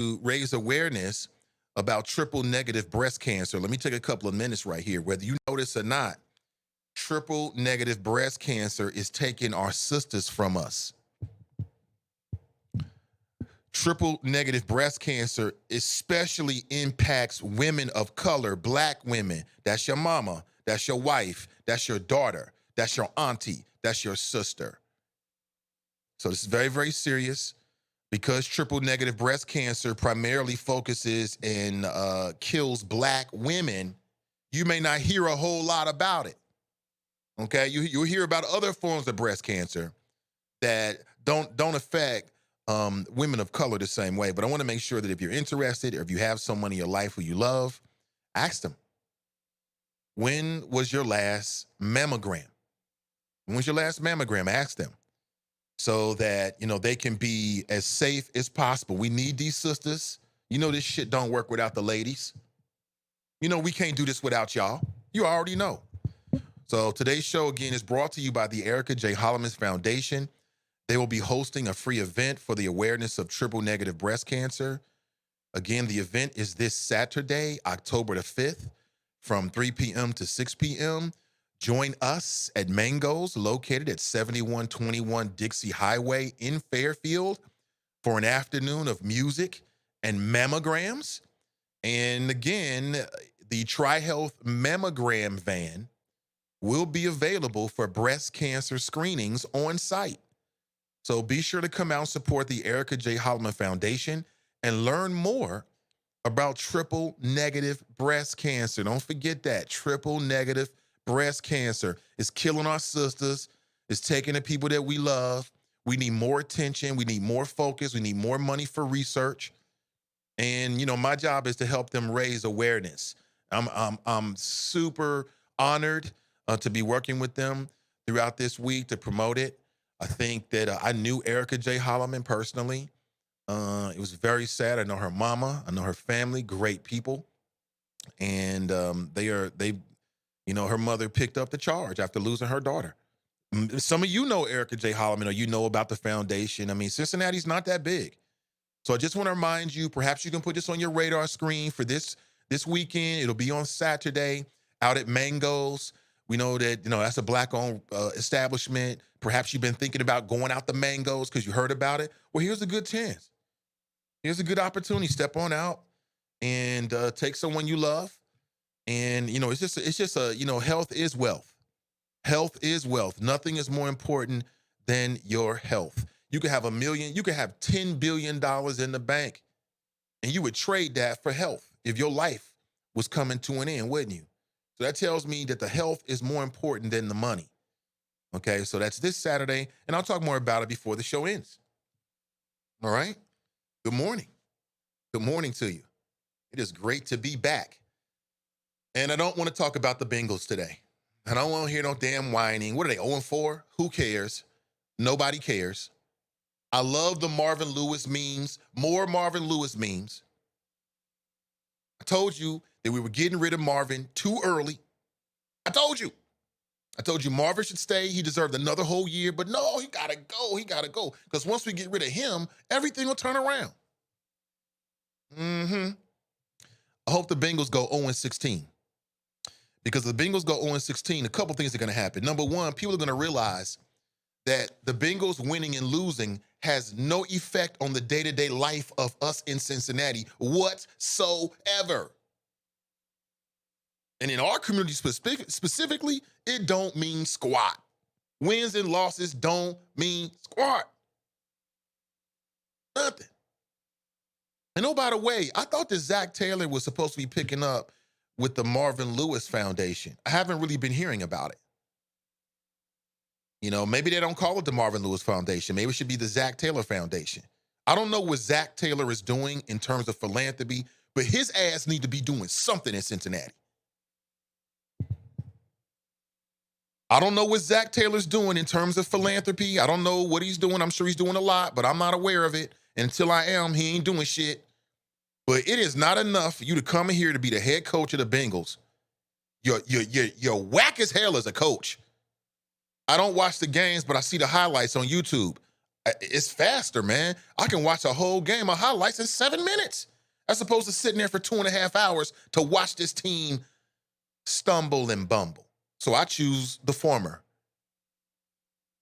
to raise awareness about triple negative breast cancer. Let me take a couple of minutes right here. Whether you notice or not, triple negative breast cancer is taking our sisters from us. Triple negative breast cancer especially impacts women of color, black women. That's your mama, that's your wife, that's your daughter, that's your auntie, that's your sister. So this is very, very serious because triple negative breast cancer primarily focuses and kills black women. You may not hear a whole lot about it. Okay, you'll hear about other forms of breast cancer that don't affect women of color the same way. But I want to make sure that if you're interested or if you have someone in your life who you love, ask them, when was your last mammogram? When was your last mammogram? Ask them so that, they can be as safe as possible. We need these sisters. This shit don't work without the ladies. We can't do this without y'all. You already know. So today's show, again, is brought to you by the Erica J. Holloman Foundation. They will be hosting a free event for the awareness of triple negative breast cancer. Again, the event is this Saturday, October the 5th, from 3 p.m. to 6 p.m. Join us at Mango's, located at 7121 Dixie Highway in Fairfield, for an afternoon of music and mammograms. And again, the TriHealth mammogram van will be available for breast cancer screenings on site. So be sure to come out and support the Erica J. Holloman Foundation and learn more about triple negative breast cancer. Don't forget that. Triple negative breast cancer is killing our sisters. It's taking the people that we love. We need more attention. We need more focus. We need more money for research. And, my job is to help them raise awareness. I'm super honored to be working with them throughout this week to promote it. I think that I knew Erica J. Holloman personally. It was very sad. I know her mama. I know her family. Great people, and her mother picked up the charge after losing her daughter. Some of you know Erica J. Holloman, or you know about the foundation. I mean, Cincinnati's not that big, so I just want to remind you. Perhaps you can put this on your radar screen for this weekend. It'll be on Saturday out at Mango's. We know that, that's a black-owned establishment. Perhaps you've been thinking about going out to Mango's because you heard about it. Well, here's a good chance. Here's a good opportunity. Step on out and take someone you love. And, it's just health is wealth. Health is wealth. Nothing is more important than your health. You could have $1 million. You could have $10 billion in the bank, and you would trade that for health if your life was coming to an end, wouldn't you? So that tells me that the health is more important than the money. Okay, so that's this Saturday, and I'll talk more about it before the show ends. All right? Good morning. Good morning to you. It is great to be back. And I don't want to talk about the Bengals today. I don't want to hear no damn whining. What are they, 0-4? Who cares? Nobody cares. I love the Marvin Lewis memes. More Marvin Lewis memes. I told you that we were getting rid of Marvin too early. I told you Marvin should stay. He deserved another whole year, but no, he got to go. He got to go. Because once we get rid of him, everything will turn around. I hope the Bengals go 0-16. Because if the Bengals go 0-16, a couple things are going to happen. Number one, people are going to realize that the Bengals winning and losing has no effect on the day-to-day life of us in Cincinnati whatsoever. And in our community specifically, it don't mean squat. Wins and losses don't mean squat. Nothing. And oh, by the way, I thought that Zach Taylor was supposed to be picking up with the Marvin Lewis Foundation. I haven't really been hearing about it. Maybe they don't call it the Marvin Lewis Foundation. Maybe it should be the Zach Taylor Foundation. I don't know what Zach Taylor is doing in terms of philanthropy, but his ass need to be doing something in Cincinnati. I don't know what Zach Taylor's doing in terms of philanthropy. I don't know what he's doing. I'm sure he's doing a lot, but I'm not aware of it. And until I am, he ain't doing shit. But it is not enough for you to come in here to be the head coach of the Bengals. You're whack as hell as a coach. I don't watch the games, but I see the highlights on YouTube. It's faster, man. I can watch a whole game of highlights in 7 minutes, as opposed to sitting there for 2.5 hours to watch this team stumble and bumble. So I choose the former.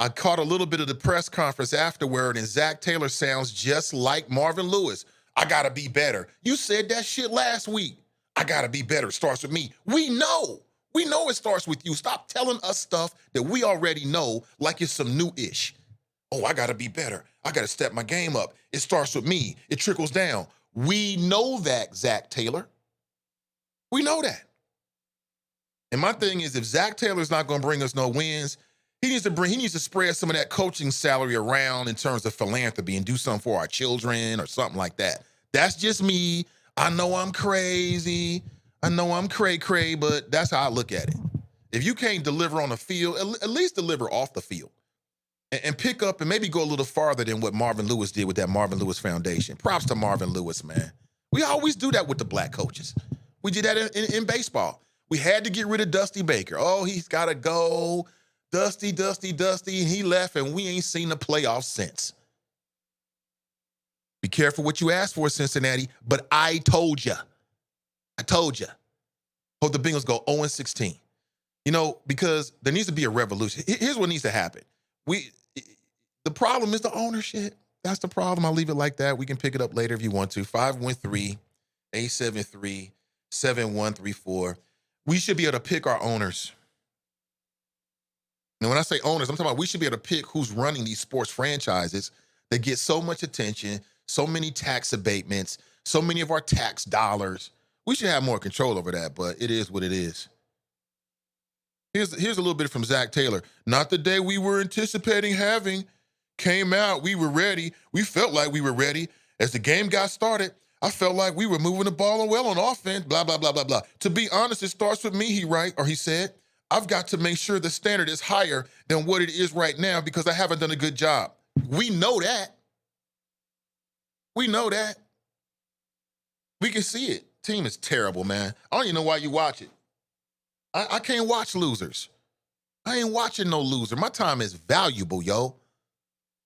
I caught a little bit of the press conference afterward, and Zach Taylor sounds just like Marvin Lewis. I gotta be better. You said that shit last week. I gotta be better. It starts with me. We know. We know it starts with you. Stop telling us stuff that we already know like it's some new ish. Oh, I gotta be better. I gotta step my game up. It starts with me. It trickles down. We know that, Zach Taylor. We know that. And my thing is, if Zach Taylor's not gonna bring us no wins, he needs to spread some of that coaching salary around in terms of philanthropy and do something for our children or something like that. That's just me. I know I'm crazy. I know I'm cray-cray, but that's how I look at it. If you can't deliver on the field, at least deliver off the field. And pick up and maybe go a little farther than what Marvin Lewis did with that Marvin Lewis Foundation. Props to Marvin Lewis, man. We always do that with the black coaches. We did that in baseball. We had to get rid of Dusty Baker. Oh, he's got to go. Dusty. He left, and we ain't seen the playoffs since. Be careful what you ask for, Cincinnati, but I told you. Hope the Bengals go 0-16. Because there needs to be a revolution. Here's what needs to happen. The problem is the ownership. That's the problem. I'll leave it like that. We can pick it up later if you want to. 513-873-7134. We should be able to pick our owners. And when I say owners, I'm talking about we should be able to pick who's running these sports franchises that get so much attention, so many tax abatements, so many of our tax dollars. We should have more control over that, but it is what it is. Here's a little bit from Zach Taylor. Not the day we were anticipating having. Came out, we were ready. We felt like we were ready. As the game got started, I felt like we were moving the ball well on offense, blah, blah, blah, blah, blah. To be honest, it starts with me, he said. I've got to make sure the standard is higher than what it is right now because I haven't done a good job. We know that. We know that. We can see it. Team is terrible, man. I don't even know why you watch it. I can't watch losers. I ain't watching no loser. My time is valuable, yo.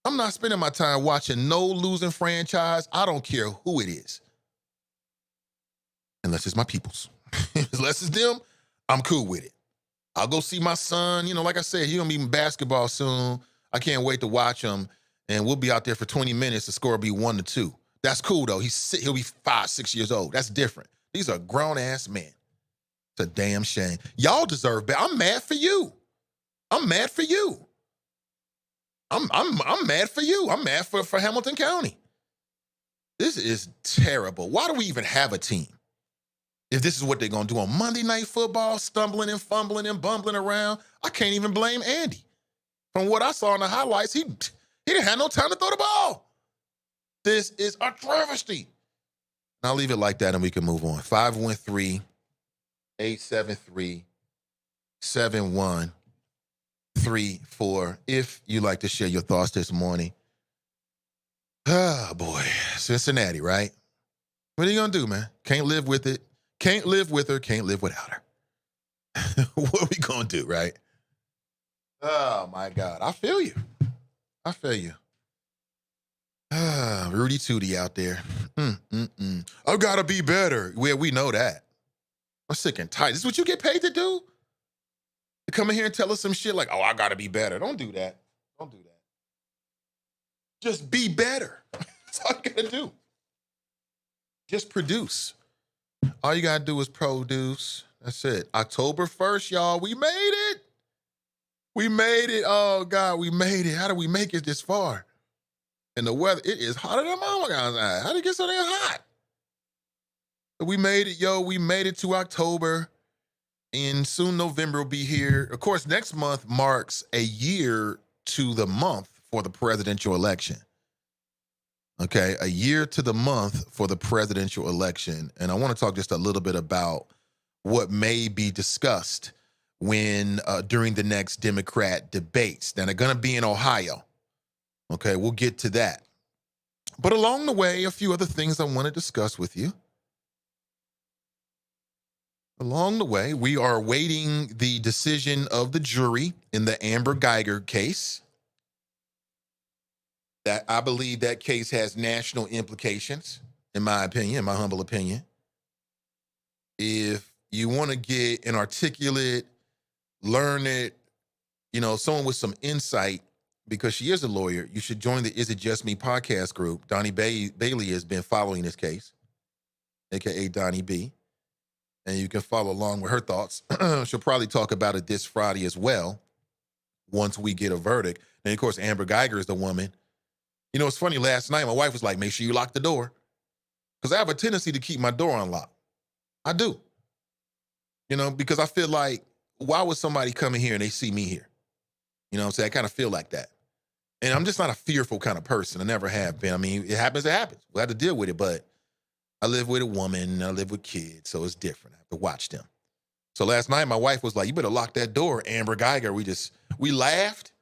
I'm not spending my time watching no losing franchise. I don't care who it is. Unless it's my peoples. Unless it's them, I'm cool with it. I'll go see my son. Like I said, he's going to be in basketball soon. I can't wait to watch him. And we'll be out there for 20 minutes. The score will be 1-2. That's cool, though. He'll be 5, 6 years old. That's different. These are grown-ass men. It's a damn shame. Y'all deserve better. I'm mad for you. I'm mad for you. I'm mad for you. I'm mad for Hamilton County. This is terrible. Why do we even have a team? If this is what they're going to do on Monday Night Football, stumbling and fumbling and bumbling around, I can't even blame Andy. From what I saw in the highlights, he didn't have no time to throw the ball. This is a travesty. I'll leave it like that and we can move on. 513-873-7134. If you'd like to share your thoughts this morning. Oh, boy. Cincinnati, right? What are you going to do, man? Can't live with it. Can't live with her. Can't live without her. What are we going to do, right? Oh, my God. I feel you. Rudy Tootie out there. I've got to be better. Well, we know that. I'm sick and tired. This is what you get paid to do? To come in here and tell us some shit like, I got to be better. Don't do that. Just be better. That's all you got to do. Just produce. All you got to do is produce. That's it. October 1st, y'all. We made it. Oh, God, we made it. How did we make it this far? And the weather, it is hotter than mama outside. How did it get so damn hot? But we made it, yo. We made it to October. And soon November will be here. Of course, next month marks a year to the month for the presidential election. Okay, a year to the month for the presidential election. And I want to talk just a little bit about what may be discussed when during the next Democrat debates. Now, they're going to be in Ohio. Okay, we'll get to that. But along the way, a few other things I want to discuss with you. Along the way, we are awaiting the decision of the jury in the Amber Geiger case. That I believe that case has national implications, in my opinion, in my humble opinion. If you want to get an articulate, learned, someone with some insight, because she is a lawyer, you should join the Is It Just Me podcast group. Donnie Bailey has been following this case, aka Donnie B. And you can follow along with her thoughts. She'll probably talk about it this Friday as well, once we get a verdict. And of course, Amber Geiger is the woman. It's funny, last night my wife was like, make sure you lock the door. Because I have a tendency to keep my door unlocked. I do. Because I feel like, why would somebody come in here and they see me here? I kind of feel like that. And I'm just not a fearful kind of person. I never have been. I mean, it happens. We have to deal with it. But I live with a woman. I live with kids. So it's different. I have to watch them. So last night, my wife was like, you better lock that door, Amber Geiger. We laughed.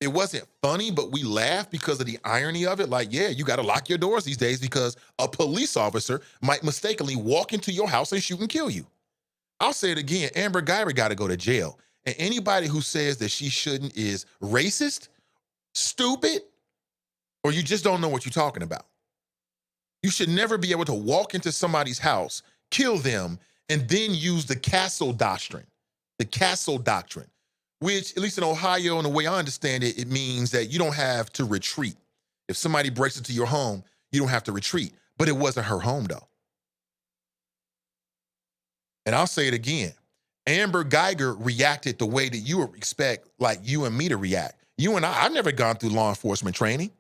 It wasn't funny, but we laughed because of the irony of it. Like, yeah, you got to lock your doors these days because a police officer might mistakenly walk into your house and shoot and kill you. I'll say it again. Amber Geiger got to go to jail. And anybody who says that she shouldn't is racist, stupid, or you just don't know what you're talking about. You should never be able to walk into somebody's house, kill them, and then use the castle doctrine. The castle doctrine, which, at least in Ohio, and the way I understand it, it means that you don't have to retreat. If somebody breaks into your home, you don't have to retreat. But it wasn't her home, though. And I'll say it again. Amber Geiger reacted the way that you would expect, like you and me to react. You and I've never gone through law enforcement training.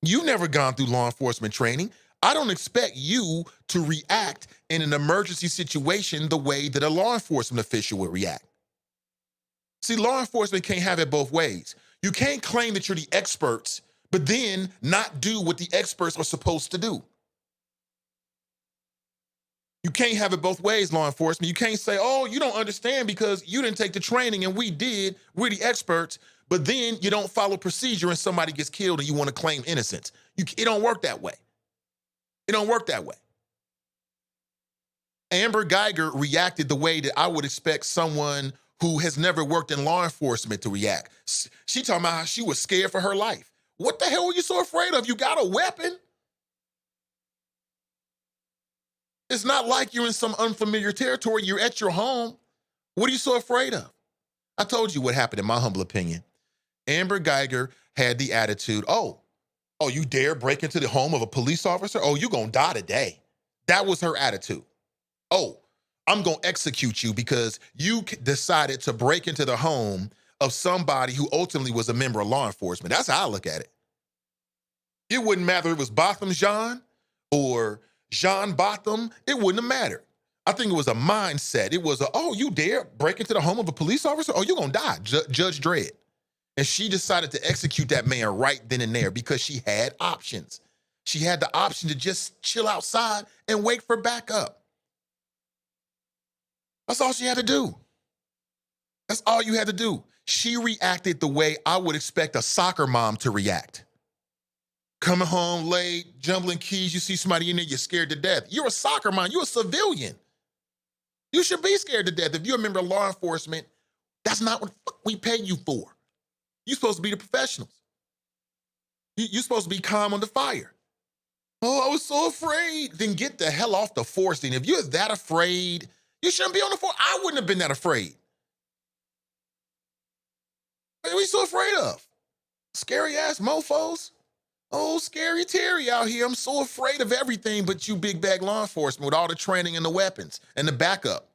You've never gone through law enforcement training. I don't expect you to react in an emergency situation the way that a law enforcement official would react. See, law enforcement can't have it both ways. You can't claim that you're the experts, but then not do what the experts are supposed to do. You can't have it both ways, law enforcement. You can't say, oh, you don't understand because you didn't take the training and we did. We're the experts. But then you don't follow procedure and somebody gets killed and you want to claim innocence. It don't work that way. It don't work that way. Amber Geiger reacted the way that I would expect someone who has never worked in law enforcement to react. She talking about how she was scared for her life. What the hell were you so afraid of? You got a weapon? It's not like you're in some unfamiliar territory. You're at your home. What are you so afraid of? I told you what happened in my humble opinion. Amber Geiger had the attitude, oh, you dare break into the home of a police officer? Oh, you're going to die today. That was her attitude. Oh, I'm going to execute you because you decided to break into the home of somebody who ultimately was a member of law enforcement. That's how I look at it. It wouldn't matter if it was Botham Jean or Jean Botham. It wouldn't have mattered. I think it was a mindset. It was you dare break into the home of a police officer? Oh, you're going to die, Judge Dredd. And she decided to execute that man right then and there because she had options. She had the option to just chill outside and wait for backup. That's all she had to do. That's all you had to do. She reacted the way I would expect a soccer mom to react. Coming home late, jumbling keys, you see somebody in there, you're scared to death. You're a soccer mom. You're a civilian. You should be scared to death. If you're a member of law enforcement, that's not what we pay you for. You're supposed to be the professionals. You're supposed to be calm on the fire. Oh, I was so afraid. Then get the hell off the force. Then if you're that afraid, you shouldn't be on the force. I wouldn't have been that afraid. What are we so afraid of? Scary ass mofos. Oh, scary Terry out here. I'm so afraid of everything but you big bag law enforcement with all the training and the weapons and the backup.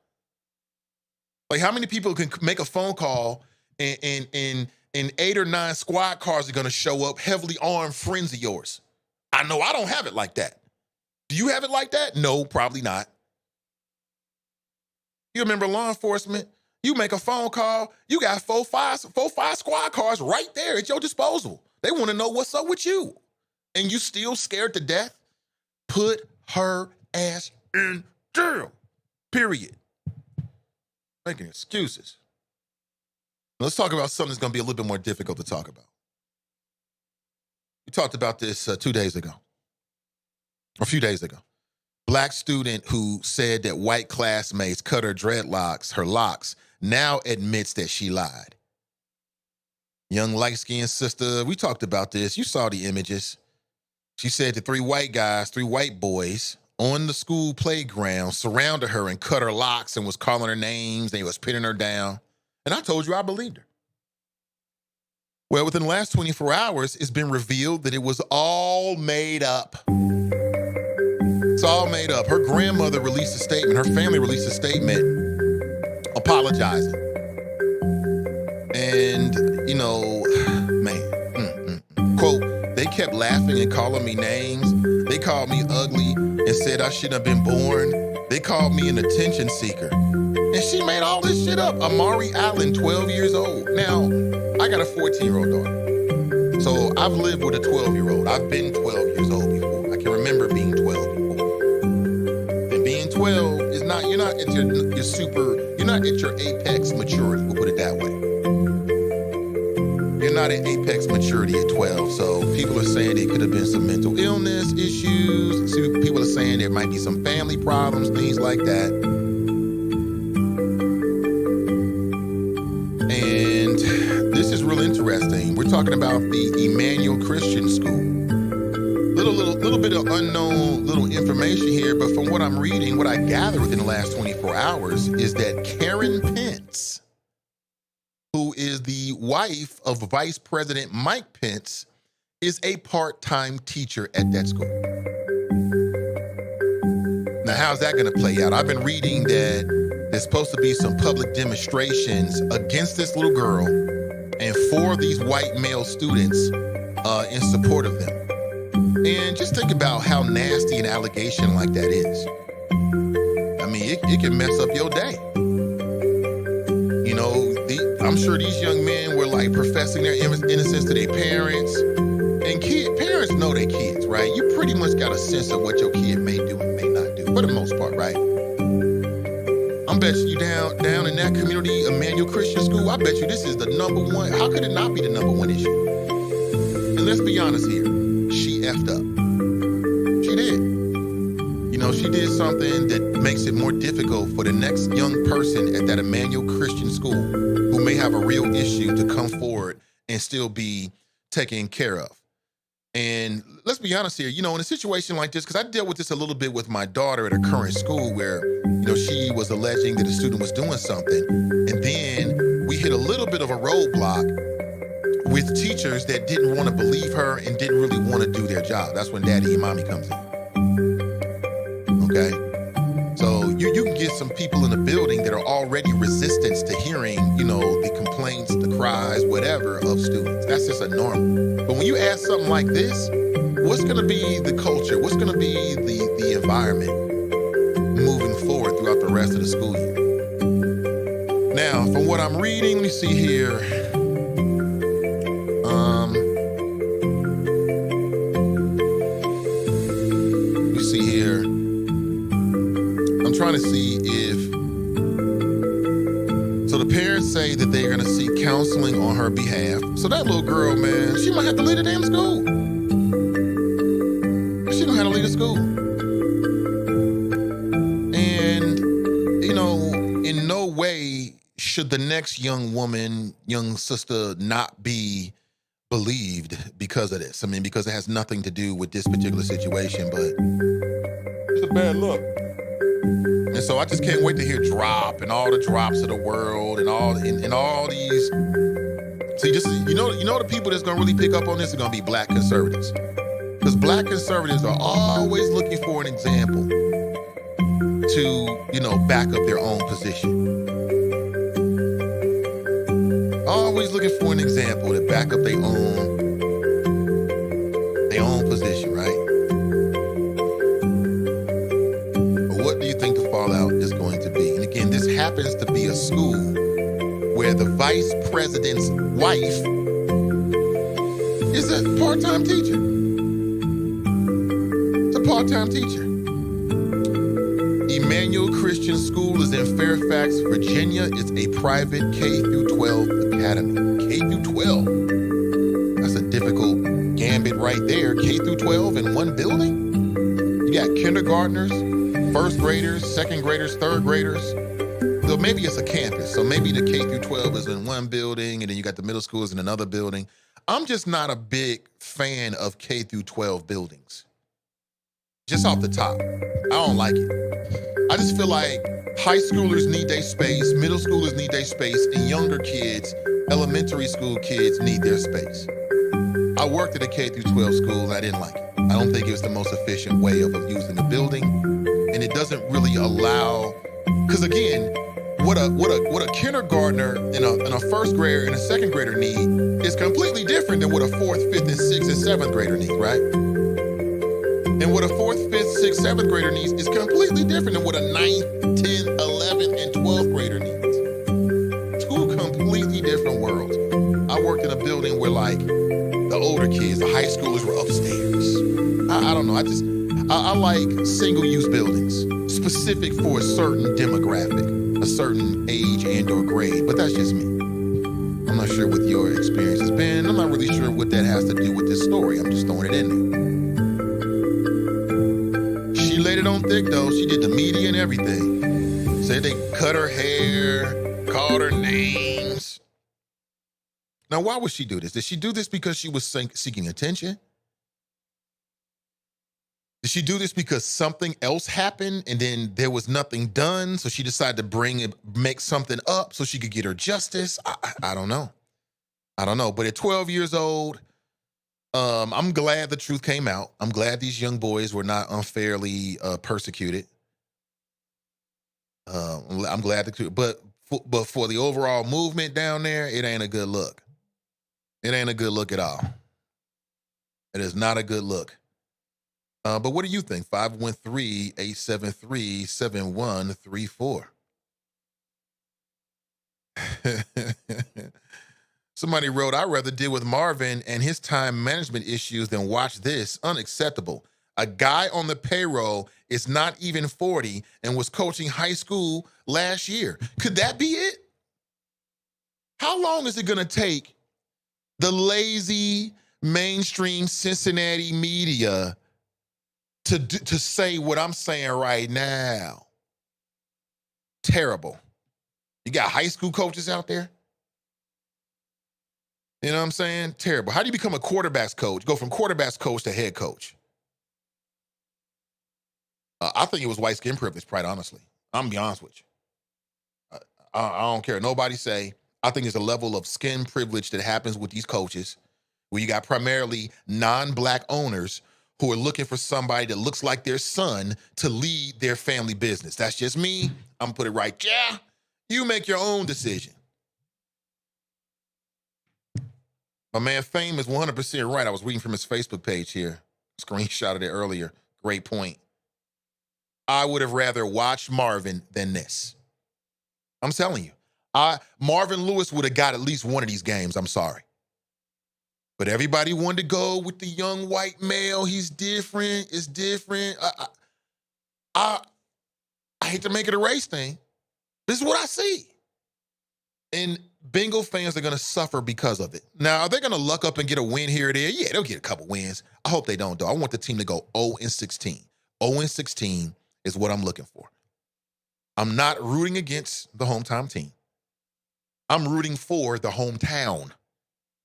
Like how many people can make a phone call and 8 or 9 squad cars are going to show up, heavily armed friends of yours? I know I don't have it like that. Do you have it like that? No, probably not. You remember law enforcement? You make a phone call, you got 4-5 squad cars right there at your disposal. They want to know what's up with you. And you still scared to death? Put her ass in jail. Period. Making excuses. Let's talk about something that's going to be a little bit more difficult to talk about. We talked about this 2 days ago, or a few days ago. Black student who said that white classmates cut her locks, now admits that she lied. Young light-skinned sister. We talked about this. You saw the images. She said the three white boys on the school playground surrounded her and cut her locks and was calling her names. They was pinning her down. And I told you I believed her. Well, within the last 24 hours, it's been revealed that it was all made up. It's all made up. Her grandmother released a statement. Her family released a statement apologizing. And, quote, they kept laughing and calling me names. They called me ugly and said I shouldn't have been born. They called me an attention seeker. And she made all this shit up. Amari Allen, 12 years old. Now, I got a 14-year-old daughter. So I've lived with a 12-year-old. I've been 12 years old before. I can remember being 12 before. And being 12 is not, you're not at your apex maturity, we'll put it that way. You're not at apex maturity at 12. So people are saying there could have been some mental illness issues. People are saying there might be some family problems, things like that. And this is real interesting. We're talking about the Emmanuel Christian School. Little bit of unknown little information here, but from what I'm reading, what I gathered within the last 24 hours is that Karen Pence, who is the wife of Vice President Mike Pence, is a part-time teacher at that school. Now, how's that going to play out? I've been reading that there's supposed to be some public demonstrations against this little girl and for these white male students in support of them. And just think about how nasty an allegation like that is. I mean, it can mess up your day. I'm sure these young men were like professing their innocence to their parents. And parents know their kids, right? You pretty much got a sense of what your kid may do and may not do, for the most part, right? I'm betting you down in that community, Emmanuel Christian School, I bet you this is the number one. How could it not be the number one issue? And let's be honest here. She effed up. She did. She did something that makes it more difficult for the next young person at that Emmanuel Christian School who may have a real issue to come forward and still be taken care of. And let's be honest here, in a situation like this, because I dealt with this a little bit with my daughter at her current school where, she was alleging that a student was doing something. And then we hit a little bit of a roadblock with teachers that didn't want to believe her and didn't really want to do their job. That's when daddy and mommy comes in. Okay? So you can get some people in the building that are already resistant to hearing, the complaints, the cries, whatever of students. That's just a normal. But when you add something like this, what's going to be the culture? What's going to be the environment moving forward throughout the rest of the school year? Now, from what I'm reading, let me see here. Trying to see so the parents say that they're going to seek counseling on her behalf. So that little girl, man, she might have to leave the damn school. She don't have to leave the school. And, in no way should the next young sister not be believed because of this. I mean, because it has nothing to do with this particular situation, but it's a bad look. And so I just can't wait to hear drop and all the drops of the world and all these. See, just the people that's gonna really pick up on this are gonna be black conservatives, because black conservatives are always looking for an example to back up their own position. Always looking for an example to back up their own position, right? Is going to be. And again, this happens to be a school where the vice president's wife is a part-time teacher. It's a part-time teacher. Emmanuel Christian School is in Fairfax, Virginia. It's a private K-12 academy. K-12. That's a difficult gambit right there. K-12 in one building? You got kindergartners, first graders, second graders, third graders, though maybe it's a campus. So maybe the K through 12 is in one building and then you got the middle schools in another building. I'm just not a big fan of K through 12 buildings. Just off the top. I don't like it. I just feel like high schoolers need their space, middle schoolers need their space, and younger kids, elementary school kids need their space. I worked at a K through 12 school and I didn't like it. I don't think it was the most efficient way of using the building. And it doesn't really allow, because again, what a kindergartner and a first grader and a second grader need is completely different than what a fourth, fifth, and sixth and seventh grader needs, right? And what a fourth, fifth, sixth, seventh grader needs is completely different than what a ninth, 10th, 11th, and 12th grader needs. Two completely different worlds. I worked in a building where like the older kids, the high schoolers were upstairs. I don't know, I like single-use buildings, specific for a certain demographic, a certain age and or grade, but that's just me. I'm not sure what your experience has been. I'm not really sure what that has to do with this story. I'm just throwing it in there. She laid it on thick though. She did the media and everything. Said they cut her hair, called her names. Now, why would she do this? Did she do this because she was seeking attention? Did she do this because something else happened and then there was nothing done, so she decided to make something up so she could get her justice? I don't know. I don't know. But at 12 years old, I'm glad the truth came out. I'm glad these young boys were not unfairly persecuted. I'm glad but for the overall movement down there, it ain't a good look. It ain't a good look at all. It is not a good look. But what do you think? 513-873-7134. Somebody wrote, I'd rather deal with Marvin and his time management issues than watch this. Unacceptable. A guy on the payroll is not even 40 and was coaching high school last year. Could that be it? How long is it going to take the lazy mainstream Cincinnati media to say what I'm saying right now? Terrible. You got high school coaches out there? You know what I'm saying? Terrible. How do you become a quarterbacks coach? Go from quarterbacks coach to head coach? I think it was white skin privilege, quite honestly. I'm gonna be honest with you. I don't care. Nobody say. I think there's a level of skin privilege that happens with these coaches where you got primarily non-black owners who are looking for somebody that looks like their son to lead their family business. That's just me. I'm gonna put it right. Yeah, you make your own decision. My man Fame is 100% right. I was reading from his Facebook page here. Screenshotted it earlier. Great point. I would have rather watched Marvin than this. I'm telling you. Marvin Lewis would have got at least one of these games. I'm sorry. But everybody wanted to go with the young white male. He's different. It's different. I hate to make it a race thing. This is what I see. And Bengal fans are going to suffer because of it. Now, are they going to luck up and get a win here or there? Yeah, they'll get a couple wins. I hope they don't, though. I want the team to go 0-16. 0-16 is what I'm looking for. I'm not rooting against the hometown team. I'm rooting for the hometown.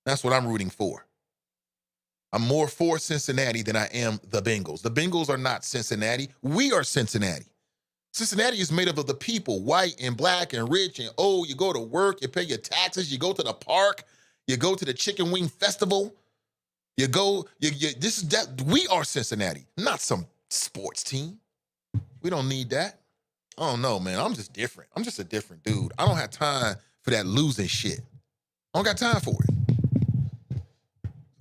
That's what I'm rooting for. I'm more for Cincinnati than I am the Bengals. The Bengals are not Cincinnati. We are Cincinnati. Cincinnati is made up of the people, white and black and rich and old. You go to work, you pay your taxes, you go to the park, you go to the chicken wing festival. We are Cincinnati, not some sports team. We don't need that. I don't know, man. I'm just different. I'm just a different dude. I don't have time for that losing shit. I don't got time for it.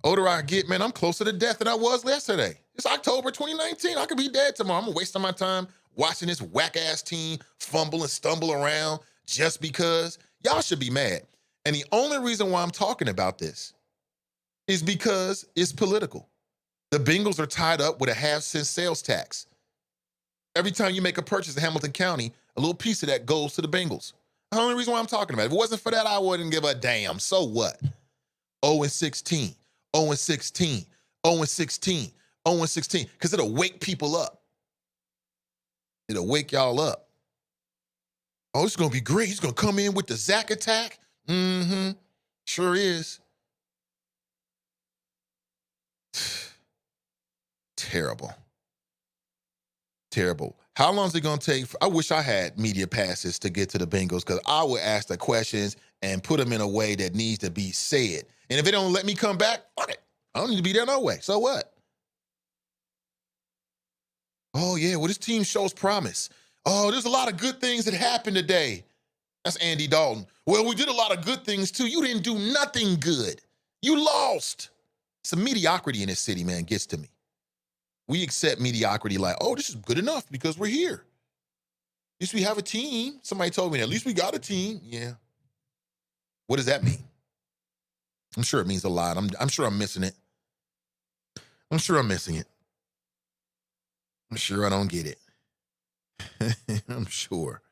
Older I get, man, I'm closer to death than I was yesterday. It's October 2019. I could be dead tomorrow. I'm wasting my time watching this whack-ass team fumble and stumble around just because. Y'all should be mad. And the only reason why I'm talking about this is because it's political. The Bengals are tied up with a half-cent sales tax. Every time you make a purchase in Hamilton County, a little piece of that goes to the Bengals. The only reason why I'm talking about it. If it wasn't for that, I wouldn't give a damn. So what? 0-16, 0-16, 0-16, 0-16, because it'll wake people up. It'll wake y'all up. Oh, it's going to be great. He's going to come in with the Zach attack. Mm-hmm. Sure is. Terrible. Terrible. How long is it going to take? I wish I had media passes to get to the Bengals because I would ask the questions and put them in a way that needs to be said. And if they don't let me come back, fuck it. I don't need to be there no way. So what? Oh, yeah, well, this team shows promise. Oh, there's a lot of good things that happened today. That's Andy Dalton. Well, we did a lot of good things, too. You didn't do nothing good. You lost. Some mediocrity in this city, man, gets to me. We accept mediocrity like, oh, this is good enough because we're here. At least we have a team. Somebody told me that. At least we got a team. Yeah. What does that mean? I'm sure it means a lot. I'm sure I'm missing it. I'm sure I'm missing it. I'm sure I don't get it. I'm sure.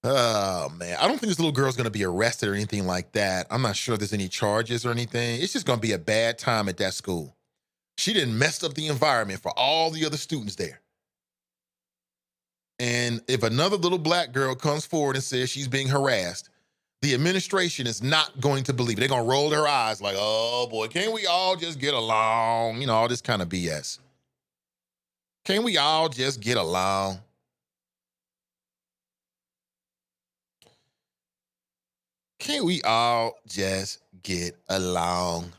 Oh, man. I don't think this little girl's going to be arrested or anything like that. I'm not sure if there's any charges or anything. It's just going to be a bad time at that school. She didn't mess up the environment for all the other students there. And if another little black girl comes forward and says she's being harassed, the administration is not going to believe it. They're going to roll their eyes like, oh, boy, can't we all just get along? You know, all this kind of BS. Can't we all just get along? Can't we all just get along?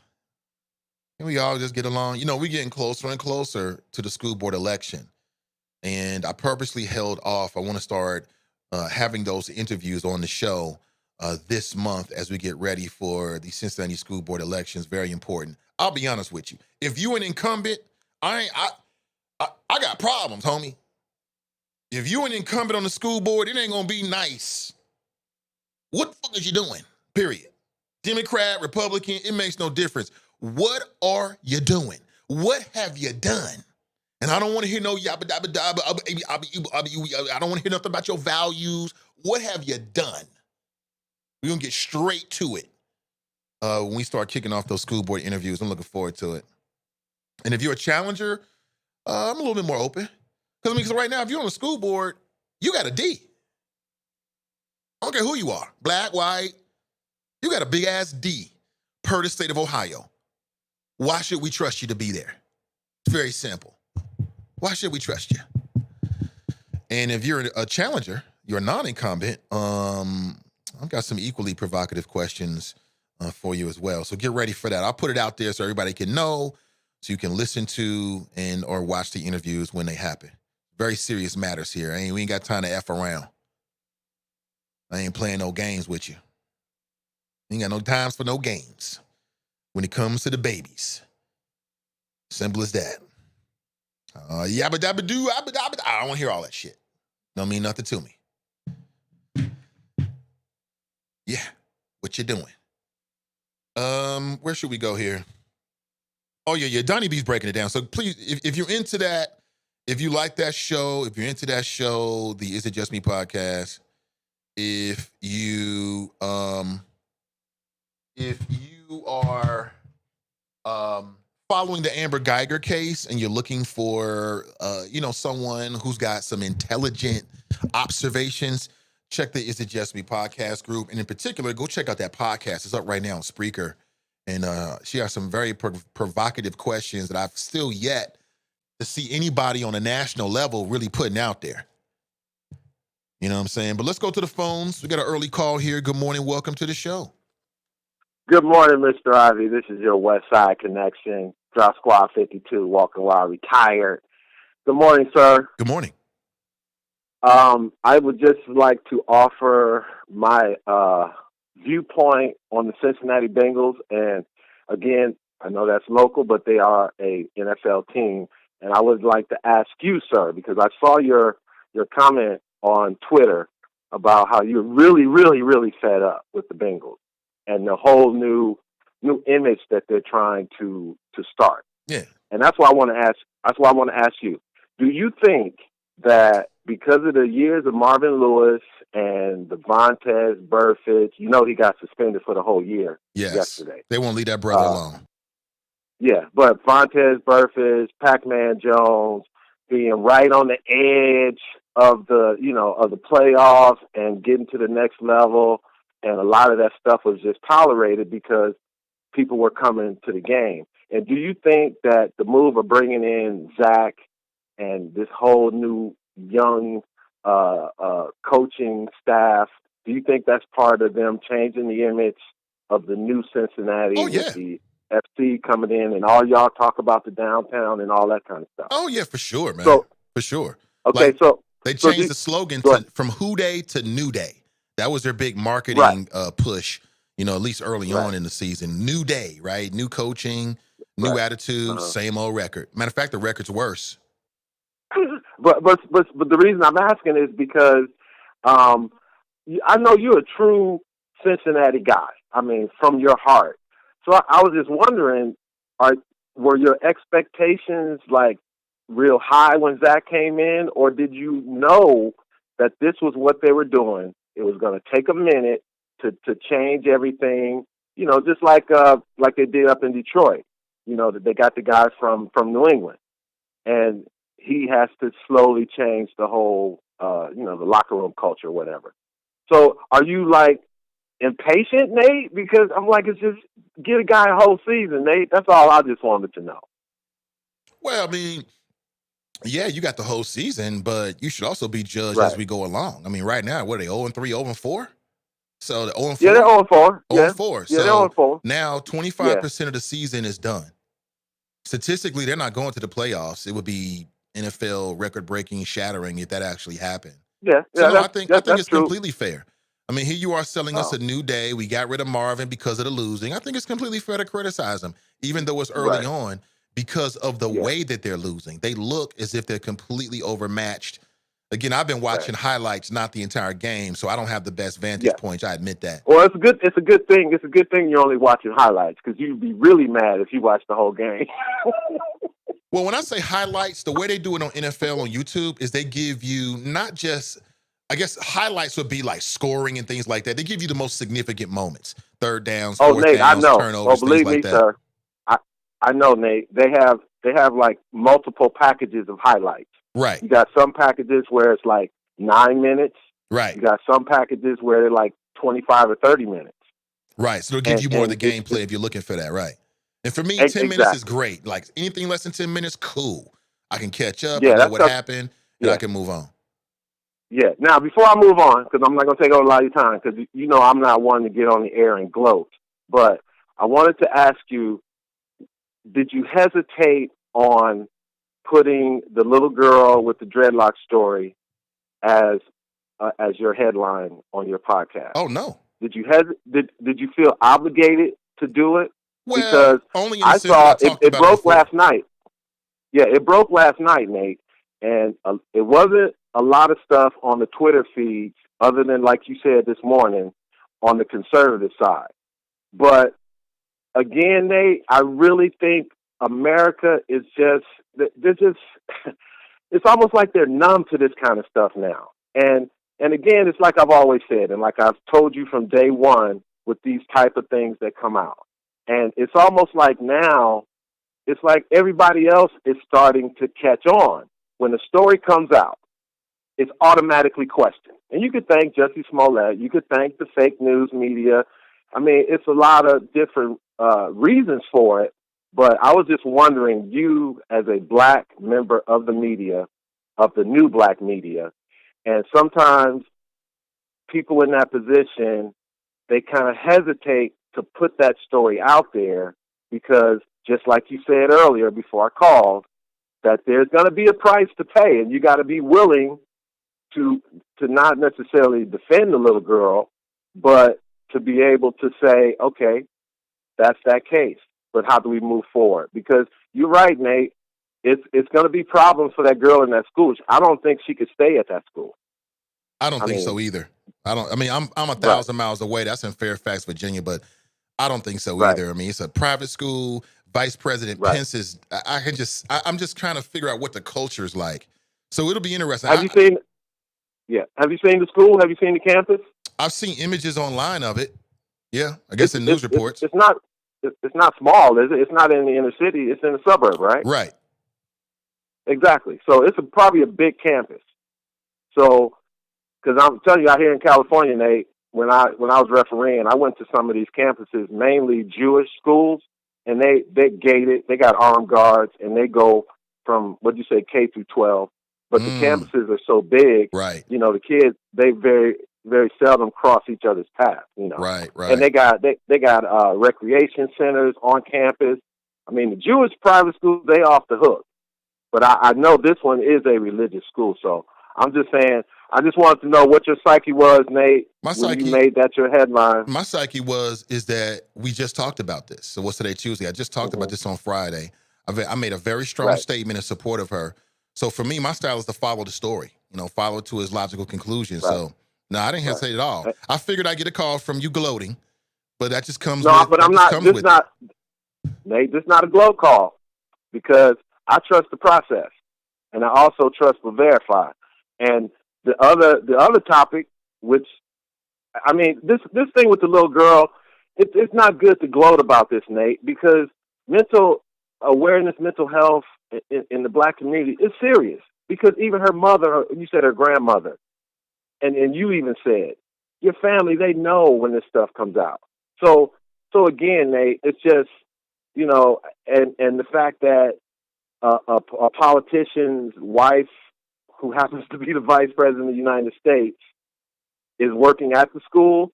Can we all just get along? You know, we're getting closer and closer to the school board election. And I purposely held off. I want to start having those interviews on the show this month as we get ready for the Cincinnati school board elections. Very important. I'll be honest with you. If you an incumbent, I got problems, homie. If you an incumbent on the school board, it ain't going to be nice. What the fuck is you doing? Period. Democrat, Republican, it makes no difference. What are you doing? What have you done? And I don't want to hear no yabba dabba dabba. I don't want to hear nothing about your values. What have you done? We're going to get straight to it when we start kicking off those school board interviews. I'm looking forward to it. And if you're a challenger, I'm a little bit more open. Because right now, if you're on the school board, you got a D. I don't care who you are, black, white, you got a big ass D per the state of Ohio. Why should we trust you to be there? It's very simple. Why should we trust you? And if you're a challenger, you're a non-incumbent, I've got some equally provocative questions for you as well. So get ready for that. I'll put it out there so everybody can know, so you can listen to and or watch the interviews when they happen. Very serious matters here. We ain't got time to F around. I ain't playing no games with you. Ain't got no times for no games when it comes to the babies. Simple as that. Yabba dabba doo, abba dabba. I don't want to hear all that shit. Don't mean nothing to me. Yeah, what you doing? Where should we go here? Oh yeah. Donnie B's breaking it down. So please, if you're into that, if you like that show, if you're into that show, the Is It Just Me podcast. If you are following the Amber Geiger case and you're looking for someone who's got some intelligent observations, check the Is It Just Me podcast group. And in particular, go check out that podcast. It's up right now on Spreaker. And she has some very provocative questions that I've still yet to see anybody on a national level really putting out there. You know what I'm saying? But let's go to the phones. We got an early call here. Good morning. Welcome to the show. Good morning, Mr. Ivy. This is your West Side Connection. Drop Squad 52, Walking Wild retired. Good morning, sir. Good morning. I would just like to offer my viewpoint on the Cincinnati Bengals. And again, I know that's local, but they are a NFL team. And I would like to ask you, sir, because I saw your comment on Twitter about how you're really, really, really fed up with the Bengals and the whole new image that they're trying to start. Yeah. And that's why I want to ask you, do you think that because of the years of Marvin Lewis and the Vontaze Burfict, he got suspended for the whole year yesterday. They won't leave that brother alone. Yeah, but Vontaze Burfict, Pac-Man Jones, being right on the edge of the playoffs and getting to the next level, and a lot of that stuff was just tolerated because people were coming to the game. And do you think that the move of bringing in Zach and this whole new young coaching staff, do you think that's part of them changing the image of the new Cincinnati Oh yeah. with the FC coming in and all y'all talk about the downtown and all that kind of stuff? Oh yeah, for sure, man. So, For sure. okay, Like so they so changed the slogan go ahead. from Who Day to New Day. That was their big Right, marketing push, at least early right, on in the season. New day, right? New coaching, new right. attitude, Uh-huh. same old record. Matter of fact, the record's worse. But the reason I'm asking is because um, I know you're a true Cincinnati guy. I mean, from your heart. So I was just wondering, are were your expectations like real high when Zach came in, or did you know that this was what they were doing? It was going to take a minute to change everything. Just like they did up in Detroit. That they got the guy from New England, and he has to slowly change the whole, the locker room culture, or whatever. So, are you like impatient, Nate? Because I'm like, it's just get a guy a whole season, Nate. That's all I just wanted to know. Well, I mean, yeah, you got the whole season, but you should also be judged as Right. we go along. I mean, right now, what are they, 0-3, 0-4? So the 0 Yeah, they're 4? 0-4. 0 Yeah. 4. Yeah, they're So 0-4. now Yeah. 25% of the season is done. Statistically, they're not going to the playoffs. It would be NFL record breaking, shattering if that actually happened. Yeah. So Yeah. no, That's I that's think that's it's true. completely fair. I mean, here you are selling us Oh, a new day. We got rid of Marvin because of the losing. I think it's completely fair to criticize them, even though it's early right. on, because of the Yeah. way that they're losing. They look as if they're completely overmatched. Again, I've been Right. watching highlights, not the entire game, so I don't have the best vantage Yeah. points. I admit that. Well, it's a good. It's a good thing. It's a good thing you're only watching highlights because you'd be really mad if you watched the whole game. Well, when I say highlights, the way they do it on NFL on YouTube is they give you not just, I guess highlights would be like scoring and things like that. They give you the most significant moments, third downs, Oh, fourth Nate, I downs, know. Oh, turnovers, things believe like me, that. sir. I I know, Nate. They have like multiple packages of highlights. Right, You got some packages where it's like 9 minutes. right, You got some packages where they're like 25 or 30 minutes. right. So they'll give And you more of the and gameplay it's if you're looking for that, right? And for me, 10 minutes is exactly. great. Like anything less than 10 minutes, cool. I can catch up. I Yeah, know that's what cause, happened, and I yeah. can move on. Yeah. Now, before I move on, because I'm not going to take up a lot of your time, because I'm not one to get on the air and gloat, but I wanted to ask you, did you hesitate on putting the little girl with the dreadlock story as your headline on your podcast? Oh no. Did you did you feel obligated to do it? Well, Because only in the I sense that I saw it, talked it about it broke before. last night. Yeah, it broke last night, Nate, and it wasn't a lot of stuff on the Twitter feeds other than, like you said this morning, on the conservative side. But again, Nate, I really think America is they're just it's almost like they're numb to this kind of stuff now. And again, it's like I've always said, and like I've told you from day one with these type of things that come out. And it's almost like now it's like everybody else is starting to catch on. When a story comes out, it's automatically questioned. And you could thank Jussie Smollett. You could thank the fake news media. I mean, it's a lot of different reasons for it. But I was just wondering, you as a black member of the media, of the new black media, and sometimes people in that position, they kind of hesitate to put that story out there because, just like you said earlier before I called, that there's going to be a price to pay, and you got to be willing to not necessarily defend the little girl, but to be able to say, okay, that's that case. But how do we move forward? Because you're right, Nate. It's going to be problems for that girl in that school. I don't think she could stay at that school. I don't I think mean, so either. I don't. I mean, I'm a right, 1,000 miles away. That's in Fairfax, Virginia, but I don't think so right, either. I mean, it's a private school. Vice President right. Pence is. I'm just trying to figure out what the culture is like. So it'll be interesting. Have you seen? Yeah. Have you seen the school? Have you seen the campus? I've seen images online of it. Yeah, I guess in news reports. It's not small, is it? It's not in the inner city. It's in the suburb, right? Right. Exactly. So it's probably a big campus. So, because I'm telling you, out here in California, Nate, when I was refereeing, I went to some of these campuses, mainly Jewish schools, and they gated. They got armed guards, and they go from what you say K through 12. But the Mm, campuses are so big, right, the kids they very seldom cross each other's path. right, And right. they got recreation centers on campus. I mean, the Jewish private schools they off the hook, but I know this one is a religious school. So I'm just saying, I just wanted to know what your psyche was, Nate, My when you psyche, made that your headline. my psyche is that we just talked about this. So what's today? Tuesday. I just talked about Hmm. this on Friday. I made a very strong Right, statement in support of her. So for me, my style is to follow the story. Follow it to its logical conclusion. right, So no, I didn't right. hesitate at all. Uh, I figured I'd get a call from you gloating, but that just comes No, with but that I'm just not. comes This with it. not Nate. This not a glow call because I trust the process, and I also trust the verify. And the other topic, which I mean, this thing with the little girl, it's not good to gloat about this, Nate, because mental awareness, mental health in the black community is serious. Because even her mother, you said her grandmother, and you even said your family, they know when this stuff comes out. So again, Nate, it's just and the fact that a politician's wife, who happens to be the vice president of the United States, is working at the school.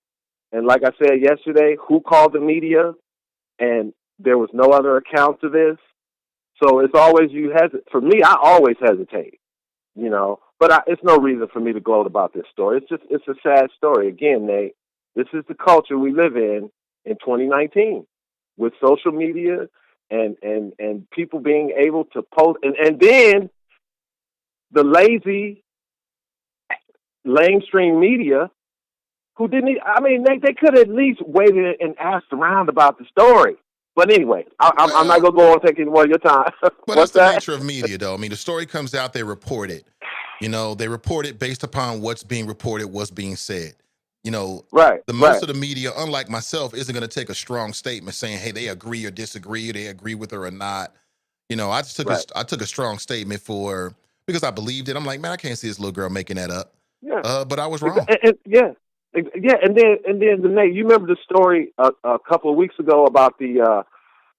And like I said yesterday, who called the media? And there was no other account to this. So it's always you hesitate. For me, I always hesitate, But it's no reason for me to gloat about this story. It's a sad story. Again, Nate, this is the culture we live in 2019, with social media and people being able to post, and then the lazy mainstream media who didn't. I mean, they could have at least waited and asked around about the story. But anyway, I'm not Well, gonna go on taking more of your time. but that's What's the that? nature of media, though. I mean, the story comes out, they report it. They report it based upon what's being reported, what's being said. You know, Right, the most right, of the media, unlike myself, isn't going to take a strong statement saying, "Hey, they agree or disagree, or they agree with her or not." right. I took a strong statement for because I believed it. I'm like, man, I can't see this little girl making that up. Yeah, But I was wrong. yeah, yeah. And then the Nate, you remember the story a couple of weeks ago about the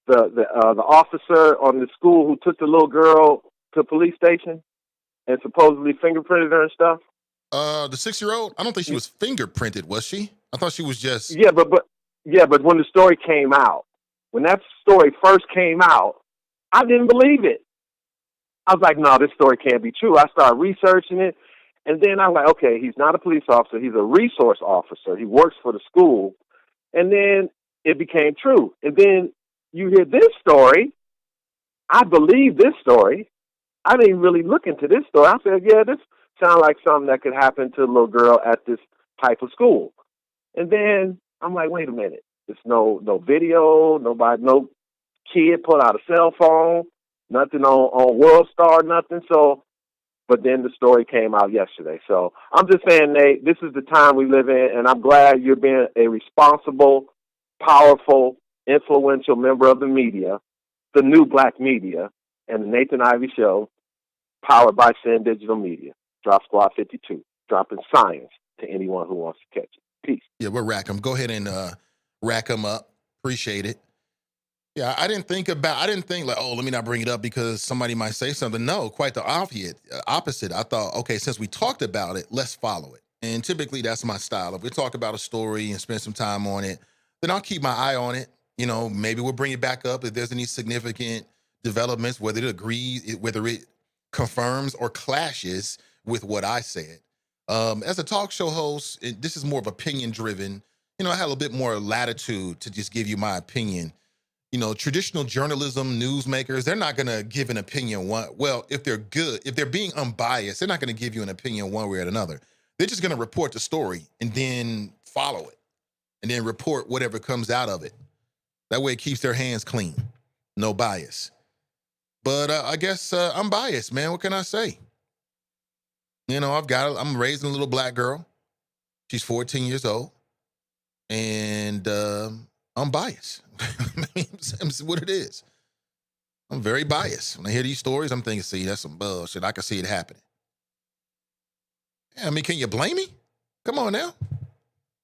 officer on the school who took the little girl to the police station and supposedly fingerprinted her and stuff. The 6 year old, I don't think she was fingerprinted, was she? I thought she was just. Yeah, but when the story came out, when that story first came out, I didn't believe it. I was like, no, this story can't be true. I started researching it, and then I was like, okay, he's not a police officer. He's a resource officer. He works for the school. And then it became true. And then you hear this story. I believe this story. I didn't really look into this story. I said, yeah, this sounds like something that could happen to a little girl at this type of school. And then I'm like, wait a minute. There's no video, nobody, no kid put out a cell phone, nothing on World Star, nothing. So, but then the story came out yesterday. So I'm just saying, Nate, this is the time we live in, and I'm glad you're being a responsible, powerful, influential member of the media, the new black media, and the Nathan Ivy Show, powered by Sin Digital Media. Drop Squad 52, dropping science to anyone who wants to catch it. Peace. Yeah, we'll rack them. Go ahead and rack them up. Appreciate it. Yeah, I didn't think like, oh, let me not bring it up because somebody might say something. No, quite the opposite. I thought, okay, since we talked about it, let's follow it. And typically that's my style. If we talk about a story and spend some time on it, then I'll keep my eye on it. Maybe we'll bring it back up if there's any significant developments, whether it confirms or clashes with what I said. As a talk show host, this is more of opinion driven. I have a little bit more latitude to just give you my opinion. Traditional journalism, newsmakers, they're not going to give an opinion if they're good, if they're being unbiased, they're not going to give you an opinion one way or another. They're just going to report the story and then follow it and then report whatever comes out of it. That way it keeps their hands clean. No bias. But I guess I'm biased, man. What can I say? I'm raising a little black girl. She's 14 years old. And I'm biased. I mean, it's what it is. I'm very biased. When I hear these stories, I'm thinking, see, that's some bullshit. I can see it happening. Yeah, I mean, can you blame me? Come on now.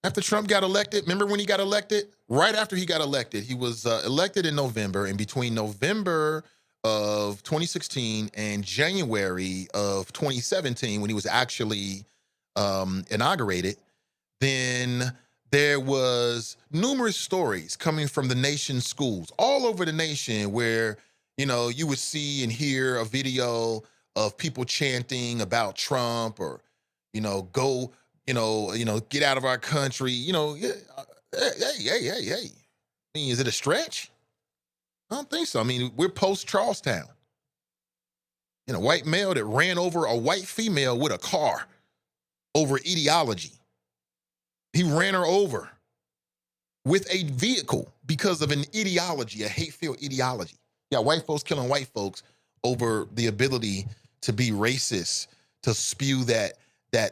After Trump got elected, remember when he got elected? Right after he got elected, he was elected in November, and between November of 2016 and January of 2017, when he was actually inaugurated, then there was numerous stories coming from the nation's schools all over the nation where, you would see and hear a video of people chanting about Trump or, go, get out of our country, hey. I mean, is it a stretch? I don't think so. I mean, we're post Charlestown. White male that ran over a white female with a car over ideology. He ran her over with a vehicle because of an ideology, a hate-filled ideology. Yeah, white folks killing white folks over the ability to be racist, to spew that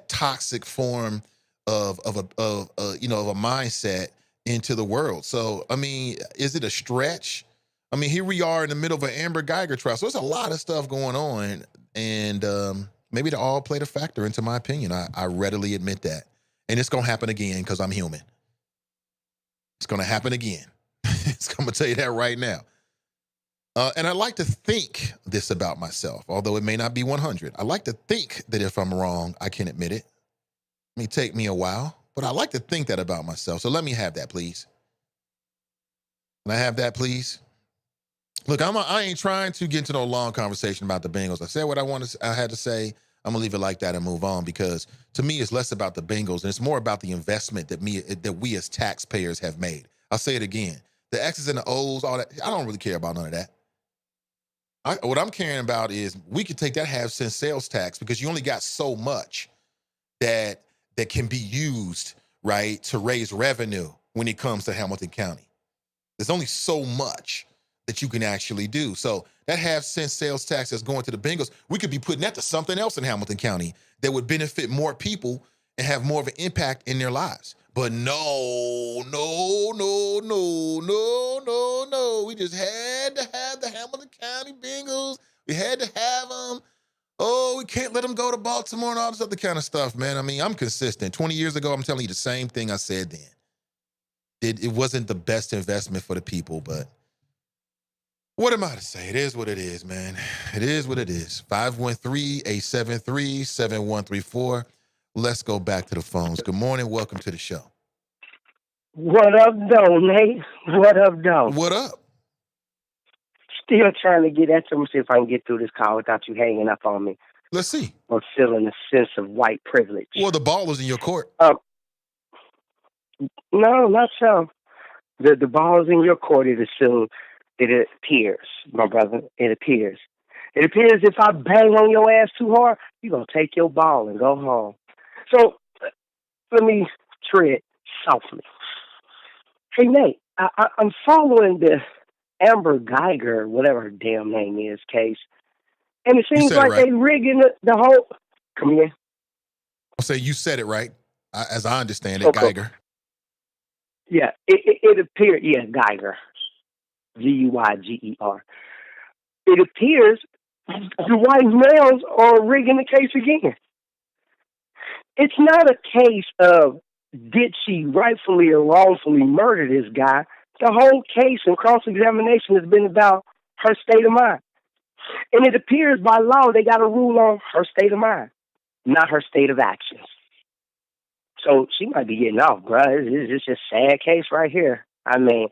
toxic form of a mindset into the world. So, I mean, is it a stretch? I mean, here we are in the middle of an Amber Geiger trial. So there's a lot of stuff going on, and maybe they all played a factor into my opinion. I readily admit that. And it's going to happen again because I'm human. It's going to happen again. I'm going to tell you that right now. And I like to think this about myself, although it may not be 100. I like to think that if I'm wrong, I can admit it. It may take me a while, but I like to think that about myself. So let me have that, please. Can I have that, please? Look, I ain't trying to get into no long conversation about the Bengals. I said what I had to say. I'm gonna leave it like that and move on because to me, it's less about the Bengals and it's more about the investment that we as taxpayers have made. I'll say it again: the X's and the O's, all that. I don't really care about none of that. What I'm caring about is we could take that half-cent sales tax because you only got so much that can be used, right, to raise revenue when it comes to Hamilton County. There's only so much that you can actually do. So that half-cent sales tax that's going to the Bengals, we could be putting that to something else in Hamilton County that would benefit more people and have more of an impact in their lives. But no. We just had to have the Hamilton County Bengals. We had to have them. Oh, we can't let them go to Baltimore and all this other kind of stuff, man. I mean, I'm consistent. 20 years ago, I'm telling you the same thing I said then. It wasn't the best investment for the people, but what am I to say? It is what it is, man. It is what it is. 513-873-7134. Let's go back to the phones. Good morning. Welcome to the show. What up, though, Nate? What up, though? What up? Still trying to get at you. See if I can get through this call without you hanging up on me. Let's see. Or feeling a sense of white privilege. Well, the ball was in your court. No, not so. The ball is in your court. It appears, my brother. It appears. It appears if I bang on your ass too hard, you're going to take your ball and go home. So let me tread softly. Hey, Nate, I'm following the Amber Geiger, whatever her damn name is, case. And it seems like they rigging the whole... Come here. I'll say you said it right, as I understand it, okay. Geiger. Yeah, it appeared... Yeah, Geiger. Geiger. It appears the white males are rigging the case again. It's not a case of did she rightfully or wrongfully murder this guy. The whole case and cross-examination has been about her state of mind. And it appears by law they got to rule on her state of mind, not her state of actions. So she might be getting off, bro. It's just a sad case right here. I mean,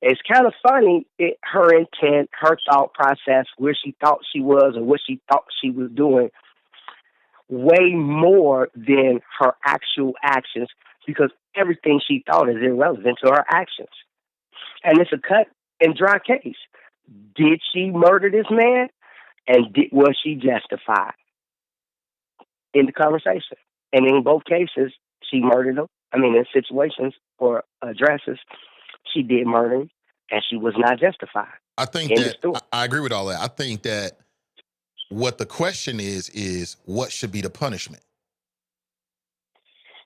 it's kind of funny, her intent, her thought process, where she thought she was or what she thought she was doing, way more than her actual actions, because everything she thought is irrelevant to her actions. And it's a cut and dry case. Did she murder this man? And was she justified in the conversation? And in both cases, she murdered him. I mean, in situations or addresses, she did murder him, and she was not justified. I think I agree with all that. I think that what the question is what should be the punishment?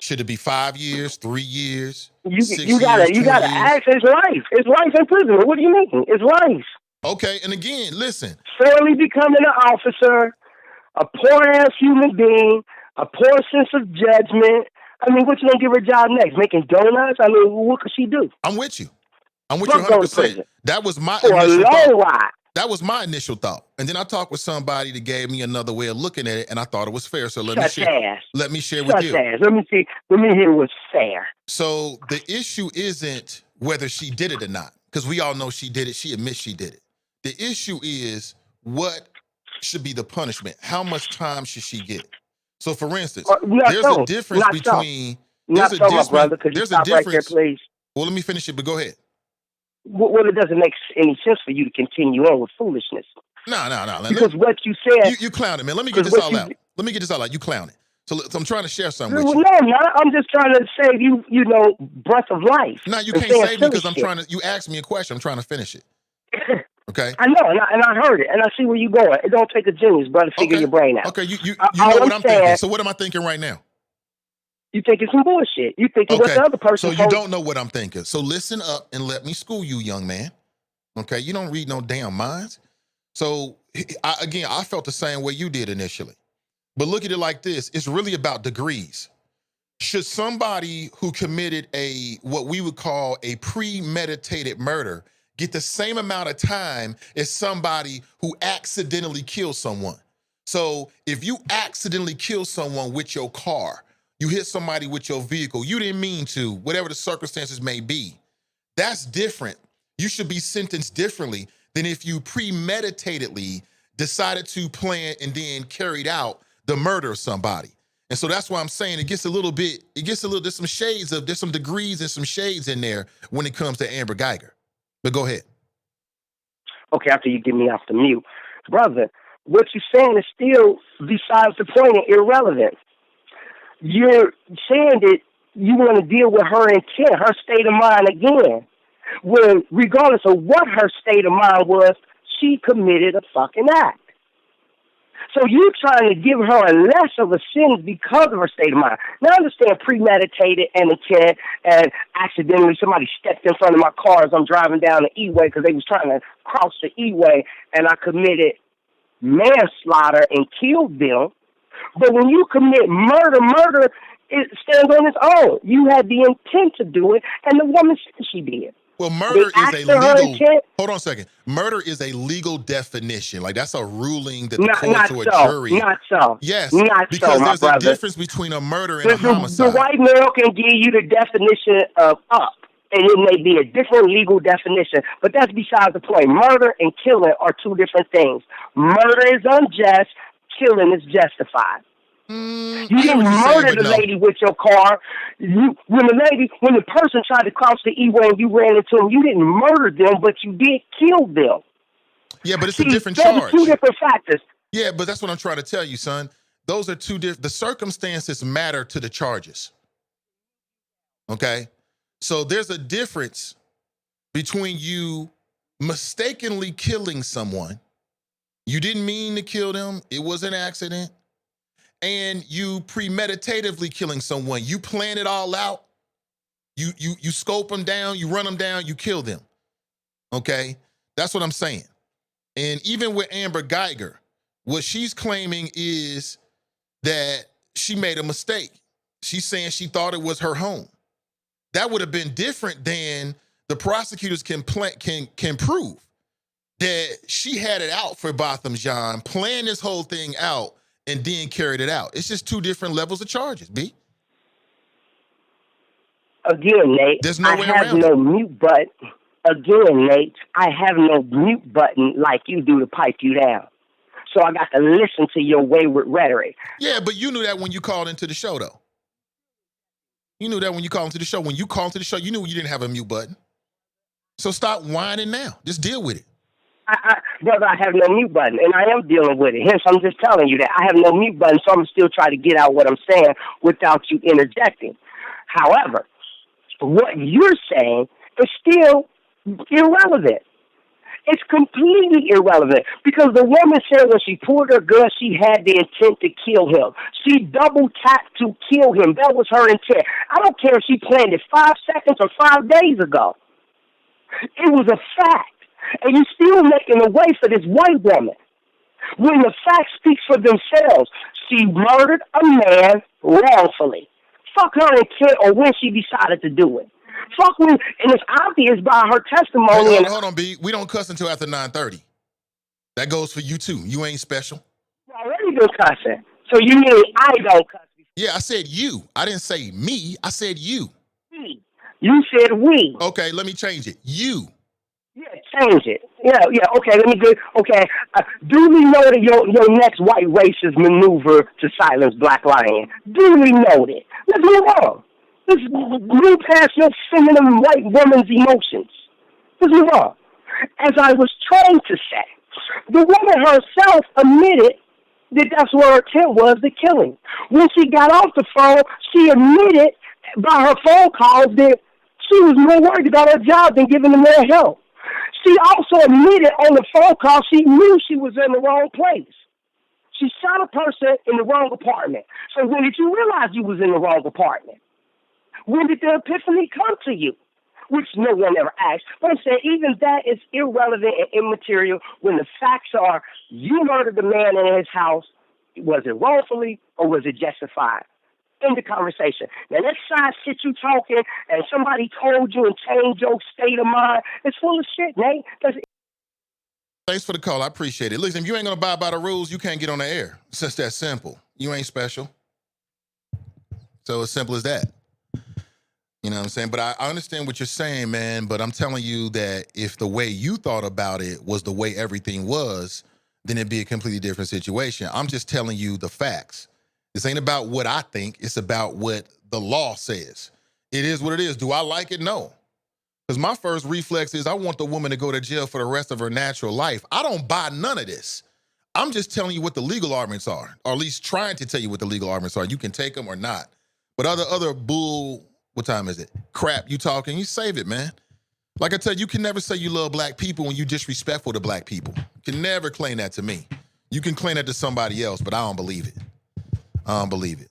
Should it be 5 years, 3 years? You gotta ask. It's life. It's life in prison. What do you mean? It's life. Okay, and again, listen. Fairly becoming an officer, a poor ass human being, a poor sense of judgment. I mean, what you gonna give her a job next? Making donuts? I mean, what could she do? I'm with you. I'm with you Fuck go to 100%. prison That was my for a initial long thought. ride. That was my initial thought. And then I talked with somebody that gave me another way of looking at it, and I thought it was fair. So let me share with you. Let me see. Let me hear what's fair. So the issue isn't whether she did it or not, because we all know she did it. She admits she did it. The issue is what should be the punishment. How much time should she get? So, for instance, there's a difference between. Not so, my brother. Could you stop right there, please? Well, let me finish it, but go ahead. Well, it doesn't make any sense for you to continue on with foolishness. No. Because what you said, you clowned it, man. Let me get this all out. Let me get this all out. You clowned it. So I'm trying to share something with you. No, I'm not. I'm just trying to save you, breath of life. No, you can't save me because I'm trying to. You asked me a question. I'm trying to finish it. Okay. I know, and I heard it, and I see where you're going. It don't take a genius, brother, to figure your brain out. Okay, you know what I'm thinking. So what am I thinking right now? You thinking some bullshit. You thinking what the other person. So you don't know what I'm thinking. So listen up and let me school you, young man. Okay, you don't read no damn minds. So I felt the same way you did initially. But look at it like this. It's really about degrees. Should somebody who committed what we would call a premeditated murder get the same amount of time as somebody who accidentally kills someone? So if you accidentally kill someone with your car, you hit somebody with your vehicle, you didn't mean to, whatever the circumstances may be, that's different. You should be sentenced differently than if you premeditatedly decided to plan and then carried out the murder of somebody. And so that's why I'm saying there's some degrees and some shades in there when it comes to Amber Geiger. But go ahead. Okay, after you get me off the mute. Brother, what you're saying is still besides the point and irrelevant. You're saying that you want to deal with her intent, her state of mind again. When, regardless of what her state of mind was, she committed a fucking act. So you're trying to give her a less of a sentence because of her state of mind. Now, I understand premeditated and intent and accidentally somebody stepped in front of my car as I'm driving down the E-way because they was trying to cross the E-way and I committed manslaughter and killed them. But when you commit murder, it stands on its own. You had the intent to do it, and the woman said she did. Well, murder is a legal. Hold on a second. Murder is a legal definition. Like that's a ruling that the court or a jury. Not so. Yes. Not because so, there's a difference between a murder and a homicide. The white male can give you the definition of up, and it may be a different legal definition, but that's besides the point. Murder and killing are two different things. Murder is unjust. Killing is justified. You didn't murder the lady with your car. When the person tried to cross the E-way and you ran into them, you didn't murder them, but you did kill them. Yeah, but it's a different charge. Two different factors. Yeah, but that's what I'm trying to tell you, son. Those are two different. The circumstances matter to the charges. Okay? So there's a difference between you mistakenly killing someone. You didn't mean to kill them. It was an accident. And you premeditatively killing someone. You plan it all out. You scope them down, you run them down, you kill them. Okay? That's what I'm saying. And even with Amber Geiger, what she's claiming is that she made a mistake. She's saying she thought it was her home. That would have been different than the prosecutors can prove that she had it out for Botham Jean, planned this whole thing out, and then carried it out. It's just two different levels of charges, B. Again, Nate, I have no mute button. Again, Nate, I have no mute button like you do to pipe you down. So I got to listen to your wayward rhetoric. Yeah, but you knew that when you called into the show, though. You knew that when you called into the show. When you called into the show, you knew you didn't have a mute button. So stop whining now. Just deal with it. Brother, I have no mute button, and I am dealing with it. Hence, I'm just telling you that I have no mute button, so I'm still trying to get out what I'm saying without you interjecting. However, what you're saying is still irrelevant. It's completely irrelevant because the woman said when she pulled her gun, she had the intent to kill him. She double-tapped to kill him. That was her intent. I don't care if she planned it 5 seconds or 5 days ago. It was a fact. And you're still making a way for this white woman. When the facts speak for themselves, she murdered a man wrongfully. Fuck her intent or when she decided to do it. Fuck when, and it's obvious by her Hey, testimony. And hold on, B. We don't cuss until after 9:30. That goes for you too. You ain't special. already been cussing. So you mean I don't cuss Yeah, I said you. I didn't say me. I said you. before? You said we. Okay, let me change it. You. Yeah, change it. Yeah. Okay, let me go. Okay, duly noted your next white racist maneuver to silence Black Lion. Duly noted. Let's move on. Let's move past your feminine white woman's emotions. Let's move on. As I was trying to say, the woman herself admitted that that's what her intent was, the killing. When she got off the phone, she admitted by her phone calls that she was more worried about her job than giving them their help. She also admitted on the phone call she knew she was in the wrong place. She shot a person in the wrong apartment. So when did you realize you was in the wrong apartment? When did the epiphany come to you? Which no one ever asked. But I'm saying even that is irrelevant and immaterial when the facts are you murdered the man in his house. Was it wrongfully or was it justified? In the conversation. Now, that side shit you talking and somebody told you and changed your state of mind, it's full of shit, Nate. Thanks for the call. I appreciate it. Listen, if you ain't gonna abide by the rules, you can't get on the air. It's just that simple. You ain't special. So as simple as that. You know what I'm saying? But I understand what you're saying, man. But I'm telling you that if the way you thought about it was the way everything was, then it'd be a completely different situation. I'm just telling you the facts. This ain't about what I think. It's about what the law says. It is what it is. Do I like it? No. Because my first reflex is I want the woman to go to jail for the rest of her natural life. I don't buy none of this. I'm just telling you what the legal arguments are, or at least trying to tell you what the legal arguments are. You can take them or not. But other bull, what time is it? Crap, you talking, you save it, man. Like I tell you can never say you love black people when you disrespectful to black people. You can never claim that to me. You can claim that to somebody else, but I don't believe it. I don't believe it.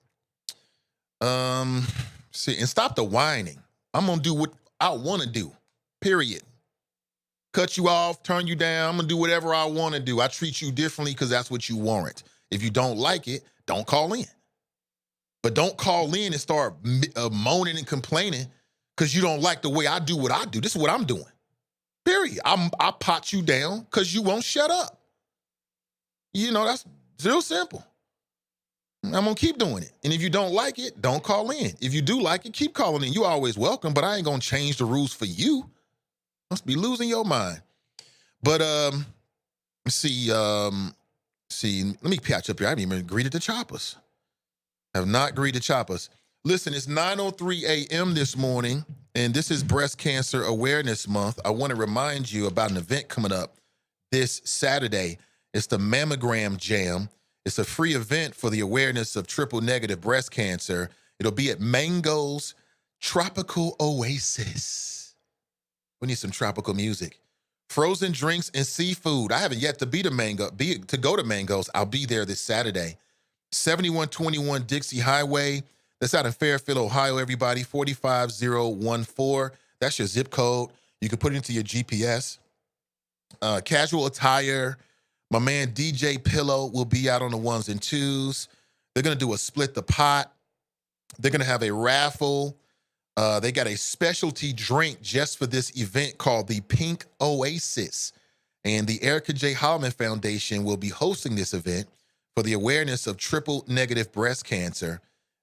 See, and stop the whining. I'm gonna do what I want to do. Period. Cut you off, turn you down. I'm gonna do whatever I want to do. I treat you differently because that's what you warrant. If you don't like it, don't call in. But don't call in and start moaning and complaining because you don't like the way I do what I do. This is what I'm doing. Period. I pot you down because you won't shut up. You know, that's real simple. I'm going to keep doing it. And if you don't like it, don't call in. If you do like it, keep calling in. You're always welcome, but I ain't going to change the rules for you. Must be losing your mind. But, see, let me catch up here. I haven't even greeted the choppers. Have not greeted choppers. Listen, it's 9:03 a.m. this morning, and this is Breast Cancer Awareness Month. I want to remind you about an event coming up this Saturday. It's the Mammogram Jam. It's a free event for the awareness of triple-negative breast cancer. It'll be at Mango's Tropical Oasis. We need some tropical music. Frozen drinks and seafood. I haven't yet to go to Mango's. I'll be there this Saturday. 7121 Dixie Highway. That's out in Fairfield, Ohio, everybody. 45014. That's your zip code. You can put it into your GPS. Casual attire. My man DJ Pillow will be out on the ones and twos. They're going to do a split the pot. They're going to have a raffle. They got a specialty drink just for this event called the Pink Oasis. And the Erica J. Holloman Foundation will be hosting this event for the awareness of triple-negative breast cancer.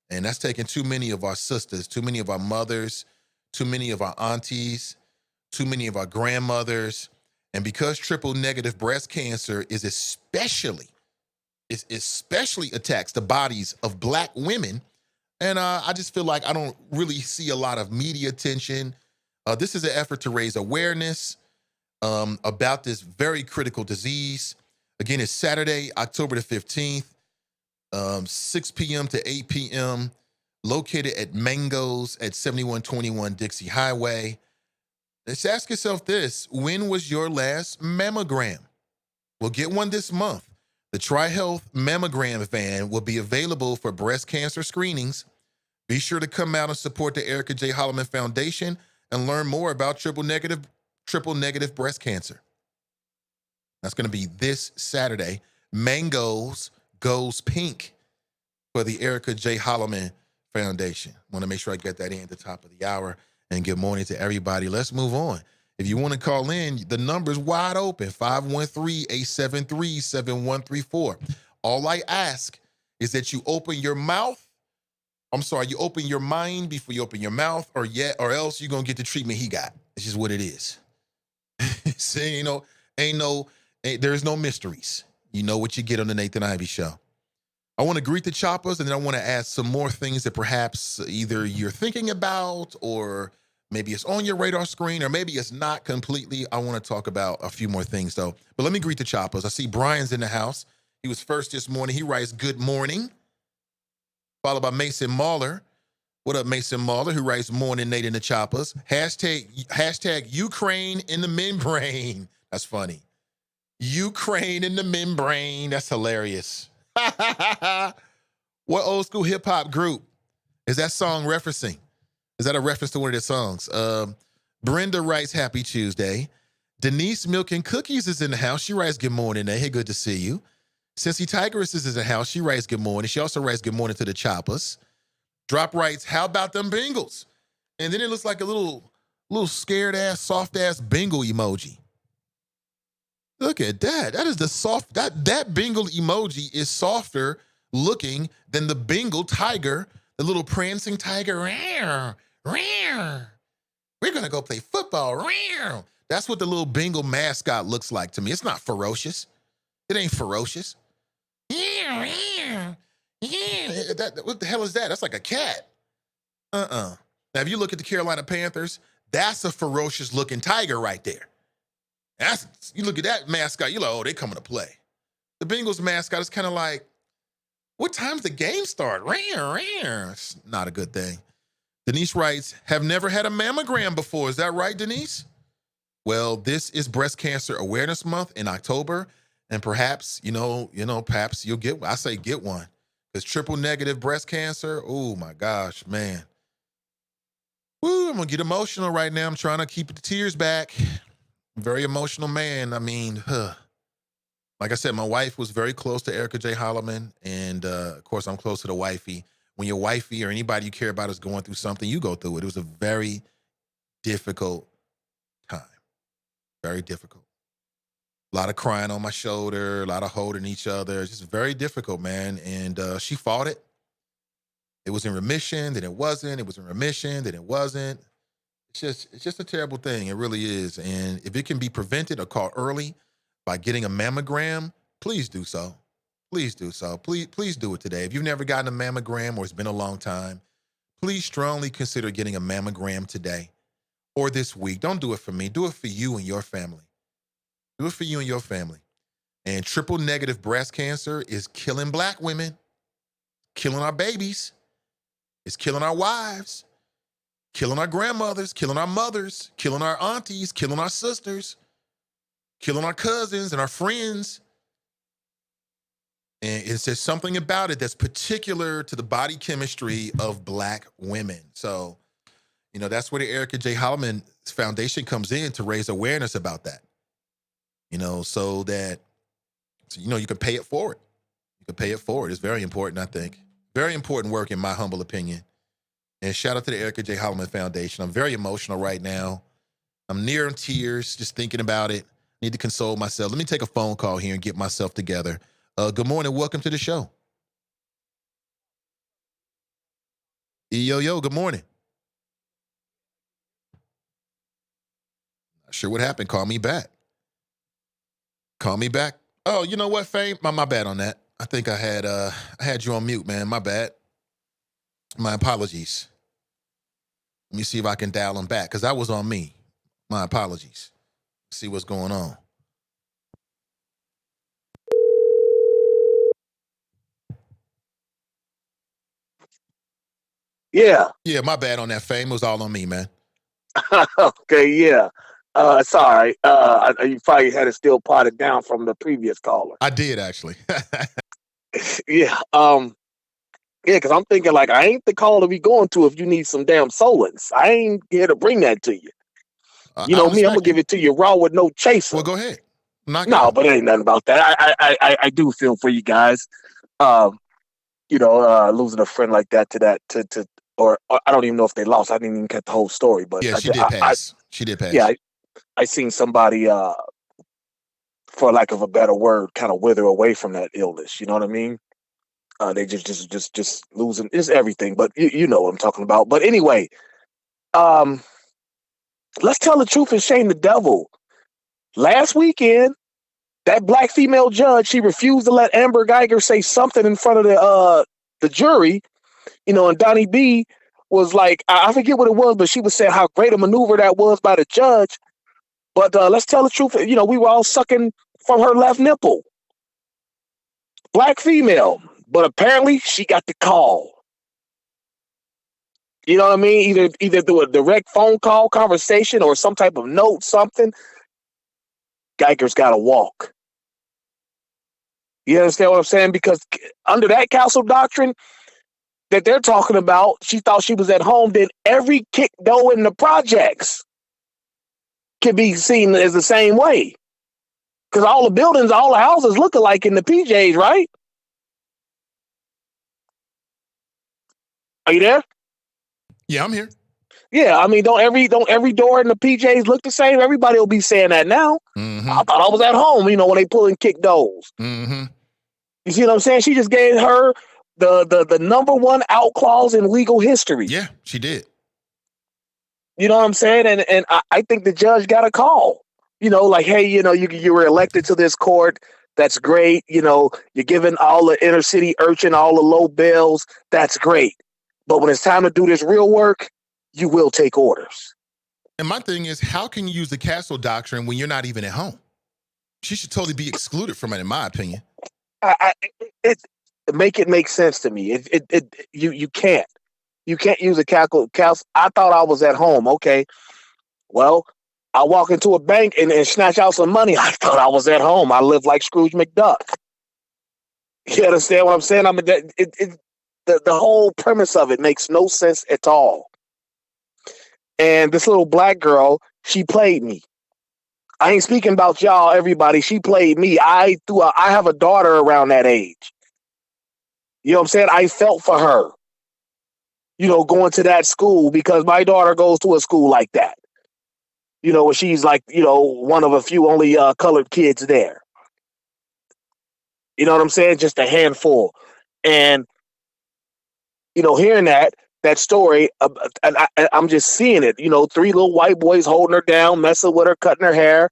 And that's taking too many of our sisters, too many of our mothers, too many of our aunties, too many of our grandmothers. And because triple-negative breast cancer is especially attacks the bodies of black women, and I just feel like I don't really see a lot of media attention. This is an effort to raise awareness about this very critical disease. Again, it's Saturday, October the 15th, 6 p.m. to 8 p.m., located at Mango's at 7121 Dixie Highway. Let's ask yourself this: when was your last mammogram? We'll get one this month. The TriHealth Mammogram Van will be available for breast cancer screenings. Be sure to come out and support the Erica J. Holloman Foundation and learn more about triple-negative breast cancer. That's going to be this Saturday. Mangoes Goes Pink for the Erica J. Holloman Foundation. Want to make sure I get that in at the top of the hour. And good morning to everybody. Let's move on. If you want to call in, the number's wide open, 513-873-7134. All I ask is that you open your mouth. I'm sorry, you open your mind before you open your mouth, or else you're going to get the treatment he got. It's just what it is. See, there's no mysteries. You know what you get on the Nathan Ivey Show. I want to greet the choppers, and then I want to add some more things that perhaps either you're thinking about, or maybe it's on your radar screen, or maybe it's not completely. I want to talk about a few more things, though. But let me greet the choppers. I see Brian's in the house. He was first this morning. He writes, good morning, followed by Mason Mahler. What up, Mason Mahler, who writes, morning, Nate and the choppers. Hashtag Ukraine in the membrane. That's funny. Ukraine in the membrane. That's hilarious. What old school hip hop group is that song referencing? Is that a reference to one of their songs? Brenda writes, happy Tuesday. Denise Milk and Cookies is in the house. She writes, good morning. Hey, good to see you. Cincy Tigress is in the house. She writes, good morning. She also writes, good morning to the choppers. Drop writes, how about them Bengals? And then it looks like a little scared ass, soft ass Bengal emoji. Look at that. That is the soft, that Bengal emoji is softer looking than the Bengal tiger, the little prancing tiger. We're going to go play football. That's what the little Bengal mascot looks like to me. It's not ferocious. It ain't ferocious. What the hell is that? That's like a cat. Now, if you look at the Carolina Panthers, that's a ferocious looking tiger right there. You look at that mascot, you're like, oh, they coming to play. The Bengals mascot is kind of like, what time's the game start? It's not a good thing. Denise writes, have never had a mammogram before. Is that right, Denise? Well, this is Breast Cancer Awareness Month in October, and perhaps, perhaps you'll get one. Because triple negative breast cancer, oh my gosh, man. Woo, I'm going to get emotional right now. I'm trying to keep the tears back. Very emotional man. I mean, like I said, my wife was very close to Erica J. Holloman, and of course, I'm close to the wifey. When your wifey or anybody you care about is going through something, you go through it. It was a very difficult time. Very difficult. A lot of crying on my shoulder, a lot of holding each other. It's just very difficult, man. And she fought it. It was in remission, then it wasn't. It was in remission, then it wasn't. It's just a terrible thing. It really is. And if it can be prevented or caught early by getting a mammogram, please do so. Please do so. Please do it today. If you've never gotten a mammogram or it's been a long time, please strongly consider getting a mammogram today or this week. Don't do it for me. Do it for you and your family. Do it for you and your family. And triple negative breast cancer is killing Black women, killing our babies. It's killing our wives, killing our grandmothers, killing our mothers, killing our aunties, killing our sisters, killing our cousins and our friends. And it's just something about it that's particular to the body chemistry of Black women. So, that's where the Erica J. Holloman Foundation comes in to raise awareness about that. So that, you can pay it forward. You can pay it forward. It's very important, I think. Very important work, in my humble opinion. And shout out to the Erica J. Holloman Foundation. I'm very emotional right now. I'm near tears just thinking about it. Need to console myself. Let me take a phone call here and get myself together. Good morning. Welcome to the show. Yo, good morning. Not sure what happened. Call me back. Call me back. Oh, you know what, Fame? My bad on that. I think I had you on mute, man. My bad. My apologies. Let me see if I can dial him back, because that was on me. My apologies. See what's going on. Yeah. Yeah, my bad on that, Fame. It was all on me, man. Okay, yeah. Sorry. You probably had it still potted down from the previous caller. I did, actually. Yeah. Because I'm thinking, like, I ain't the call to be going to if you need some damn Solons. I ain't here to bring that to you. You know me, I'm going to give it to you raw with no chaser. Well, go ahead. Knock it No, out. but it ain't nothing about that. I do feel for you guys. Um, losing a friend like that or I don't even know if they lost. I didn't even get the whole story, but Yeah, she did pass. She did yeah, pass. I seen somebody, for lack of a better word, kind of wither away from that illness. You know what I mean? They just losing is everything, but you know what I'm talking about. But anyway, um, let's tell the truth and shame the devil. Last weekend, that black female judge, she refused to let Amber Geiger say something in front of the jury. And Donnie B was like, I forget what it was, but she was saying how great a maneuver that was by the judge. But let's tell the truth. We were all sucking from her left nipple. Black female, but apparently she got the call. You know what I mean? Either through a direct phone call conversation or some type of note, something. Geiger's got to walk. You understand what I'm saying? Because under that council doctrine that they're talking about, she thought she was at home. Then every kick though in the projects can be seen as the same way. Because all the buildings, all the houses look alike in the PJs, right? Are you there? Yeah, I'm here. Yeah, I mean, don't every door in the PJs look the same? Everybody will be saying that now. Mm-hmm. I thought I was at home, when they pull and kick doors. Mm-hmm. You see what I'm saying? She just gave her the number one out clause in legal history. Yeah, she did. You know what I'm saying? And I think the judge got a call. Like, hey, you were elected to this court. That's great. You're giving all the inner city urchin all the low bills. That's great. But when it's time to do this real work, you will take orders. And my thing is, how can you use the castle doctrine when you're not even at home? She should totally be excluded from it, in my opinion. It make it make sense to me. You can't use a calc. I thought I was at home. Okay, well, I walk into a bank and snatch out some money. I thought I was at home. I live like Scrooge McDuck. You understand what I'm saying? I mean, the whole premise of it makes no sense at all. And this little black girl, she played me. I ain't speaking about y'all, everybody. She played me. I have a daughter around that age. You know what I'm saying? I felt for her, going to that school because my daughter goes to a school like that. Where she's like, one of a few only colored kids there. You know what I'm saying? Just a handful. And, hearing that story, and I'm just seeing it, 3 little white boys holding her down, messing with her, cutting her hair.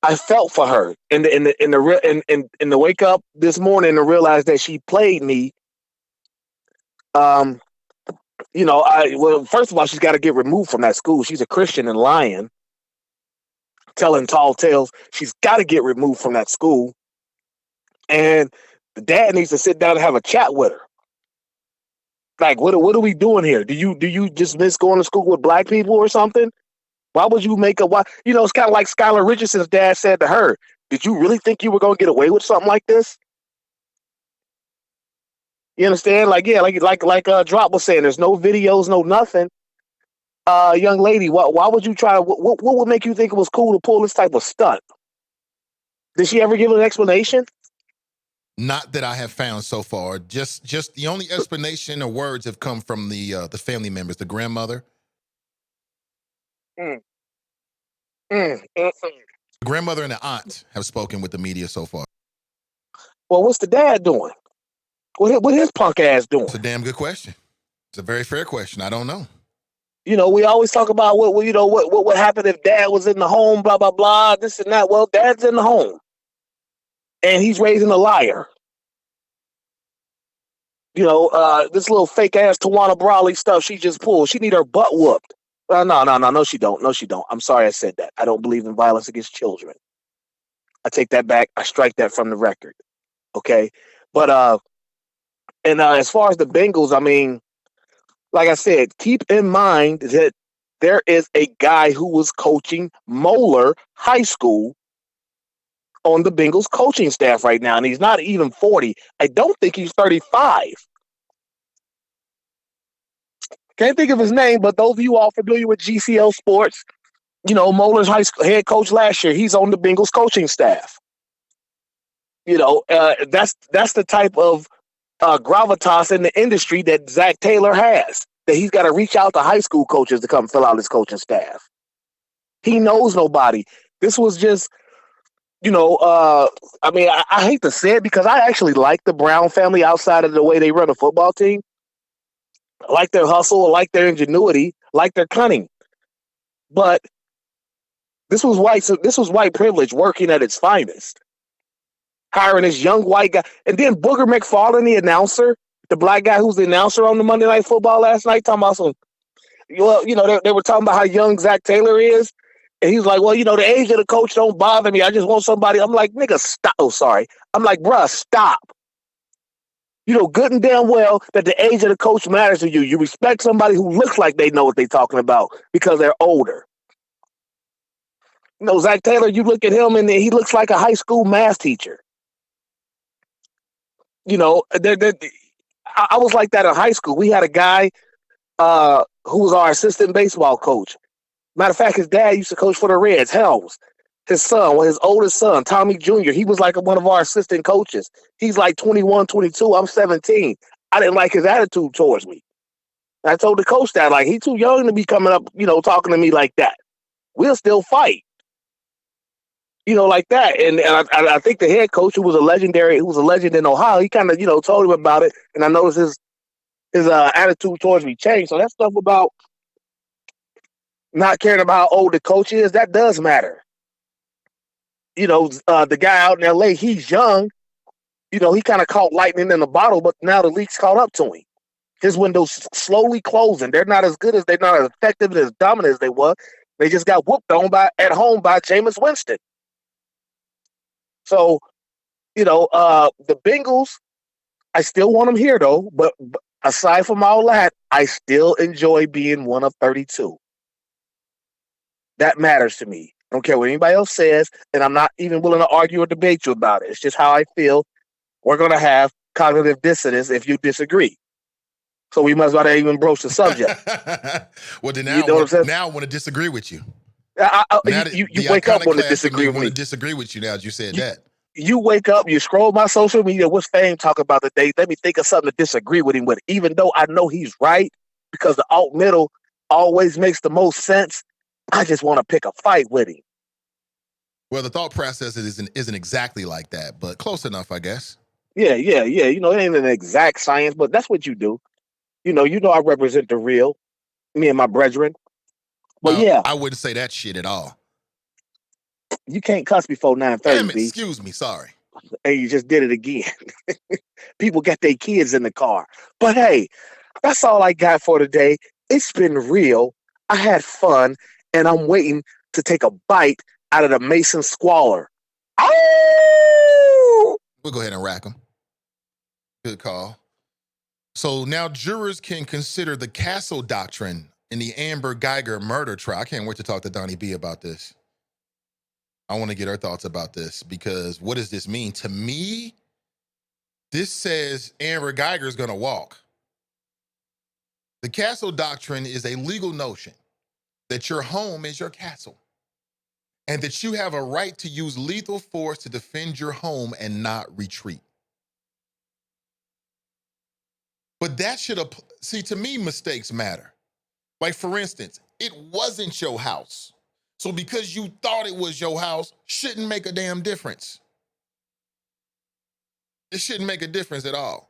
I felt for her in the wake up this morning and realize that she played me. Well, first of all, she's got to get removed from that school. She's a Christian and lying, telling tall tales. She's got to get removed from that school. And the dad needs to sit down and have a chat with her. Like, what are we doing here? Do you just miss going to school with black people or something? Why would you make why? It's kind of like Skylar Richardson's dad said to her, did you really think you were going to get away with something like this? You understand? Like, yeah, like Drop was saying, there's no videos, no nothing. Young lady, why would you try? What would make you think it was cool to pull this type of stunt? Did she ever give an explanation? Not that I have found so far. Just the only explanation or words have come from the family members, the grandmother. The grandmother and the aunt have spoken with the media so far. Well, what's the dad doing? What his punk ass doing? It's a damn good question. It's a very fair question. I don't know. We always talk about what would happen if dad was in the home, blah, blah, blah, this and that. Well, dad's in the home. And he's raising a liar. This little fake ass Tawana Brawley stuff she just pulled. She need her butt whooped. No, she don't. No, she don't. I'm sorry I said that. I don't believe in violence against children. I take that back. I strike that from the record. Okay? But, as far as the Bengals, I mean, like I said, keep in mind that there is a guy who was coaching Moeller High School on the Bengals coaching staff right now, and he's not even 40. I don't think he's 35. Can't think of his name, but those of you all familiar with GCL Sports, Moeller's high school head coach last year. He's on the Bengals coaching staff. That's the type of gravitas in the industry that Zach Taylor has. That he's got to reach out to high school coaches to come fill out his coaching staff. He knows nobody. This was just, I hate to say it because I actually like the Brown family outside of the way they run a football team. I like their hustle, I like their ingenuity, I like their cunning. But this was white privilege working at its finest. Hiring this young white guy. And then Booger McFarland, the announcer, the black guy who's the announcer on the Monday Night Football last night, talking about some, they were talking about how young Zach Taylor is. And he's like, well, the age of the coach don't bother me. I just want somebody. I'm like, nigga, stop. Oh, sorry. I'm like, bruh, stop. Good and damn well that the age of the coach matters to you. You respect somebody who looks like they know what they're talking about because they're older. Zach Taylor, you look at him and he looks like a high school math teacher. I was like that in high school. We had a guy who was our assistant baseball coach. Matter of fact, his dad used to coach for the Reds, Helms. His son, his oldest son, Tommy Jr., he was like one of our assistant coaches. He's like 21, 22. I'm 17. I didn't like his attitude towards me. I told the coach that, like, he's too young to be coming up, talking to me like that. We'll still fight. Like that. And I think the head coach, who was a legend in Ohio, he kind of, told him about it. And I noticed his attitude towards me changed. So that stuff about not caring about how old the coach is, that does matter. The guy out in LA, he's young. He kind of caught lightning in a bottle, but now the league's caught up to him. His window's slowly closing. They're not as effective and as dominant as they were. They just got whooped on at home by Jameis Winston. So, the Bengals, I still want them here though. But aside from all that, I still enjoy being one of 32. That matters to me. I don't care what anybody else says, and I'm not even willing to argue or debate you about it. It's just how I feel. We're going to have cognitive dissonance if you disagree. So we must not even broach the subject. Well, then now I want to disagree with you. You wake up on to disagree with me. I want to disagree with you now as you said that. You wake up, you scroll my social media, what's Fame talk about today? Let me think of something to disagree with him with, even though I know he's right, because the alt middle always makes the most sense. I just want to pick a fight with him. Well, the thought process isn't exactly like that, but close enough, I guess. Yeah. It ain't an exact science, but that's what you do. I represent the real, me and my brethren. But yeah. I wouldn't say that shit at all. You can't cuss before 9:30. Damn it, excuse me, sorry. And you just did it again. People got their kids in the car. But hey, that's all I got for today. It's been real. I had fun, and I'm waiting to take a bite out of the Mason Squalor. Oh! We'll go ahead and rack them. Good call. So now jurors can consider the Castle Doctrine in the Amber Geiger murder trial. I can't wait to talk to Donnie B about this. I want to get her thoughts about this because what does this mean? To me, this says Amber Geiger is going to walk. The Castle Doctrine is a legal notion that your home is your castle and that you have a right to use lethal force to defend your home and not retreat. But that should see, to me, mistakes matter. Like, for instance, it wasn't your house. So because you thought it was your house, shouldn't make a damn difference. It shouldn't make a difference at all.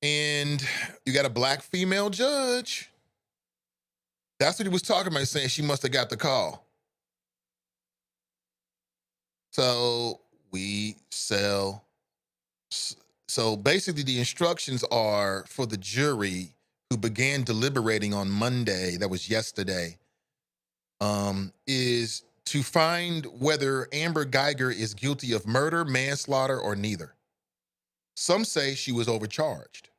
And you got a black female judge. That's what he was talking about, saying she must have got the call. So basically the instructions are for the jury who began deliberating on Monday, that was yesterday, is to find whether Amber Geiger is guilty of murder, manslaughter, or neither. Some say she was overcharged.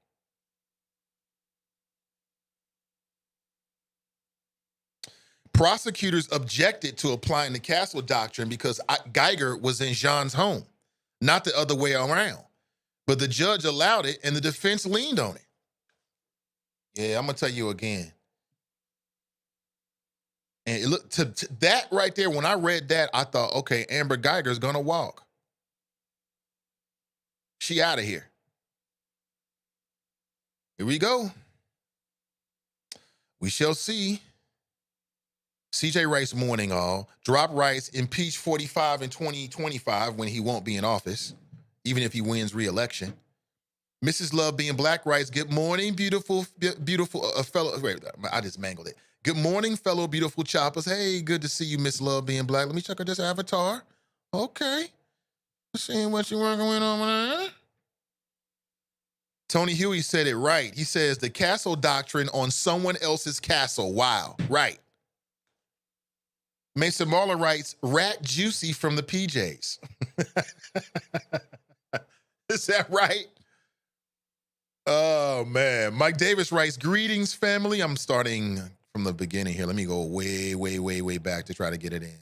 Prosecutors objected to applying the Castle Doctrine because Geiger was in Jean's home, not the other way around. But the judge allowed it, and the defense leaned on it. Yeah, I'm going to tell you again. And it looked to that right there, when I read that, I thought, okay, Amber Geiger's gonna walk. She out of here. Here we go. We shall see. CJ writes morning all. Drop writes impeach 45 in 2025 when he won't be in office, even if he wins re-election. Mrs. Love being black writes, good morning, beautiful fellow. Wait, I just mangled it. Good morning, fellow beautiful choppers. Hey, good to see you, Miss Love being black. Let me check out this avatar. Okay. Seeing what you're working with on there. Tony Huey said it right. He says the castle doctrine on someone else's castle. Wow. Right. Mason Marler writes, rat juicy from the PJs. Is that right? Oh, man. Mike Davis writes, greetings, family. I'm starting from the beginning here. Let me go way back to try to get it in.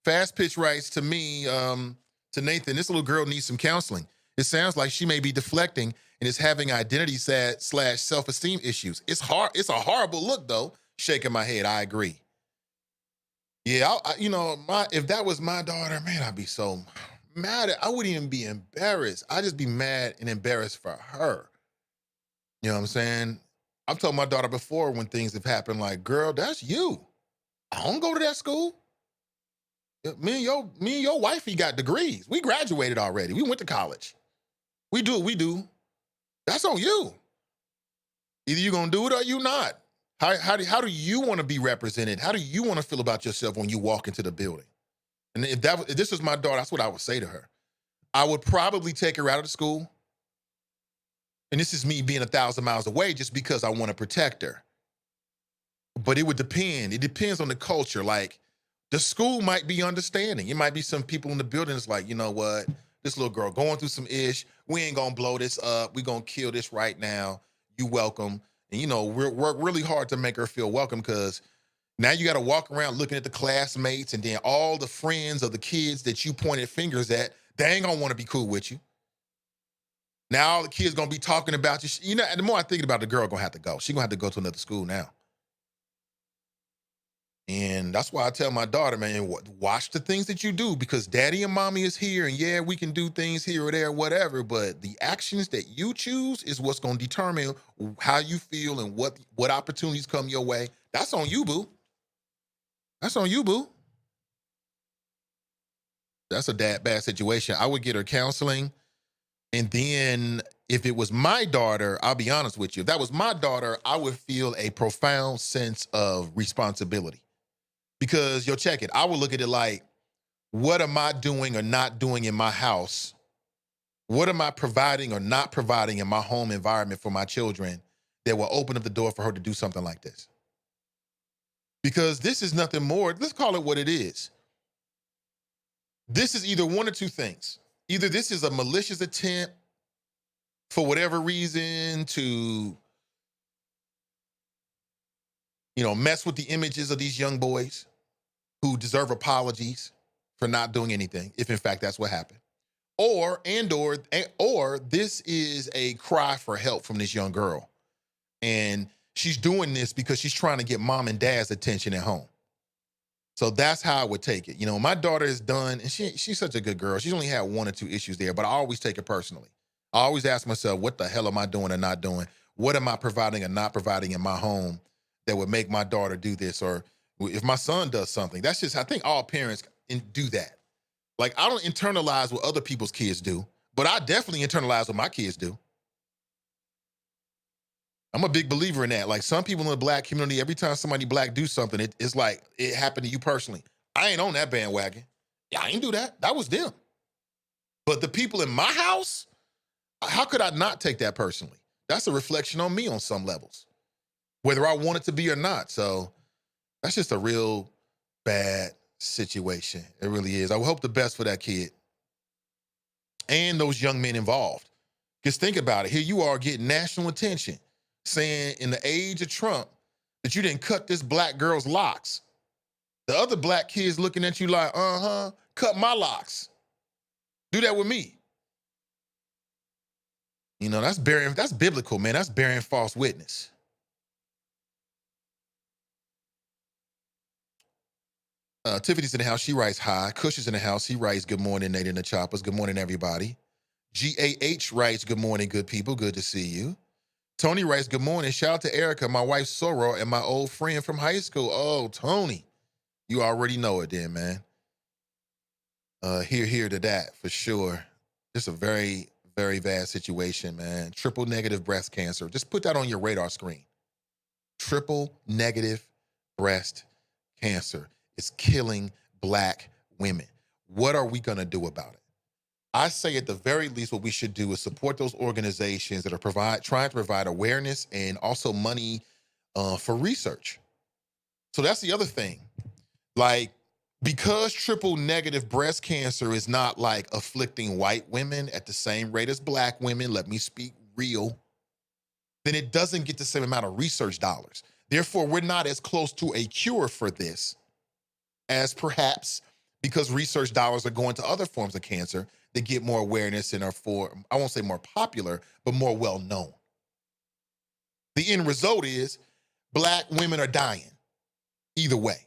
Fast Pitch writes to me, to Nathan, this little girl needs some counseling. It sounds like she may be deflecting and is having identity / self-esteem issues. It's hard. It's a horrible look, though. Shaking my head. I agree. Yeah, if that was my daughter, man, I'd be so mad. I wouldn't even be embarrassed. I'd just be mad and embarrassed for her. You know what I'm saying? I've told my daughter before when things have happened, like, girl, that's you. I don't go to that school. Me and your wifey got degrees. We graduated already. We went to college. We do what we do. That's on you. Either you're going to do it or you not. How do you want to be represented? How do you want to feel about yourself when you walk into the building? And if this was my daughter, that's what I would say to her. I would probably take her out of the school. And this is me being 1,000 miles away just because I want to protect her. But it would depend. It depends on the culture. Like, the school might be understanding. It might be some people in the building that's like, you know what? This little girl going through some ish. We ain't going to blow this up. We going to kill this right now. You welcome. And, we work really hard to make her feel welcome because now you got to walk around looking at the classmates and then all the friends of the kids that you pointed fingers at, they ain't going to want to be cool with you. Now all the kids going to be talking about you. And the more I think about it, the girl going to have to go. She going to have to go to another school now. And that's why I tell my daughter, man, watch the things that you do because daddy and mommy is here. And yeah, we can do things here or there, whatever. But the actions that you choose is what's going to determine how you feel and what opportunities come your way. That's on you, boo. That's on you, boo. That's a bad situation. I would get her counseling. And then if it was my daughter, I'll be honest with you. If that was my daughter, I would feel a profound sense of responsibility. Because, check it. I would look at it like, what am I doing or not doing in my house? What am I providing or not providing in my home environment for my children that will open up the door for her to do something like this? Because this is nothing more. Let's call it what it is. This is either one or two things. Either this is a malicious attempt for whatever reason to, mess with the images of these young boys who deserve apologies for not doing anything, if in fact that's what happened. Or this is a cry for help from this young girl. And she's doing this because she's trying to get mom and dad's attention at home. So that's how I would take it. My daughter is done, and she's such a good girl. She's only had one or two issues there, but I always take it personally. I always ask myself, what the hell am I doing or not doing? What am I providing or not providing in my home that would make my daughter do this? Or if my son does something, that's just, I think all parents do that. Like, I don't internalize what other people's kids do, but I definitely internalize what my kids do. I'm a big believer in that. Like, some people in the black community, every time somebody black do something, it's like it happened to you personally. I ain't on that bandwagon. Yeah, I ain't do that. That was them. But the people in my house, how could I not take that personally? That's a reflection on me on some levels, whether I want it to be or not. So that's just a real bad situation. It really is. I would hope the best for that kid and those young men involved. Because think about it. Here you are getting national attention, saying in the age of Trump that you didn't cut this black girl's locks. The other black kids looking at you like, cut my locks. Do that with me. That's biblical, man. That's bearing false witness. Tiffany's in the house. She writes hi. Kush is in the house. He writes good morning, Nate and the Choppers. Good morning, everybody. GAH writes good morning, good people. Good to see you. Tony writes good morning. Shout out to Erica, my wife Soror, and my old friend from high school. Oh, Tony. You already know it then, man. Here to that for sure. Just a very, very bad situation, man. Triple negative breast cancer. Just put that on your radar screen. Triple negative breast cancer is killing Black women. What are we going to do about it? I say at the very least what we should do is support those organizations that are trying to provide awareness and also money for research. So that's the other thing. Like, because triple negative breast cancer is not like afflicting white women at the same rate as Black women, let me speak real, then it doesn't get the same amount of research dollars. Therefore, we're not as close to a cure for this as perhaps because research dollars are going to other forms of cancer that get more awareness and are I won't say more popular, but more well-known. The end result is Black women are dying either way.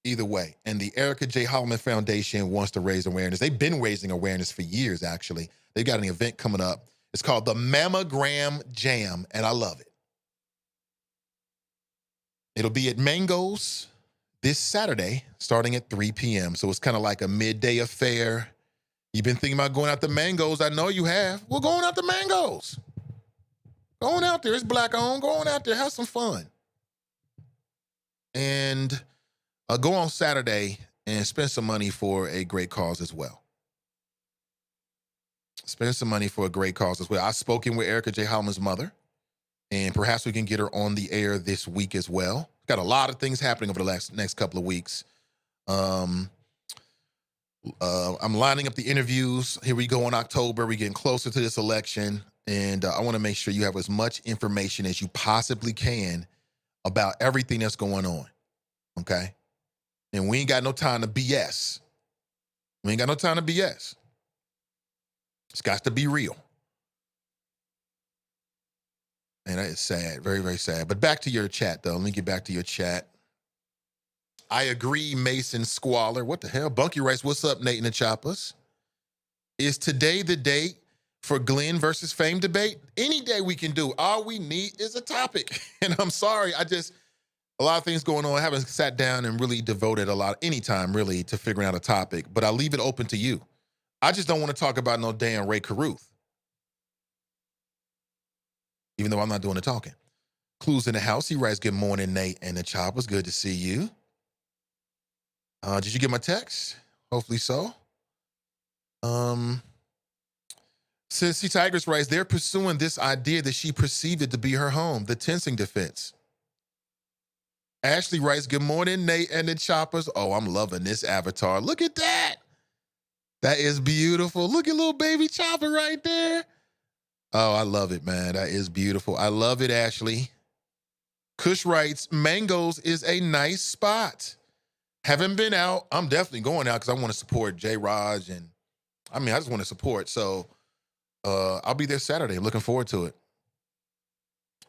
Either way. And the Erica J. Holloman Foundation wants to raise awareness. They've been raising awareness for years, actually. They've got an event coming up. It's called the Mammogram Jam, and I love it. It'll be at Mango's this Saturday, starting at 3 p.m. So it's kind of like a midday affair. You've been thinking about going out to Mango's. I know you have. We're going out to Mango's. Going out there. It's Black owned. Going out there. Have some fun. And go on Saturday and spend some money for a great cause as well. Spend some money for a great cause as well. I've spoken with Erica J. Holman's mother, and perhaps we can get her on the air this week as well. Got a lot of things happening over the next couple of weeks. I'm lining up the interviews. Here we go in October. We're getting closer to this election, and I want to make sure you have as much information as you possibly can about everything that's going on, okay? And we ain't got no time to BS. We ain't got no time to BS. It's got to be real. And that is sad, very, very sad. But back to your chat, though. Let me get back to your chat. I agree, Mason Squalor. What the hell? Bunky writes, what's up, Nate and the Choppers? Is today the date for Glenn versus Fame debate? Any day we can do. All we need is a topic. And I'm sorry, a lot of things going on. I haven't sat down and really devoted any time really to figuring out a topic, but I'll leave it open to you. I just don't want to talk about no damn Ray Caruth. Even though I'm not doing the talking. Clues in the house. He writes, good morning, Nate and the Choppers. Good to see you. Did you get my text? Hopefully so. Since Tigers writes, they're pursuing this idea that she perceived it to be her home, the tensing defense. Ashley writes, good morning, Nate and the Choppers. Oh, I'm loving this avatar. Look at that. That is beautiful. Look at little baby Chopper right there. Oh, I love it, man. That is beautiful. I love it, Ashley. Kush writes, Mango's is a nice spot. Haven't been out. I'm definitely going out because I want to support J. Raj. And I just want to support. So I'll be there Saturday. Looking forward to it.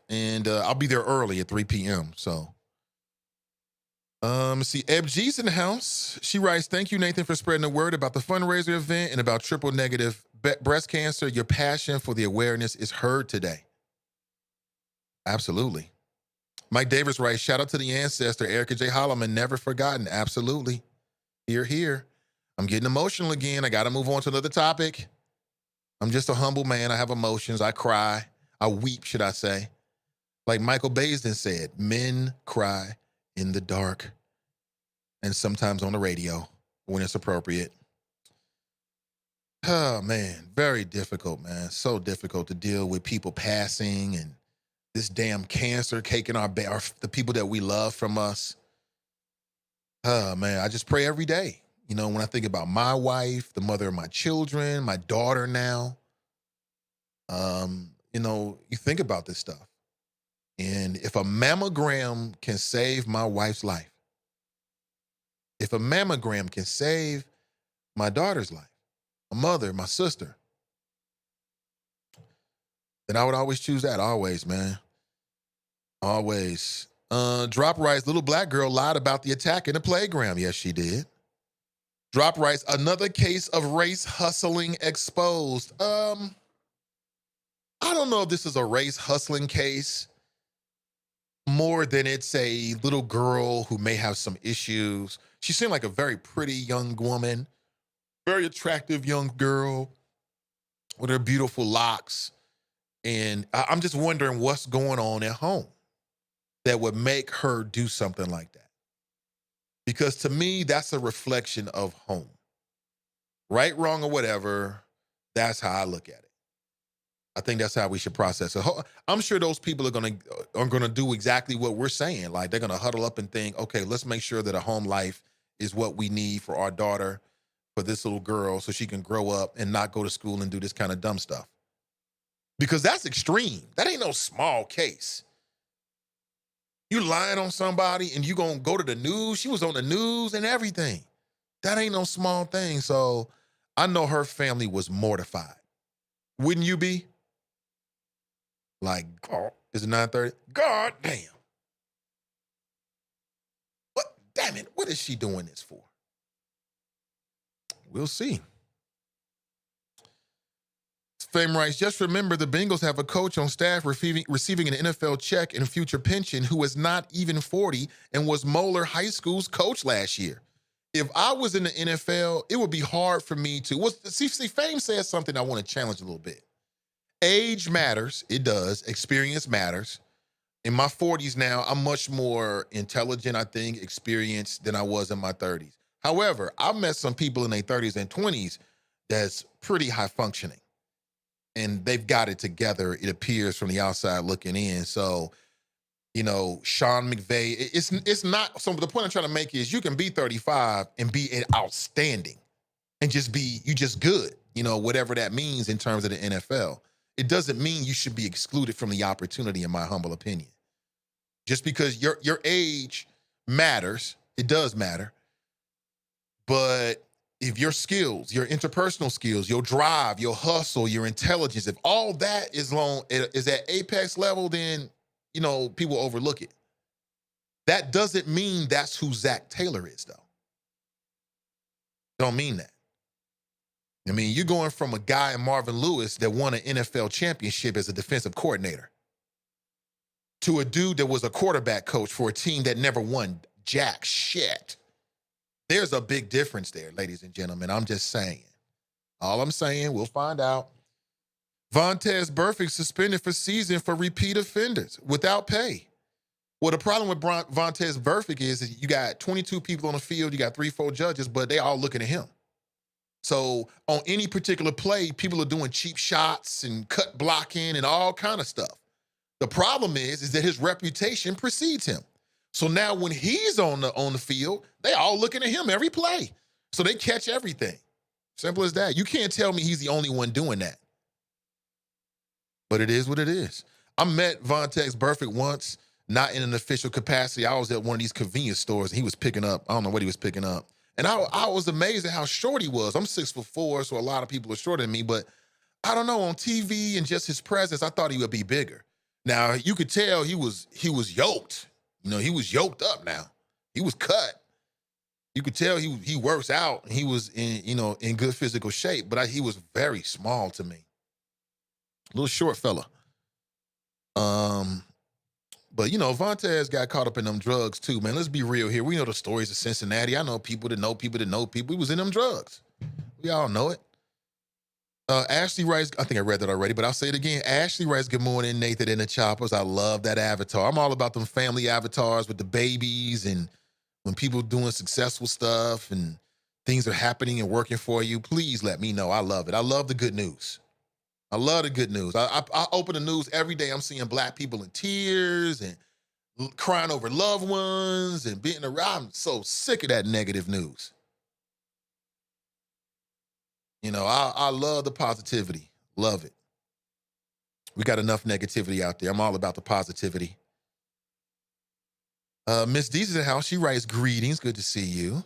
And I'll be there early at 3 p.m. So. Let's see. Eb G's in the house. She writes, thank you, Nathan, for spreading the word about the fundraiser event and about triple negative breast cancer. Your passion for the awareness is heard today. Absolutely. Mike Davis writes, shout out to the ancestor, Erica J. Holloman, never forgotten. Absolutely. Here. I'm getting emotional again. I got to move on to another topic. I'm just a humble man. I have emotions. I cry. I weep, should I say. Like Michael Baisden said, men cry in the dark, and sometimes on the radio when it's appropriate. Oh, man, very difficult, man. So difficult to deal with people passing and this damn cancer taking the people that we love from us. Oh, man, I just pray every day. You know, when I think about my wife, the mother of my children, my daughter now, you think about this stuff. And if a mammogram can save my wife's life, if a mammogram can save my daughter's life, my mother, my sister, then I would always choose that. Always, man. Always. Drop writes, little black girl lied about the attack in the playground. Yes, she did. Drop writes, another case of race hustling exposed. I don't know if this is a race hustling case more than it's a little girl who may have some issues. She seemed like a very pretty young woman, very attractive young girl with her beautiful locks. And I'm just wondering what's going on at home that would make her do something like that. Because to me, that's a reflection of home. Right, wrong, or whatever, that's how I look at it. I think that's how we should process it. I'm sure those people are gonna do exactly what we're saying. Like they're gonna huddle up and think, okay, let's make sure that a home life is what we need for our daughter, for this little girl, so she can grow up and not go to school and do this kind of dumb stuff. Because that's extreme. That ain't no small case. You lying on somebody and you gonna go to the news. She was on the news and everything. That ain't no small thing. So I know her family was mortified. Wouldn't you be? Like, oh, is it 9:30? God damn. What? Damn it. What is she doing this for? We'll see. Fame writes, just remember the Bengals have a coach on staff receiving an NFL check and future pension who is not even 40 and was Moeller High School's coach last year. If I was in the NFL, it would be hard for me to. See, Fame says something I want to challenge a little bit. Age matters. It does. Experience matters. In my 40s now, I'm much more intelligent, I think, experienced than I was in my 30s. However, I've met some people in their 30s and 20s that's pretty high functioning. And they've got it together, it appears, from the outside looking in. So, you know, Sean McVay, it's not, so the point I'm trying to make is you can be 35 and be outstanding and you just good, you know, whatever that means in terms of the NFL. It doesn't mean you should be excluded from the opportunity, in my humble opinion. Just because your age matters, it does matter. But if your skills, your interpersonal skills, your drive, your hustle, your intelligence, if all that is at apex level, then, you know, people overlook it. That doesn't mean that's who Zach Taylor is, though. Don't mean that. I mean, you're going from a guy in Marvin Lewis that won an NFL championship as a defensive coordinator to a dude that was a quarterback coach for a team that never won jack shit. There's a big difference there, ladies and gentlemen. I'm just saying. All I'm saying, we'll find out. Vontaze Burfict suspended for season for repeat offenders without pay. Well, the problem with Vontaze Burfict is you got 22 people on the field, you got 3-4 judges, but they all looking at him. So on any particular play, people are doing cheap shots and cut blocking and all kind of stuff. The problem is that his reputation precedes him. So now when he's on the field, they all looking at him every play. So they catch everything. Simple as that. You can't tell me he's the only one doing that. But it is what it is. I met Vontaze Burfict once, not in an official capacity. I was at one of these convenience stores and he was picking up, I don't know what he was picking up. And I was amazed at how short he was. I'm 6'4", so a lot of people are shorter than me, but I don't know, on TV and just his presence, I thought he would be bigger. Now, you could tell he was yoked. You know, he was yoked up now. He was cut. You could tell he works out and he was in good physical shape, but he was very small to me. Little short fella. But, you know, Vontaze got caught up in them drugs too, man. Let's be real here. We know the stories of Cincinnati. I know people that know people that know people. He was in them drugs. We all know it. Ashley writes, I think I read that already, but I'll say it again. Ashley writes, good morning, Nathan and the Choppers. I love that avatar. I'm all about them family avatars with the babies and when people doing successful stuff and things are happening and working for you. Please let me know. I love it. I love the good news. I love the good news. I open the news every day. I'm seeing black people in tears and crying over loved ones and being around. I'm so sick of that negative news. You know, I love the positivity. Love it. We got enough negativity out there. I'm all about the positivity. Miss Dee's in the house. She writes, greetings. Good to see you.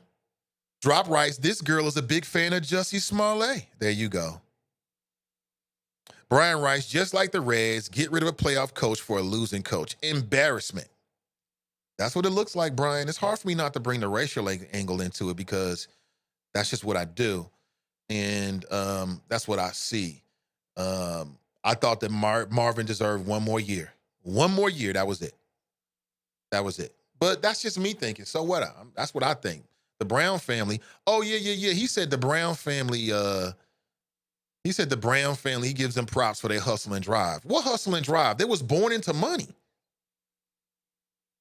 Drop writes, this girl is a big fan of Jussie Smollett. There you go. Brian writes, just like the Reds, get rid of a playoff coach for a losing coach. Embarrassment. That's what it looks like, Brian. It's hard for me not to bring the racial angle into it because that's just what I do. And that's what I see. I thought that Marvin deserved one more year. One more year. That was it. That was it. But that's just me thinking. So what? That's what I think. The Brown family. Oh yeah. He said the Brown family. He said the Brown family. He gives them props for their hustle and drive. What hustle and drive? They was born into money.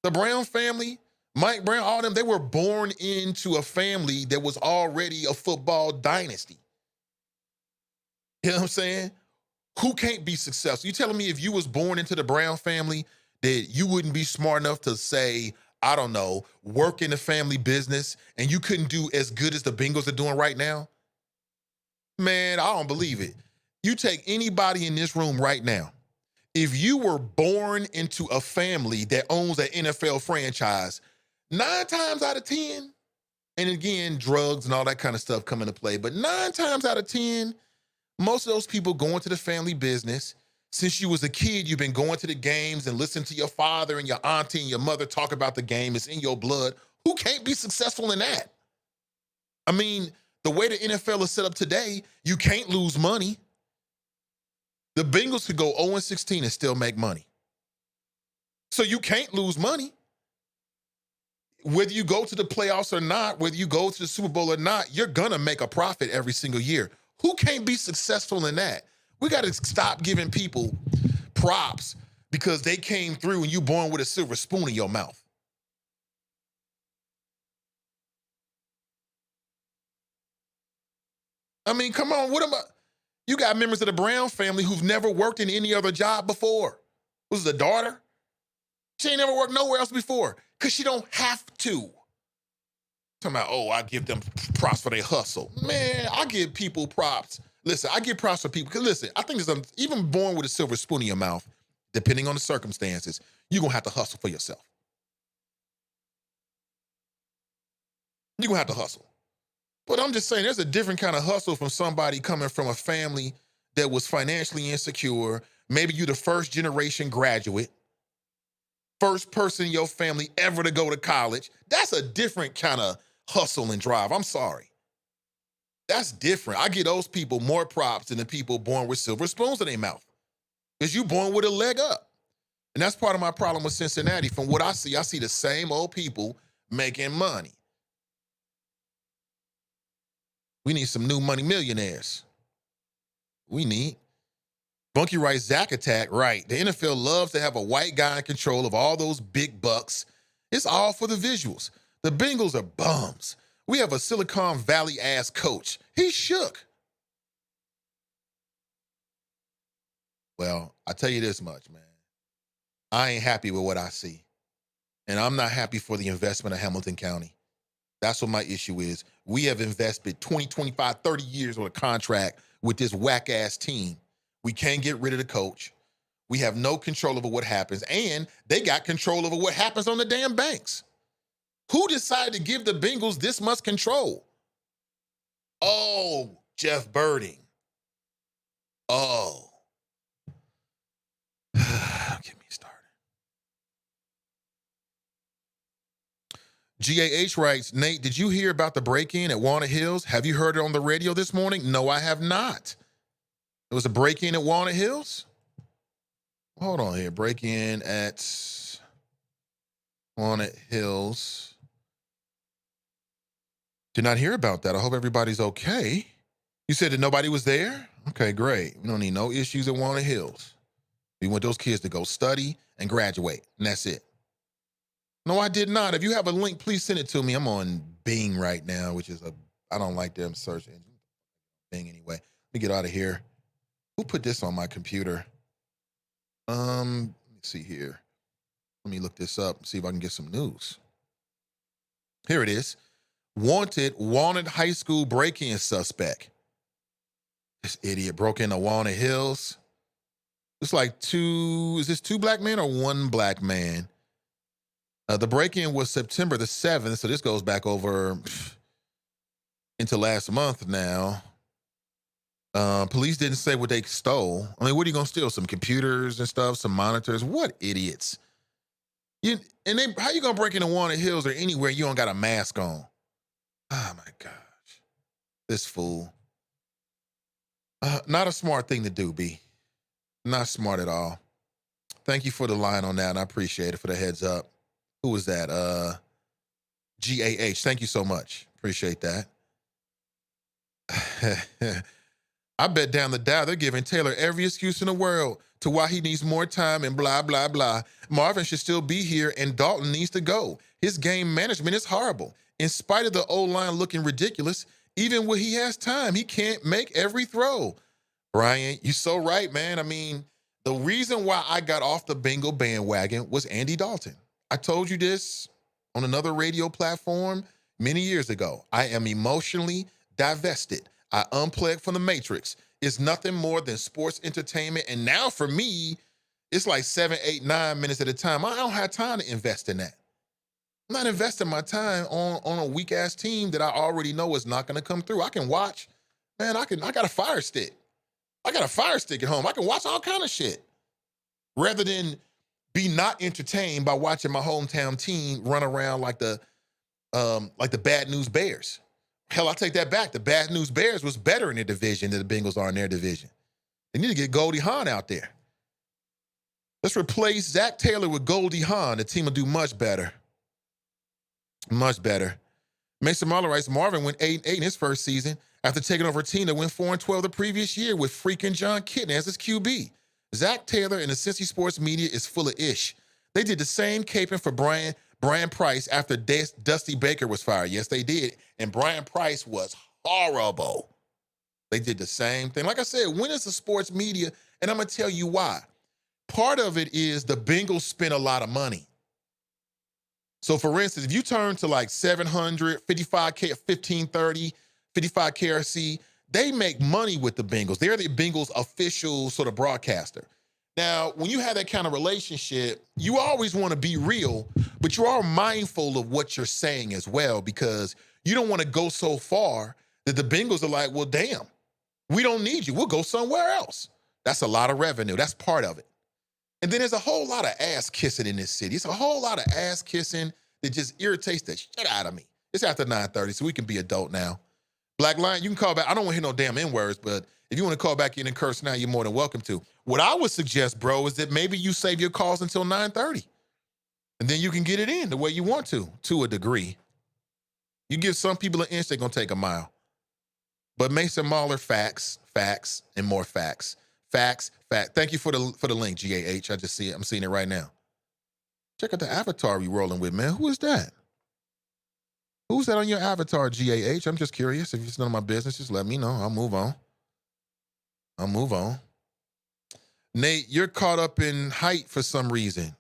The Brown family, Mike Brown, all them. They were born into a family that was already a football dynasty. You know what I'm saying? Who can't be successful? You telling me if you was born into the Brown family that you wouldn't be smart enough to say, I don't know, work in the family business and you couldn't do as good as the Bengals are doing right now? Man, I don't believe it. You take anybody in this room right now. If you were born into a family that owns an NFL franchise, 9 times out of 10, and again, drugs and all that kind of stuff come into play, but 9 times out of 10, most of those people go into the family business. Since you was a kid, you've been going to the games and listening to your father and your auntie and your mother talk about the game. It's in your blood. Who can't be successful in that? I mean, the way the NFL is set up today, you can't lose money. The Bengals could go 0-16 and still make money. So you can't lose money. Whether you go to the playoffs or not, whether you go to the Super Bowl or not, you're going to make a profit every single year. Who can't be successful in that? We got to stop giving people props because they came through and you born with a silver spoon in your mouth. I mean, come on, what am I? You got members of the Brown family who've never worked in any other job before. Was the daughter? She ain't never worked nowhere else before because she don't have to. Talking about, oh, I give them props for their hustle. Man, I give people props. Listen, I give props for people. Because listen, I think even born with a silver spoon in your mouth, depending on the circumstances, you're going to have to hustle for yourself. You're going to have to hustle. But I'm just saying there's a different kind of hustle from somebody coming from a family that was financially insecure. Maybe you're the first generation graduate, first person in your family ever to go to college. That's a different kind of hustle and drive. I'm sorry. That's different. I give those people more props than the people born with silver spoons in their mouth. Because you born with a leg up. And that's part of my problem with Cincinnati. From what I see the same old people making money. We need some new money millionaires. We need. Bunky writes, Zach attack, right. The NFL loves to have a white guy in control of all those big bucks. It's all for the visuals. The Bengals are bums. We have a Silicon Valley ass coach. He's shook. Well, I tell you this much, man. I ain't happy with what I see. And I'm not happy for the investment of Hamilton County. That's what my issue is. We have invested 20, 25, 30 years on a contract with this whack-ass team. We can't get rid of the coach. We have no control over what happens. And they got control over what happens on the damn banks. Who decided to give the Bengals this much control? Oh, Jeff Birding. Oh. Get me started. GAH writes, Nate, did you hear about the break-in at Walnut Hills? Have you heard it on the radio this morning? No, I have not. There was a break-in at Walnut Hills? Hold on here. Break-in at Walnut Hills. Did not hear about that. I hope everybody's okay. You said that nobody was there? Okay, great. We don't need no issues at Walnut Hills. We want those kids to go study and graduate, and that's it. No, I did not. If you have a link, please send it to me. I'm on Bing right now, which is I don't like them search engine. Bing anyway. Let me get out of here. Who put this on my computer? Let me see here. Let me look this up and see if I can get some news. Here it is. Wanted High School break-in suspect. This idiot broke into Walnut Hills. It's like is this 2 black men or 1 black man? The break-in was September the 7th, so this goes back over into last month now. Police didn't say what they stole. I mean, what are you going to steal? Some computers and stuff, some monitors? What idiots. You and then how you gonna break into Walnut Hills or anywhere you don't got a mask on? Oh my gosh, this fool. Not a smart thing to do, B. Not smart at all. Thank you for the line on that, and I appreciate it for the heads up. Who was that? GAH. Thank you so much. Appreciate that. I bet down the dial they're giving Taylor every excuse in the world to why he needs more time and blah, blah, blah. Marvin should still be here and Dalton needs to go. His game management is horrible. In spite of the O-line looking ridiculous, even when he has time, he can't make every throw. Brian, you're so right, man. I mean, the reason why I got off the Bengal bandwagon was Andy Dalton. I told you this on another radio platform many years ago. I am emotionally divested. I unplugged from the Matrix. It's nothing more than sports entertainment. And now for me, it's like 7, 8, 9 minutes at a time. I don't have time to invest in that. I'm not investing my time on a weak ass team that I already know is not going to come through. I can watch, man. I got a Fire Stick. I got a Fire Stick at home. I can watch all kind of shit rather than be not entertained by watching my hometown team run around like the Bad News Bears. Hell, I take that back. The Bad News Bears was better in their division than the Bengals are in their division. They need to get Goldie Hawn out there. Let's replace Zach Taylor with Goldie Hawn. The team will do much better. Much better. Mason Marler writes, Marvin went 8-8 in his first season after taking over a team that went 4-12 the previous year with freaking John Kitna as his QB. Zach Taylor and the Cincy sports media is full of ish. They did the same caping for Brian Price after Dusty Baker was fired. Yes, they did. And Brian Price was horrible. They did the same thing. Like I said, when is the sports media? And I'm going to tell you why. Part of it is the Bengals spent a lot of money. So, for instance, if you turn to like 700, 55K, 1530, 55 KRC, they make money with the Bengals. They're the Bengals' official sort of broadcaster. Now, when you have that kind of relationship, you always want to be real, but you are mindful of what you're saying as well, because you don't want to go so far that the Bengals are like, well, damn, we don't need you. We'll go somewhere else. That's a lot of revenue. That's part of it. And then there's a whole lot of ass kissing in this city. It's a whole lot of ass kissing that just irritates the shit out of me. It's after 9:30, so we can be adult now. Black Lion, you can call back. I don't want to hear no damn N-words, but if you want to call back in and curse now, you're more than welcome to. What I would suggest, bro, is that maybe you save your calls until 9:30. And then you can get it in the way you want to a degree. You give some people an inch, they're going to take a mile. But Mason Mahler, facts, and more facts. Facts. Thank you for the link, GAH. I just see it. I'm seeing it right now. Check out the avatar we rolling with, man. Who is that? Who's that on your avatar, GAH? I'm just curious. If it's none of my business, just let me know. I'll move on. Nate, you're caught up in height for some reason.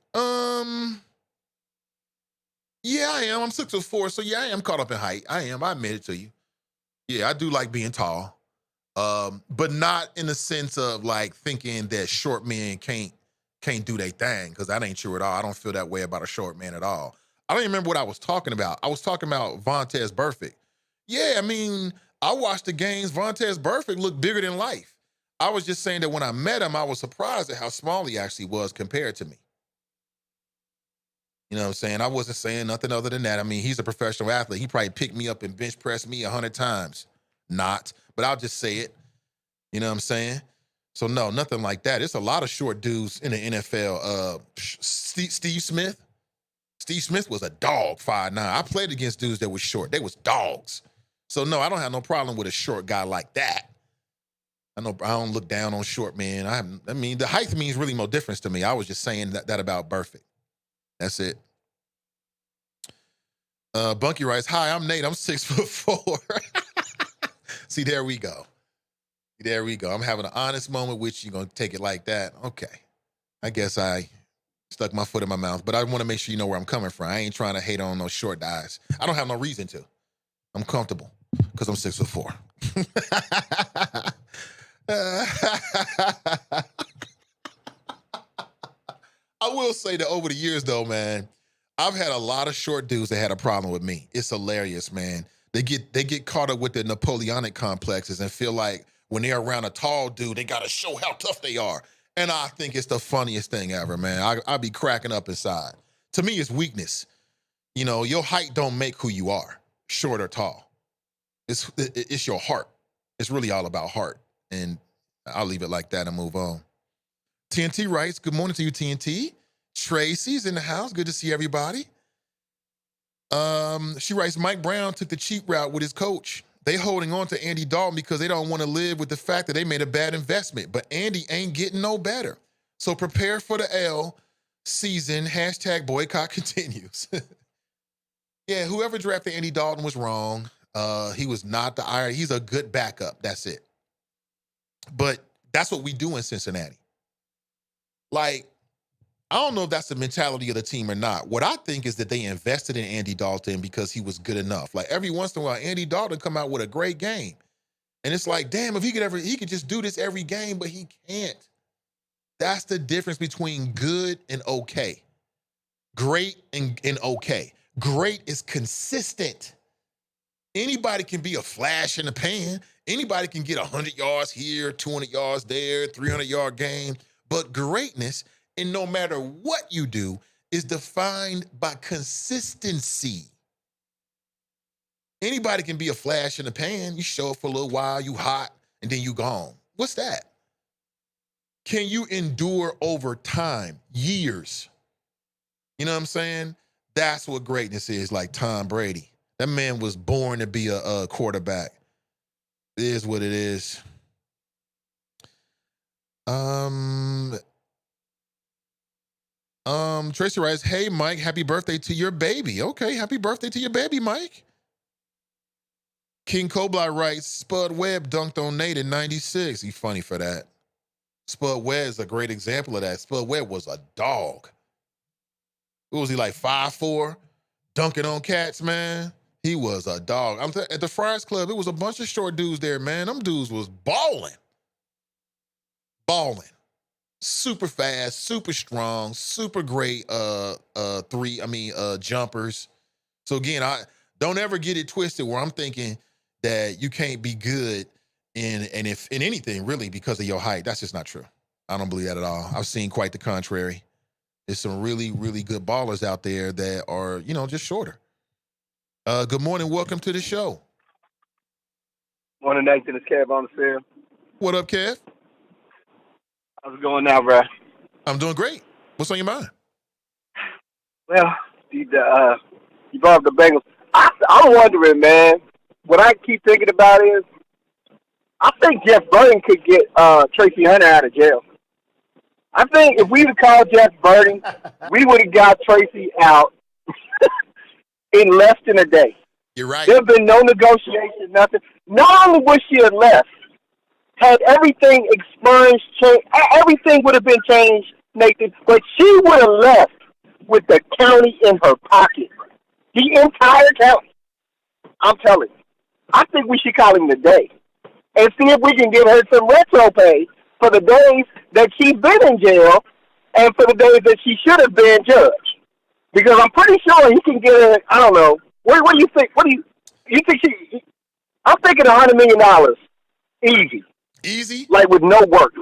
Yeah, I am. I'm 6'4", so yeah, I am caught up in height. I am. I admit it to you. Yeah, I do like being tall. But not in the sense of like thinking that short men can't do their thing, because that ain't true at all. I don't feel that way about a short man at all. I don't even remember what I was talking about. I was talking about Vontaze Burfict. Yeah, I mean, I watched the games. Vontaze Burfict looked bigger than life. I was just saying that when I met him, I was surprised at how small he actually was compared to me. You know what I'm saying? I wasn't saying nothing other than that. I mean, he's a professional athlete. He probably picked me up and bench pressed me 100 times. Not, but I'll just say it. You know what I'm saying? So no, nothing like that. It's a lot of short dudes in the NFL. Steve Smith. Steve Smith was a dog, 5'9". I played against dudes that was short. They was dogs. So no, I don't have no problem with a short guy like that. I don't look down on short men. I mean, the height means really no difference to me. I was just saying that about Burfict. That's it. Bunky writes, hi, I'm Nate. I'm 6'4". See, there we go. I'm having an honest moment with you. You're going to take it like that. Okay. I guess I stuck my foot in my mouth, but I want to make sure you know where I'm coming from. I ain't trying to hate on those short guys. I don't have no reason to. I'm comfortable because I'm 6'4". I will say that over the years, though, man, I've had a lot of short dudes that had a problem with me. It's hilarious, man. They get caught up with the Napoleonic complexes and feel like when they're around a tall dude, they got to show how tough they are. And I think it's the funniest thing ever, man. I be cracking up inside. To me, it's weakness. Your height don't make who you are, short or tall. It's your heart. It's really all about heart. And I'll leave it like that and move on. TNT writes, good morning to you, TNT. Tracy's in the house. Good to see everybody. She writes, Mike Brown took the cheap route with his coach. They holding on to Andy Dalton because they don't want to live with the fact that they made a bad investment. But Andy ain't getting no better. So prepare for the L season. # boycott continues. Yeah, whoever drafted Andy Dalton was wrong. He was not the iron. He's a good backup. That's it. But that's what we do in Cincinnati. Like, I don't know if that's the mentality of the team or not. What I think is that they invested in Andy Dalton because he was good enough. Like, every once in a while, Andy Dalton come out with a great game. And it's like, damn, if he could just do this every game, but he can't. That's the difference between good and okay. Great and okay. Great is consistent. Anybody can be a flash in the pan. Anybody can get 100 yards here, 200 yards there, 300-yard game. But greatness, and no matter what you do, is defined by consistency. Anybody can be a flash in the pan. You show up for a little while, you hot, and then you gone. What's that? Can you endure over time, years? You know what I'm saying? That's what greatness is, like Tom Brady. That man was born to be a quarterback. It is what it is. Tracy writes, hey, Mike, happy birthday to your baby. Okay, happy birthday to your baby, Mike. King Cobra writes, Spud Webb dunked on Nate in 96. He's funny for that. Spud Webb is a great example of that. Spud Webb was a dog. What was he, like 5'4", dunking on cats, man? He was a dog. At the Friars Club, it was a bunch of short dudes there, man. Them dudes was balling. Balling. Super fast, super strong, super great jumpers. So again, I don't ever get it twisted where I'm thinking that you can't be good in anything really because of your height. That's just not true. I don't believe that at all. I've seen quite the contrary. There's some really, really good ballers out there that are, just shorter. Good morning. Welcome to the show. Morning, Nathan. It's Kev on the field. What up, Kev? How's it going now, bro? I'm doing great. What's on your mind? Well, you brought up the Bengals. I'm wondering, man, what I keep thinking about is I think Jeff Burton could get Tracy Hunter out of jail. I think if we'd have called Jeff Burton, we would have got Tracy out in less than a day. You're right. There have been no negotiation, nothing. Not only would she have left, had everything expunged, everything would have been changed, Nathan, but she would have left with the county in her pocket. The entire county. I'm telling you. I think we should call him today and see if we can give her some retro pay for the days that she's been in jail and for the days that she should have been judged. Because I'm pretty sure he can get her, I don't know. What do you think? You think I'm thinking $100 million. Easy. Easy? Like with no work.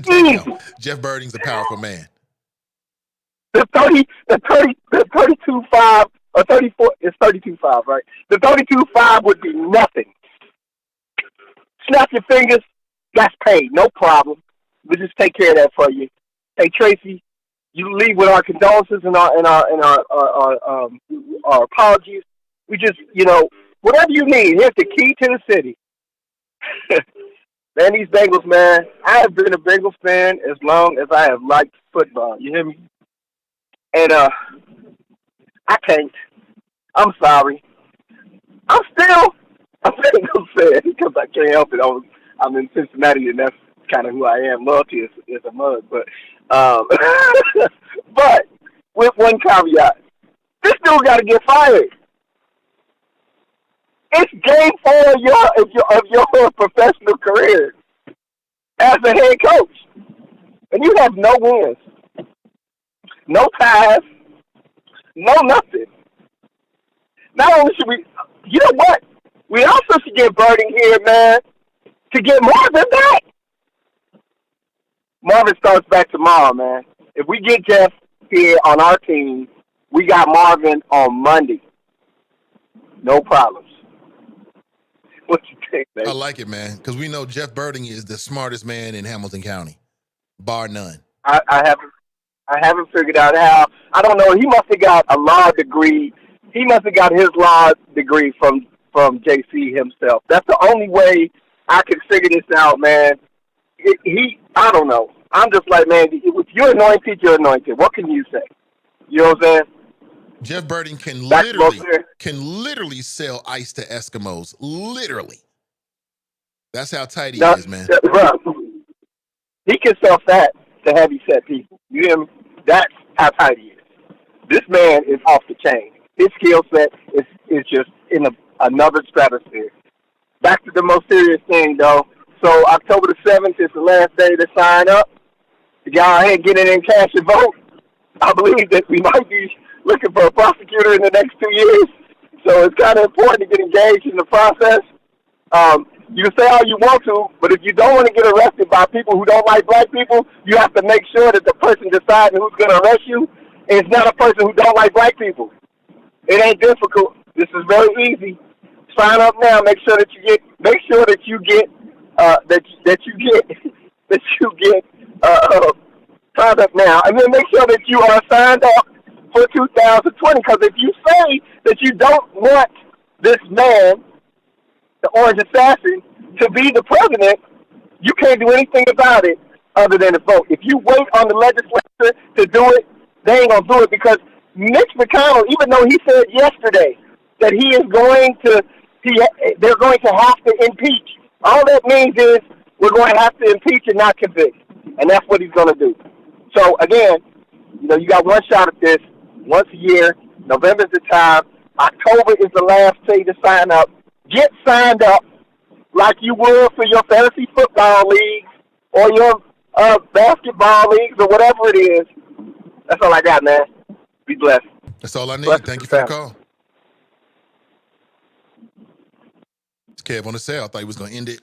Easy. Jeff Birding's a powerful man. The 32.5 or 34, it's 32.5, right? The 32.5 would be nothing. Snap your fingers, that's paid, no problem. We'll just take care of that for you. Hey Tracy, you leave with our condolences and our apologies. We just, whatever you need. Here's the key to the city. Man, these Bengals, man. I have been a Bengals fan as long as I have liked football. You hear me? And I can't. I'm sorry. I'm still a Bengals fan because I can't help it. I'm in Cincinnati, and that's kind of who I am. Loyalty is a mug, but but with one caveat, this dude got to get fired. It's game 4 of your professional career as a head coach, and you have no wins, no ties, no nothing. Not only should we, you know what? We also should get Birding here, man, to get Marvin back. Marvin starts back tomorrow, man. If we get Jeff here on our team, We got Marvin on Monday. No problems. What you think, I man? like it, man, because we know Jeff Birding is the smartest man in Hamilton County, bar none. I haven't figured out how. I don't know. He must have got a law degree. He must have got his law degree from JC himself. That's the only way I can figure this out, man. I don't know. I'm just like, man, if you're anointed, you're anointed. What can you say? You know what I'm saying? Jeff Birding That's most fair. can literally sell ice to Eskimos. Literally. That's how tight he No, is, man. bro, he can sell fat to heavy set people. You hear me? That's how tight he is. This man is off the chain. His skill set is just in another stratosphere. Back to the most serious thing, though. So October the 7th is the last day to sign up. If y'all ain't getting in cash and vote, I believe that we might be looking for a prosecutor in the next 2 years. So it's kind of important to get engaged in the process. You can say all you want to, but if you don't want to get arrested by people who don't like black people, you have to make sure that the person deciding who's going to arrest you is not a person who don't like black people. It ain't difficult. This is very easy. Sign up now. Make sure that you get signed up now, and then make sure that you are signed up for 2020. Because if you say that you don't want this man, the Orange Assassin, to be the president, you can't do anything about it other than to vote. If you wait on the legislature to do it, they ain't gonna do it because Mitch McConnell, even though he said yesterday that they're going to have to impeach. All that means is we're going to have to impeach and not convict, and that's what he's going to do. So again, you got one shot at this once a year. November's the time. October is the last day to sign up. Get signed up like you would for your fantasy football leagues or your basketball leagues or whatever it is. That's all I got, man. Be blessed. That's all I need. Blessed Thank you for the call. It's Kev on the sale. I thought he was going to end it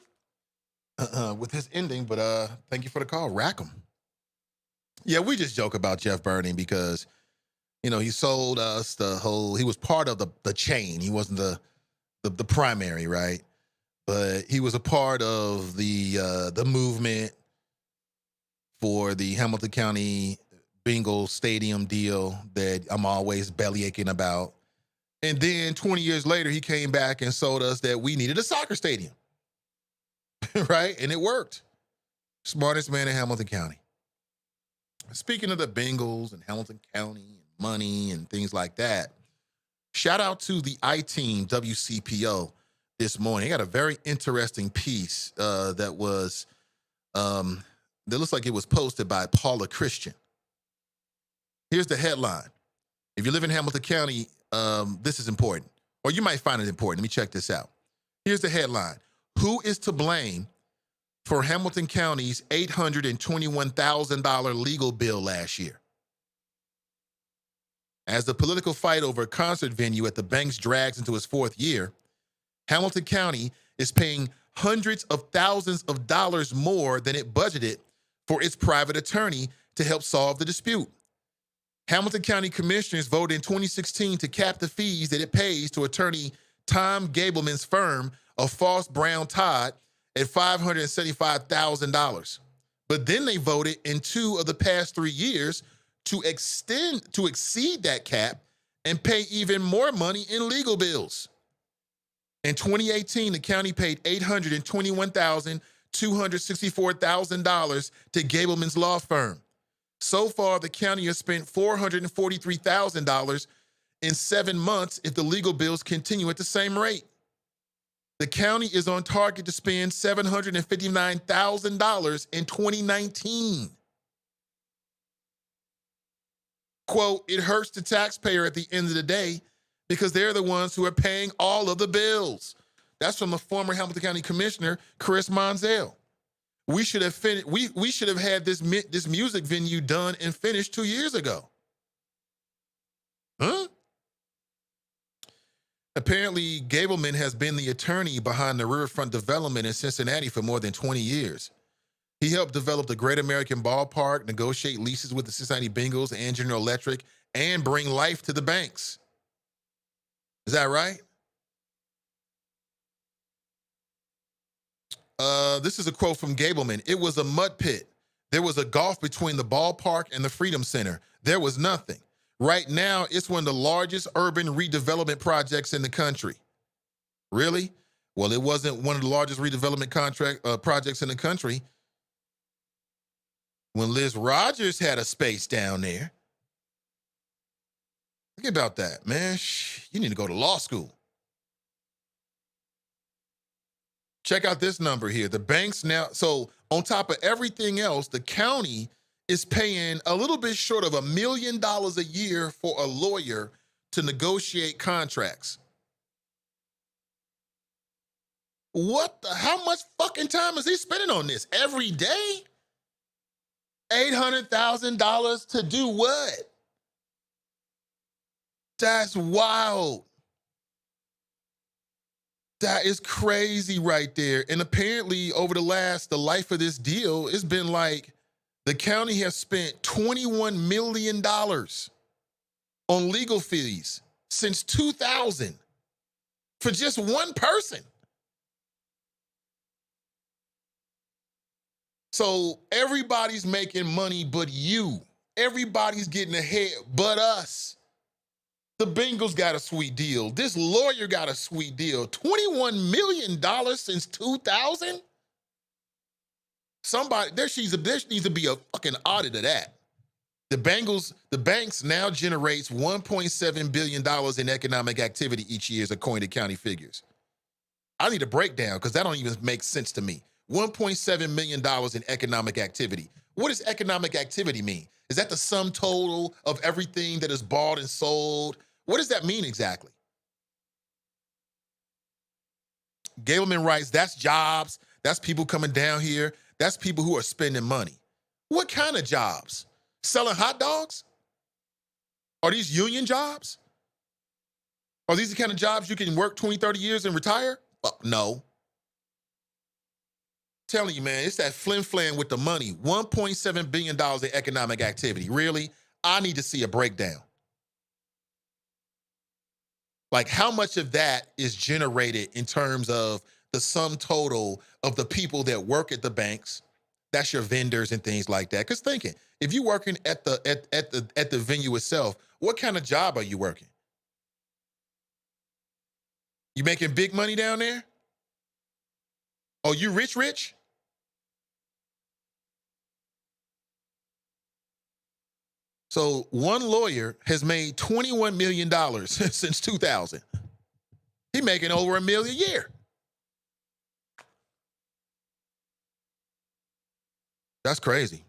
with his ending, but thank you for the call. Rackham. Yeah, we just joke about Jeff Birding because, he sold us he was part of the chain. He wasn't the primary, right? But he was a part of the movement for the Hamilton County Bengals stadium deal that I'm always belly aching about. And then 20 years later, he came back and sold us that we needed a soccer stadium, right? And it worked. Smartest man in Hamilton County. Speaking of the Bengals and Hamilton County and money and things like that, shout out to the I-Team WCPO this morning. They got a very interesting piece that looks like it was posted by Paula Christian. Here's the headline. If you live in Hamilton County, this is important, or you might find it important. Let me check this out. Here's the headline. Who is to blame for Hamilton County's $821,000 legal bill last year? As the political fight over a concert venue at the Banks drags into its fourth year, Hamilton County is paying hundreds of thousands of dollars more than it budgeted for its private attorney to help solve the dispute. Hamilton County commissioners voted in 2016 to cap the fees that it pays to attorney Tom Gableman's firm of Foss Brown Todd at $575,000. But then they voted in 2 of the past 3 years to exceed that cap and pay even more money in legal bills. In 2018, the county paid $821,264,000 to Gableman's law firm. So far, the county has spent $443,000 in 7 months if the legal bills continue at the same rate. The county is on target to spend $759,000 in 2019. Quote, it hurts the taxpayer at the end of the day because they're the ones who are paying all of the bills. That's from the former Hamilton County Commissioner, Chris Monzel. We should have we should have had this music venue done and finished 2 years ago. Huh? Apparently, Gableman has been the attorney behind the riverfront development in Cincinnati for more than 20 years. He helped develop the Great American Ballpark, negotiate leases with the Cincinnati Bengals and General Electric, and bring life to the banks. Is that right? This is a quote from Gableman. It was a mud pit. There was a gulf between the ballpark and the Freedom Center. There was nothing. Right now, it's one of the largest urban redevelopment projects in the country. Really? Well, it wasn't one of the largest redevelopment projects in the country when Liz Rogers had a space down there. Think about that, man. You need to go to law school. Check out this number here. The banks now, so on top of everything else, the county is paying a little bit short of $1 million a year for a lawyer to negotiate contracts. How much fucking time is he spending on this? Every day? $800,000 to do what? That's wild. That is crazy right there. And apparently over the life of this deal, it's been like the county has spent $21 million on legal fees since 2000 for just one person. So everybody's making money but you. Everybody's getting ahead but us. The Bengals got a sweet deal. This lawyer got a sweet deal. $21 million since 2000? There needs to be a fucking audit of that. The banks now generates $1.7 billion in economic activity each year, according to county figures. I need a breakdown because that don't even make sense to me. $1.7 million in economic activity. What does economic activity mean? Is that the sum total of everything that is bought and sold? What does that mean exactly? Gableman writes, that's jobs. That's people coming down here. That's people who are spending money. What kind of jobs? Selling hot dogs? Are these union jobs? Are these the kind of jobs you can work 20, 30 years and retire? No. Telling you, man, it's that flim-flam with the money. $1.7 billion in economic activity. Really? I need to see a breakdown. Like, how much of that is generated in terms of the sum total of the people that work at the banks? That's your vendors and things like that. Because thinking, if you're working at the venue itself, what kind of job are you working? You making big money down there? Oh, you rich? So one lawyer has made $21 million since 2000. He's making over $1 million a year. That's crazy.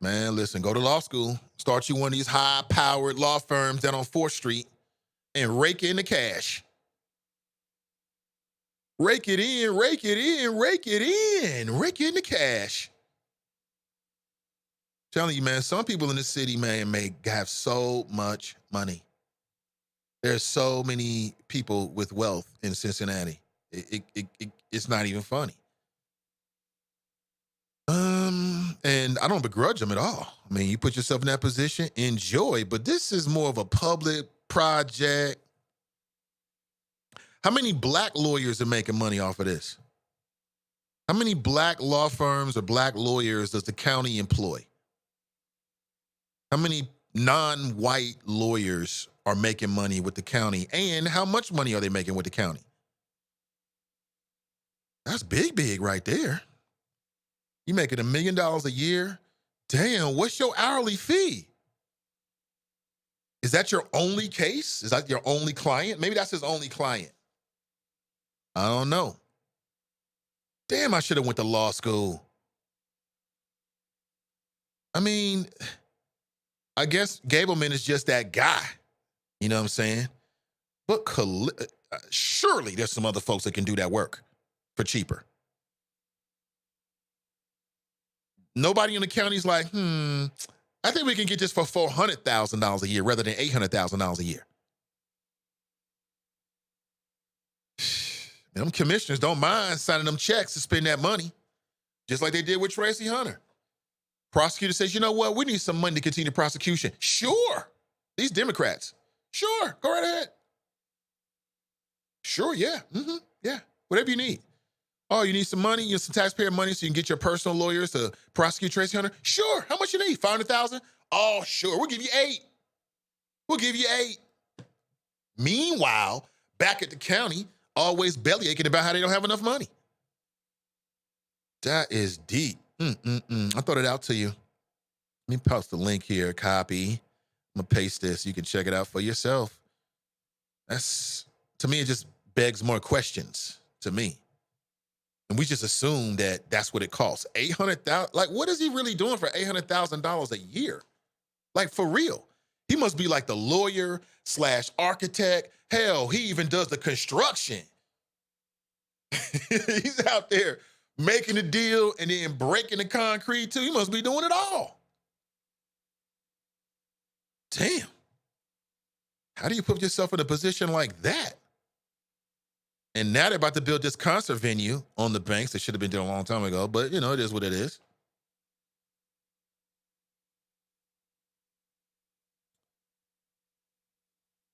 Man, listen, go to law school. Start you one of these high-powered law firms down on 4th Street and rake in the cash. Rake it in the cash. Telling you, man, some people in this city, man, have so much money. There's so many people with wealth in Cincinnati. It's not even funny. And I don't begrudge them at all. I mean, you put yourself in that position, enjoy, but this is more of a public project. How many black lawyers are making money off of this? How many black law firms or black lawyers does the county employ? How many non-white lawyers are making money with the county? And how much money are they making with the county? That's big right there. You making $1 million a year? Damn, what's your hourly fee? Is that your only case? Is that your only client? Maybe that's his only client. I don't know. Damn, I should have went to law school. I mean, I guess Gableman is just that guy. You know what I'm saying? But surely there's some other folks that can do that work for cheaper. Nobody in the county's like, I think we can get this for $400,000 a year rather than $800,000 a year. Them commissioners don't mind signing them checks to spend that money, just like they did with Tracy Hunter. Prosecutor says, you know what? We need some money to continue prosecution. Sure. These Democrats. Sure. Go right ahead. Sure. Yeah. Yeah. Whatever you need. Oh, you need some money? You need some taxpayer money so you can get your personal lawyers to prosecute Tracy Hunter? Sure. How much you need? 500,000? Oh, sure. We'll give you 8. We'll give you 8. Meanwhile, back at the county, always bellyaching about how they don't have enough money. That is deep. I thought it out to you. Let me post the link here, copy. I'm going to paste this. You can check it out for yourself. That's, to me, it just begs more questions to me. And we just assume that that's what it costs. $800,000. Like, what is he really doing for $800,000 a year? Like, for real. He must be like the lawyer / architect. Hell, he even does the construction. He's out there making the deal and then breaking the concrete too. He must be doing it all. Damn. How do you put yourself in a position like that? And now they're about to build this concert venue on the banks. That should have been done a long time ago, but it is what it is.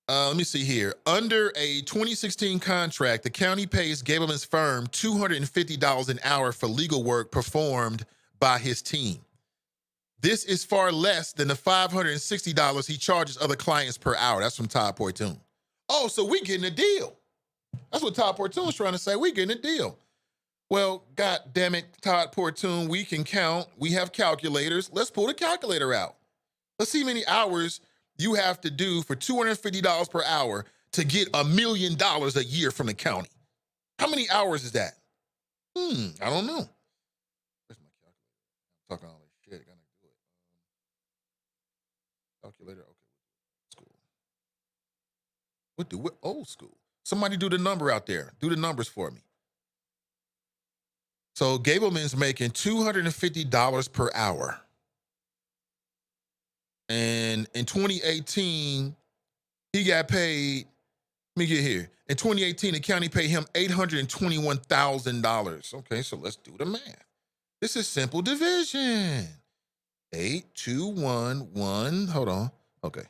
Let me see here. Under a 2016 contract, the county pays Gableman's firm $250 an hour for legal work performed by his team. This is far less than the $560 he charges other clients per hour. That's from Todd Portune. Oh, so we getting a deal. That's what Todd Portune's trying to say. We getting a deal. Well, God damn it, Todd Portune, we can count. We have calculators. Let's pull the calculator out. Let's see how many hours you have to do for $250 per hour to get $1 million a year from the county. How many hours is that? I don't know. Where's my calculator? I'm talking all this shit. Gotta do it. Calculator. Okay. School. What old school? Somebody do the number out there. Do the numbers for me. So Gableman's making $250 per hour. And in 2018, he got paid, let me get here. In 2018, the county paid him $821,000. Okay, so let's do the math. This is simple division. 8211, hold on. Okay.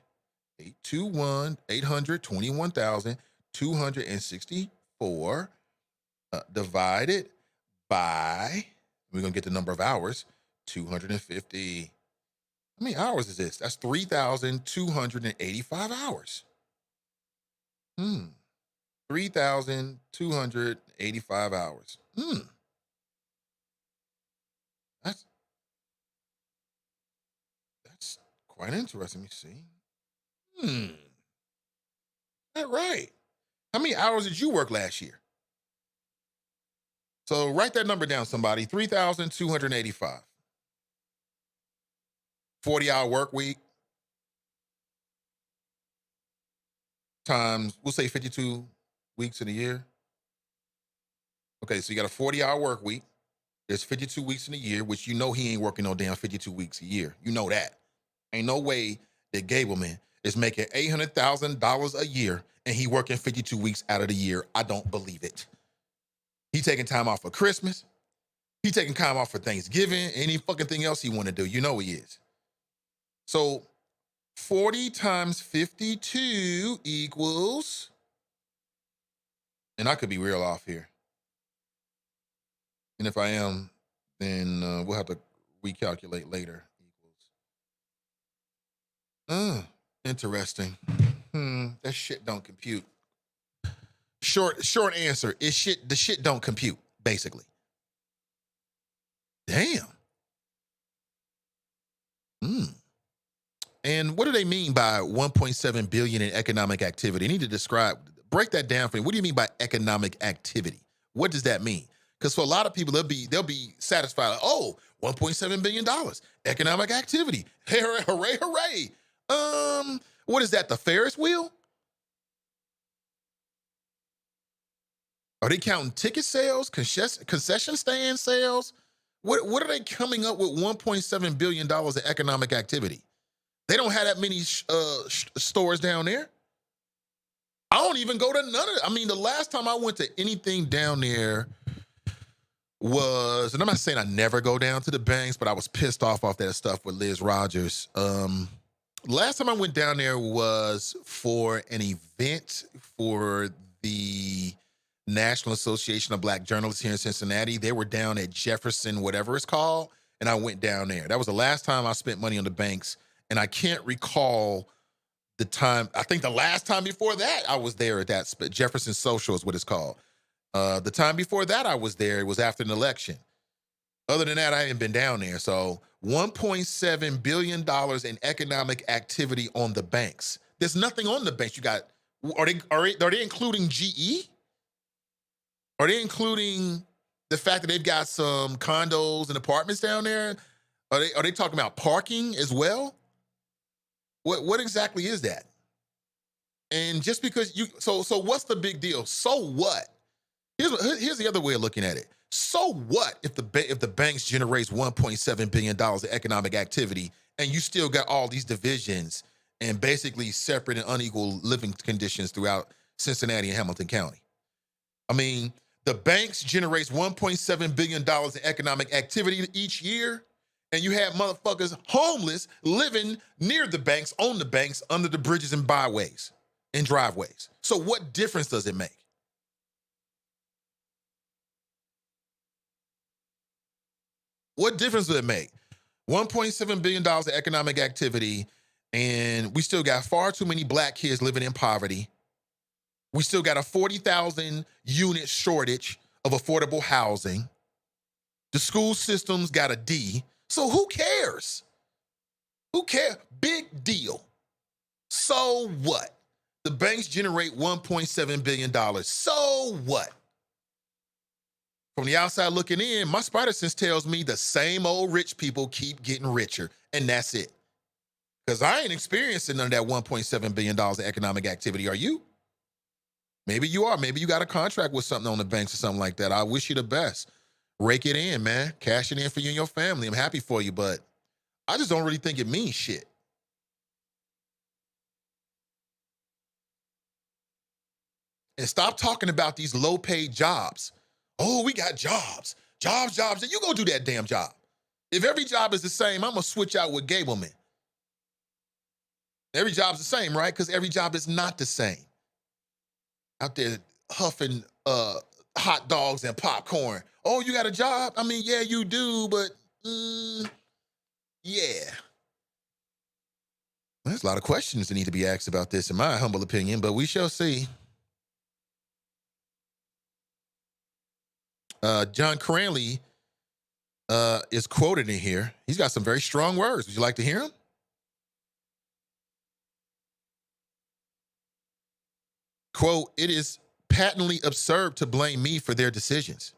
821,264 divided by, we're going to get the number of hours, 250. How many hours is this? That's 3,285 hours. 3,285 hours. That's quite interesting. Let me see. That right. How many hours did you work last year? So write that number down, somebody. 3,285. 40-hour work week times, we'll say 52 weeks in a year. Okay, so you got a 40-hour work week. There's 52 weeks in a year, which you know he ain't working no damn 52 weeks a year. You know that. Ain't no way that Gableman is making $800,000 a year and he working 52 weeks out of the year. I don't believe it. He taking time off for Christmas. He taking time off for Thanksgiving. Any fucking thing else he want to do. You know he is. So 40 times 52 equals, and I could be real off here. And if I am, then we'll have to recalculate later. Equals. Interesting. That shit don't compute. Short answer is shit. The shit don't compute, basically. Damn. And what do they mean by 1.7 billion in economic activity? You need to break that down for me. What do you mean by economic activity? What does that mean? Because for a lot of people, they'll be satisfied. Like, oh, $1.7 billion economic activity. Hooray, hooray, hooray. What is that? The Ferris wheel? Are they counting ticket sales, concession stand sales? What are they coming up with $1.7 billion in economic activity? They don't have that many stores down there. I don't even go to none of it. I mean, the last time I went to anything down there, was, and I'm not saying I never go down to the banks, but I was pissed off that stuff with Liz Rogers. Last time I went down there was for an event for the National Association of Black Journalists here in Cincinnati. They were down at Jefferson, whatever it's called, and I went down there. That was the last time I spent money on the banks, and I can't recall the time. I think the last time before that I was there at that Jefferson Social is what it's called. The time before that I was there, it was after an election. Other than that, I haven't been down there. So $1.7 billion in economic activity on the banks. There's nothing on the banks. You got, are they including GE? Are they including the fact that they've got some condos and apartments down there? Are they talking about parking as well? What exactly is that? And just because so what's the big deal? So what? Here's the other way of looking at it. So what if the banks generates $1.7 billion in economic activity and you still got all these divisions and basically separate and unequal living conditions throughout Cincinnati and Hamilton County? I mean, the banks generates $1.7 billion in economic activity each year, and you have motherfuckers homeless living near the banks, on the banks, under the bridges and byways and driveways. So what difference does it make? What difference does it make? $1.7 billion in economic activity, and we still got far too many black kids living in poverty. We still got a 40,000 unit shortage of affordable housing. The school system's got a D. So who cares? Who cares? Big deal. So what? The banks generate $1.7 billion. So what? From the outside looking in, my spider sense tells me the same old rich people keep getting richer, and that's it. Because I ain't experiencing none of that $1.7 billion in economic activity. Are you? Maybe you are. Maybe you got a contract with something on the banks or something like that. I wish you the best. Rake it in, man. Cash it in for you and your family. I'm happy for you, but I just don't really think it means shit. And stop talking about these low-paid jobs. Oh, we got jobs. Jobs. You go do that damn job. If every job is the same, I'm going to switch out with Gableman. Every job's the same, right? Because every job is not the same. Out there huffing hot dogs and popcorn. Oh, you got a job? I mean, yeah, you do, but yeah. There's a lot of questions that need to be asked about this, in my humble opinion, but we shall see. John Cranley is quoted in here. He's got some very strong words. Would you like to hear him? Quote, "It is patently absurd to blame me for their decisions.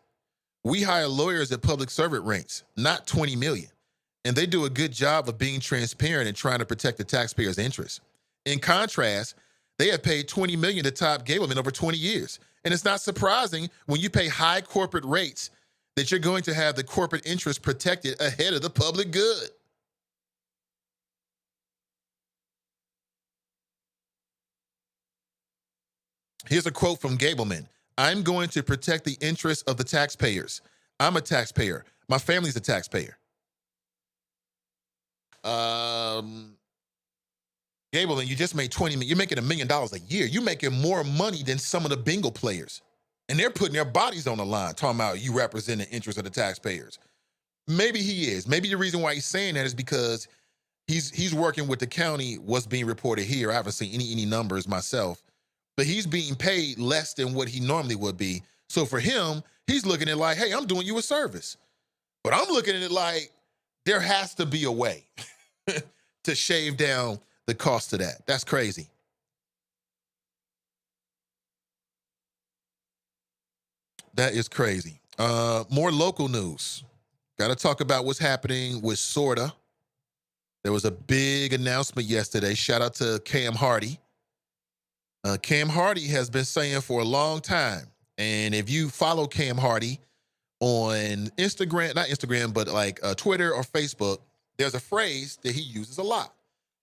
We hire lawyers at public servant ranks, not 20 million. And they do a good job of being transparent and trying to protect the taxpayers' interests. In contrast, they have paid 20 million to Todd Gableman over 20 years. And it's not surprising when you pay high corporate rates that you're going to have the corporate interest protected ahead of the public good." Here's a quote from Gableman. "I'm going to protect the interests of the taxpayers. I'm a taxpayer. My family's a taxpayer." Gableman, you just made 20 million. You're making $1 million a year. You're making more money than some of the bingo players. And they're putting their bodies on the line, talking about you represent the interests of the taxpayers. Maybe he is. Maybe the reason why he's saying that is because he's working with the county, what's being reported here. I haven't seen any numbers myself. But he's being paid less than what he normally would be. So for him, he's looking at it like, hey, I'm doing you a service. But I'm looking at it like there has to be a way to shave down the cost of that. That's crazy. That is crazy. More local news. Got to talk about what's happening with SORTA. There was a big announcement yesterday. Shout out to Cam Hardy. Cam Hardy has been saying for a long time, and if you follow Cam Hardy on Instagram, not Instagram, but like Twitter or Facebook, there's a phrase that he uses a lot.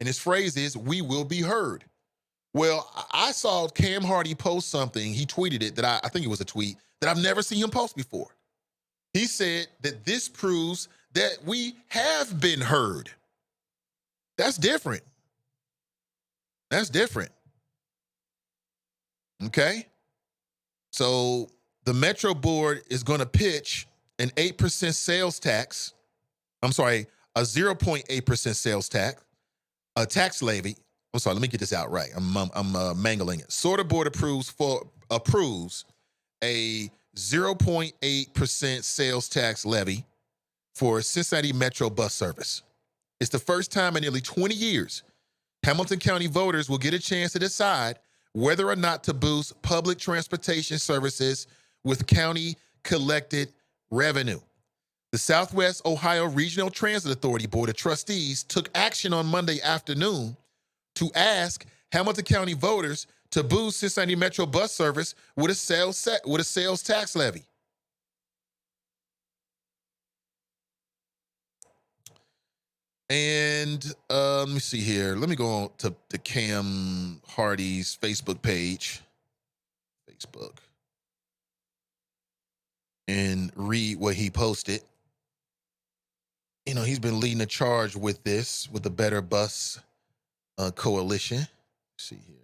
And his phrase is, "We will be heard." Well, I saw Cam Hardy post something. He tweeted it that I think it was a tweet that I've never seen him post before. He said that this proves that we have been heard. That's different. That's different. Okay? So the Metro Board is going to pitch an 8% sales tax. I'm sorry, a 0.8% sales tax, a tax levy. I'm sorry, let me get this out right. I'm mangling it. Sort of Board approves a 0.8% sales tax levy for Cincinnati Metro bus service. It's the first time in nearly 20 years Hamilton County voters will get a chance to decide whether or not to boost public transportation services with county collected revenue. The Southwest Ohio Regional Transit Authority Board of Trustees took action on Monday afternoon to ask Hamilton County voters to boost Cincinnati Metro bus service with a sales tax levy. And let me see here. Let me go on to Cam Hardy's Facebook page. Facebook. And read what he posted. You know, he's been leading the charge with this, with the Better Bus Coalition. Let's see here.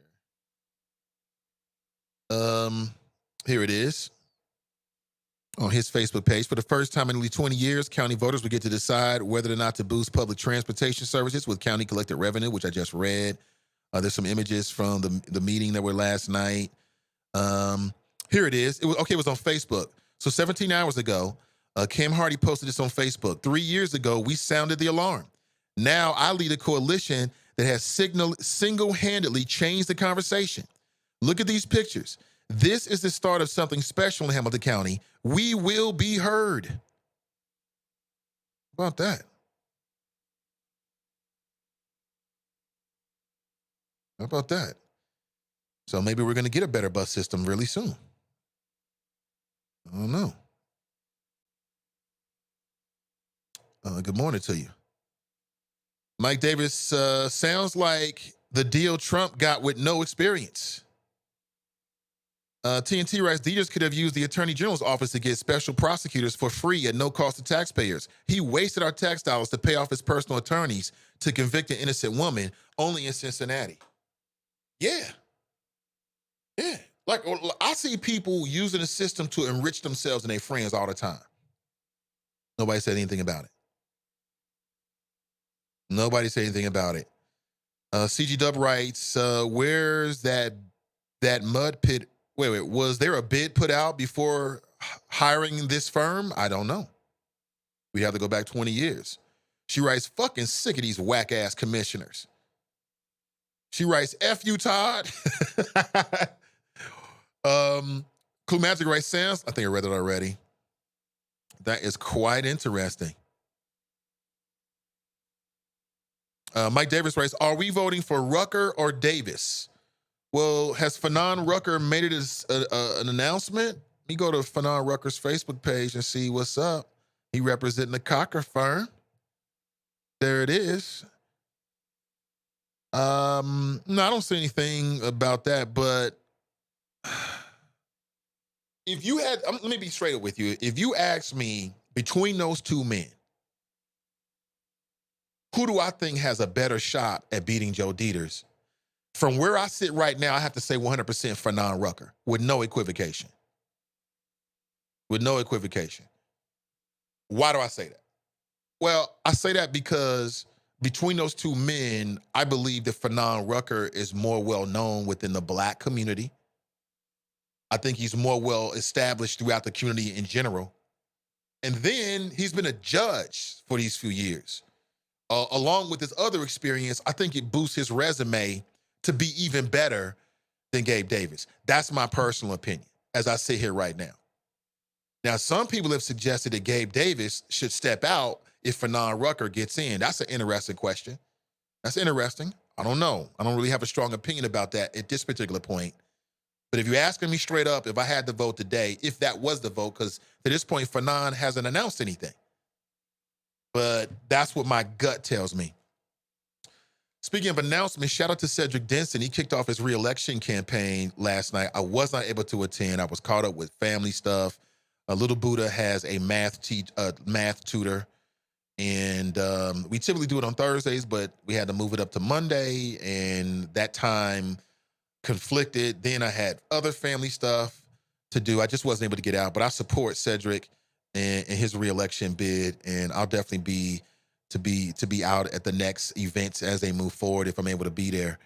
Here it is. On his Facebook page, for the first time in nearly 20 years, county voters will get to decide whether or not to boost public transportation services with county collected revenue, which I just read. There's some images from the meeting that were last night. Here it is. It was on Facebook. So 17 hours ago, Cam Hardy posted this on Facebook. 3 years ago, we sounded the alarm. Now I lead a coalition that has single-handedly changed the conversation. Look at these pictures. This is the start of something special in Hamilton County. We will be heard. How about that? How about that? So maybe we're going to get a better bus system really soon. I don't know. Good morning to you. Mike Davis, sounds like the deal Trump got with no experience. TNT writes, Dieters could have used the Attorney General's office to get special prosecutors for free at no cost to taxpayers. He wasted our tax dollars to pay off his personal attorneys to convict an innocent woman only in Cincinnati. Yeah. Yeah. Like, I see people using the system to enrich themselves and their friends all the time. Nobody said anything about it. Nobody said anything about it. CG Dub writes, where's that mud pit? Wait, was there a bid put out before hiring this firm? I don't know. We have to go back 20 years. She writes, fucking sick of these whack-ass commissioners. She writes, F you, Todd. Clue Magic writes, Sans. I think I read it already. That is quite interesting. Mike Davis writes, are we voting for Rucker or Davis? Well, has Fanon Rucker made it as an announcement? Let me go to Fanon Rucker's Facebook page and see what's up. He representing the Cocker firm. There it is. No, I don't see anything about that, but if you had, let me be straight up with you. If you ask me between those two men, who do I think has a better shot at beating Joe Dieters? From where I sit right now, I have to say 100% Fanon Rucker with no equivocation. With no equivocation. Why do I say that? Well, I say that because between those two men, I believe that Fanon Rucker is more well-known within the Black community. I think he's more well-established throughout the community in general. And then he's been a judge for these few years. Along with his other experience, I think it boosts his resume to be even better than Gabe Davis. That's my personal opinion as I sit here right now. Now, some people have suggested that Gabe Davis should step out if Fanon Rucker gets in. That's an interesting question. That's interesting. I don't know. I don't really have a strong opinion about that at this particular point. But if you're asking me straight up, if I had to vote today, if that was the vote, because to this point, Fanon hasn't announced anything. But that's what my gut tells me. Speaking of announcements, shout out to Cedric Denson. He kicked off his re-election campaign last night. I was not able to attend. I was caught up with family stuff. Little Buddha has a math tutor, and we typically do it on Thursdays, but we had to move it up to Monday, and that time conflicted. Then I had other family stuff to do. I just wasn't able to get out, but I support Cedric and his reelection bid, and I'll definitely be out at the next events as they move forward if I'm able to be there.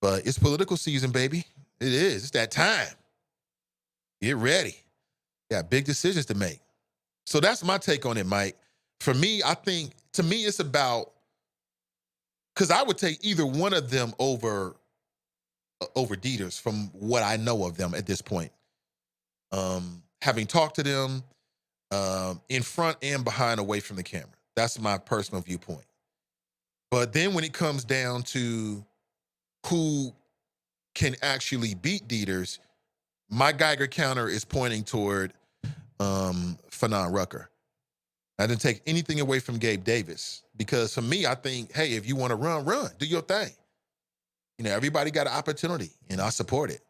But it's political season, baby. It is. It's that time. Get ready. Got big decisions to make. So that's my take on it, Mike. For me, I think, to me, it's about, because I would take either one of them over Dieters from what I know of them at this point. Having talked to them in front and behind, away from the camera. That's my personal viewpoint. But then when it comes down to who can actually beat Dieters, my Geiger counter is pointing toward Fanon Rucker. I didn't take anything away from Gabe Davis, because for me, I think, hey, if you want to run, do your thing. You know, everybody got an opportunity, and I support it.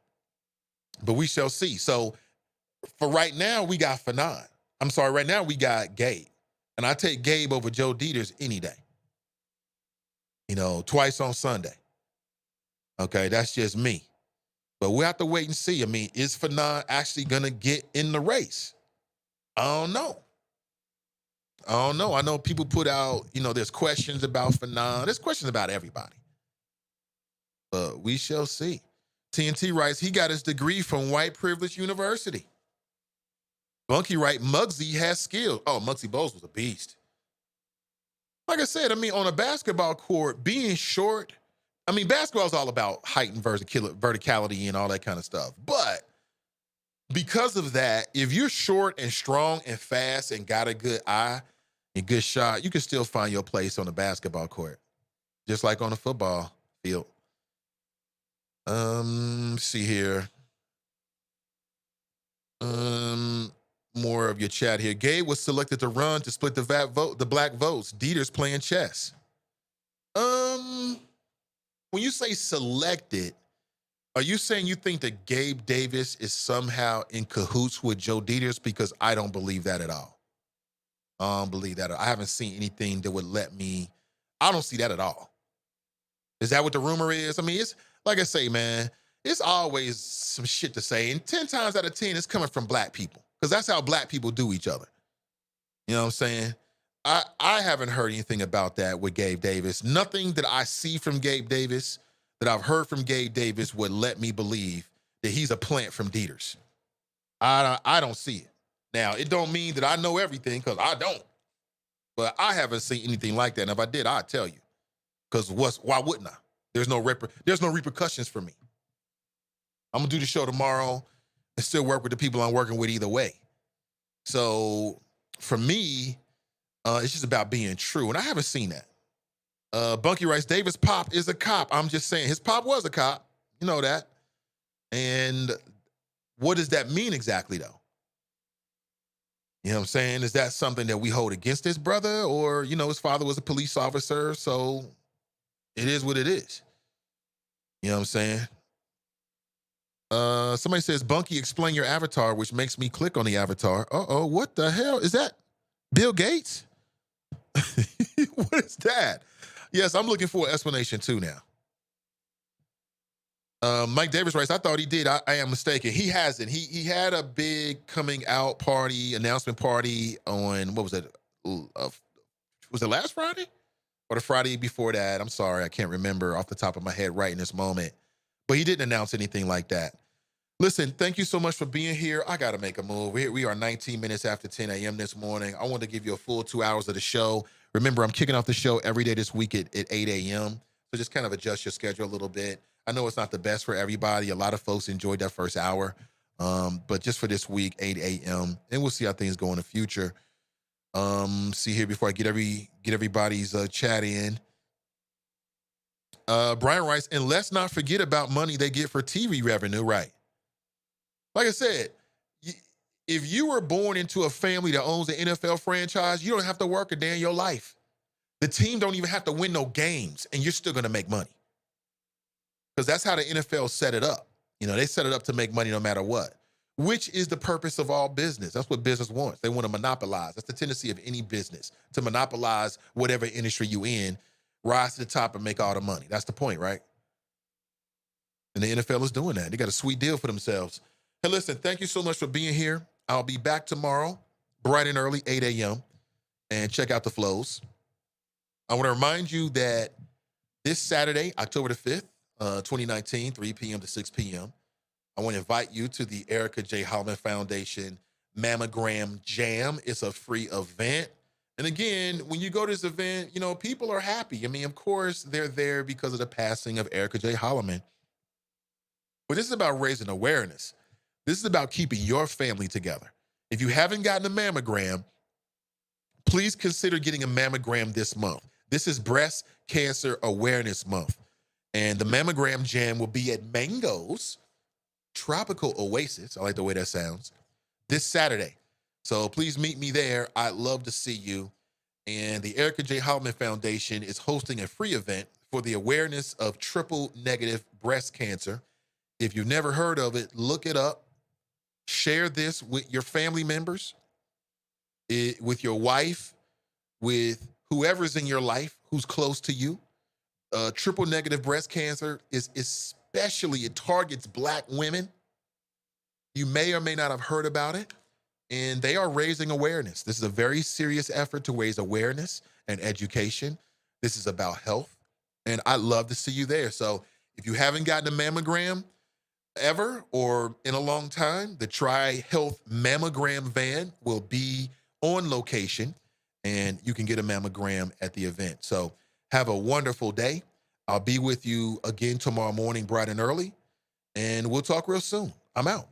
But we shall see. So for right now, we got Fanon. I'm sorry, right now we got Gabe. And I take Gabe over Joe Dieters any day. You know, twice on Sunday. Okay, that's just me. But we'll have to wait and see. I mean, is Fanon actually going to get in the race? I don't know. I know people put out, you know, there's questions about Fanon. There's questions about everybody. But we shall see. TNT writes, he got his degree from White Privilege University. Bunky writes, Muggsy has skills. Oh, Muggsy Bogues was a beast. Like I said, I mean, on a basketball court, being short, I mean, basketball is all about height and verticality and all that kind of stuff. But because of that, if you're short and strong and fast and got a good eye and good shot, you can still find your place on the basketball court, just like on the football field. See here. More of your chat here. Gabe was selected to run to split the black votes. Dieters playing chess. When you say selected, are you saying you think that Gabe Davis is somehow in cahoots with Joe Dieters? Because I don't believe that at all. I don't believe that. I haven't seen anything that would let me. I don't see that at all. Is that what the rumor is? I mean, it's like I say, man, it's always some shit to say. And 10 times out of 10, it's coming from black people. Because that's how black people do each other. You know what I'm saying? I haven't heard anything about that with Gabe Davis. Nothing that I see from Gabe Davis, that I've heard from Gabe Davis, would let me believe that he's a plant from Dieters. I don't see it. Now, it don't mean that I know everything, because I don't. But I haven't seen anything like that. And if I did, I'd tell you. Because why wouldn't I? There's no repercussions for me. I'm going to do the show tomorrow and still work with the people I'm working with either way. So for me, it's just about being true. And I haven't seen that. Bunky writes, Davis' pop is a cop. I'm just saying, his pop was a cop. You know that. And what does that mean exactly, though? You know what I'm saying? Is that something that we hold against his brother? Or, you know, his father was a police officer, so it is what it is. You know what I'm saying? Somebody says, Bunky, explain your avatar, which makes me click on the avatar. Uh-oh, what the hell? Is that Bill Gates? What is that? Yes, I'm looking for an explanation too now. Mike Davis writes, I thought he did. I am mistaken. He hasn't. He had a big coming out party, announcement party on, what was it? Was it last Friday? Or the Friday before that? I'm sorry, I can't remember off the top of my head right in this moment. But he didn't announce anything like that. Listen, thank you so much for being here. I got to make a move. We are 19 minutes after 10 a.m. this morning. I want to give you a full 2 hours of the show. Remember, I'm kicking off the show every day this week at 8 a.m. So just kind of adjust your schedule a little bit. I know it's not the best for everybody. A lot of folks enjoyed that first hour. But just for this week, 8 a.m. And we'll see how things go in the future. See here before I get everybody's chat in. Brian writes, and let's not forget about money they get for TV revenue, right? Like I said, if you were born into a family that owns an NFL franchise, you don't have to work a day in your life. The team don't even have to win no games, and you're still going to make money. Because that's how the NFL set it up. You know, they set it up to make money no matter what. which is the purpose of all business. That's what business wants. They want to monopolize. That's the tendency of any business, to monopolize whatever industry you in, rise to the top and make all the money. That's the point, right? And the NFL is doing that. They got a sweet deal for themselves. Hey, listen, thank you so much for being here. I'll be back tomorrow, bright and early, 8 a.m., and check out the flows. I want to remind you that this Saturday, October the 5th, 2019, 3 p.m. to 6 p.m., I want to invite you to the Erica J. Holman Foundation Mammogram Jam. It's a free event. And again, when you go to this event, you know, people are happy. I mean, of course, they're there because of the passing of Erica J. Holloman. But this is about raising awareness. This is about keeping your family together. If you haven't gotten a mammogram, please consider getting a mammogram this month. This is Breast Cancer Awareness Month. And the Mammogram Jam will be at Mango's Tropical Oasis, I like the way that sounds, this Saturday. So please meet me there. I'd love to see you. And the Erica J. Holman Foundation is hosting a free event for the awareness of triple negative breast cancer. If you've never heard of it, look it up. Share this with your family members, with your wife, with whoever's in your life who's close to you. Triple negative breast cancer is especially, it targets Black women. You may or may not have heard about it, and they are raising awareness. This is a very serious effort to raise awareness and education. This is about health, and I'd love to see you there. So if you haven't gotten a mammogram ever or in a long time, the Tri Health Mammogram van will be on location, and you can get a mammogram at the event. So have a wonderful day. I'll be with you again tomorrow morning, bright and early, and we'll talk real soon. I'm out.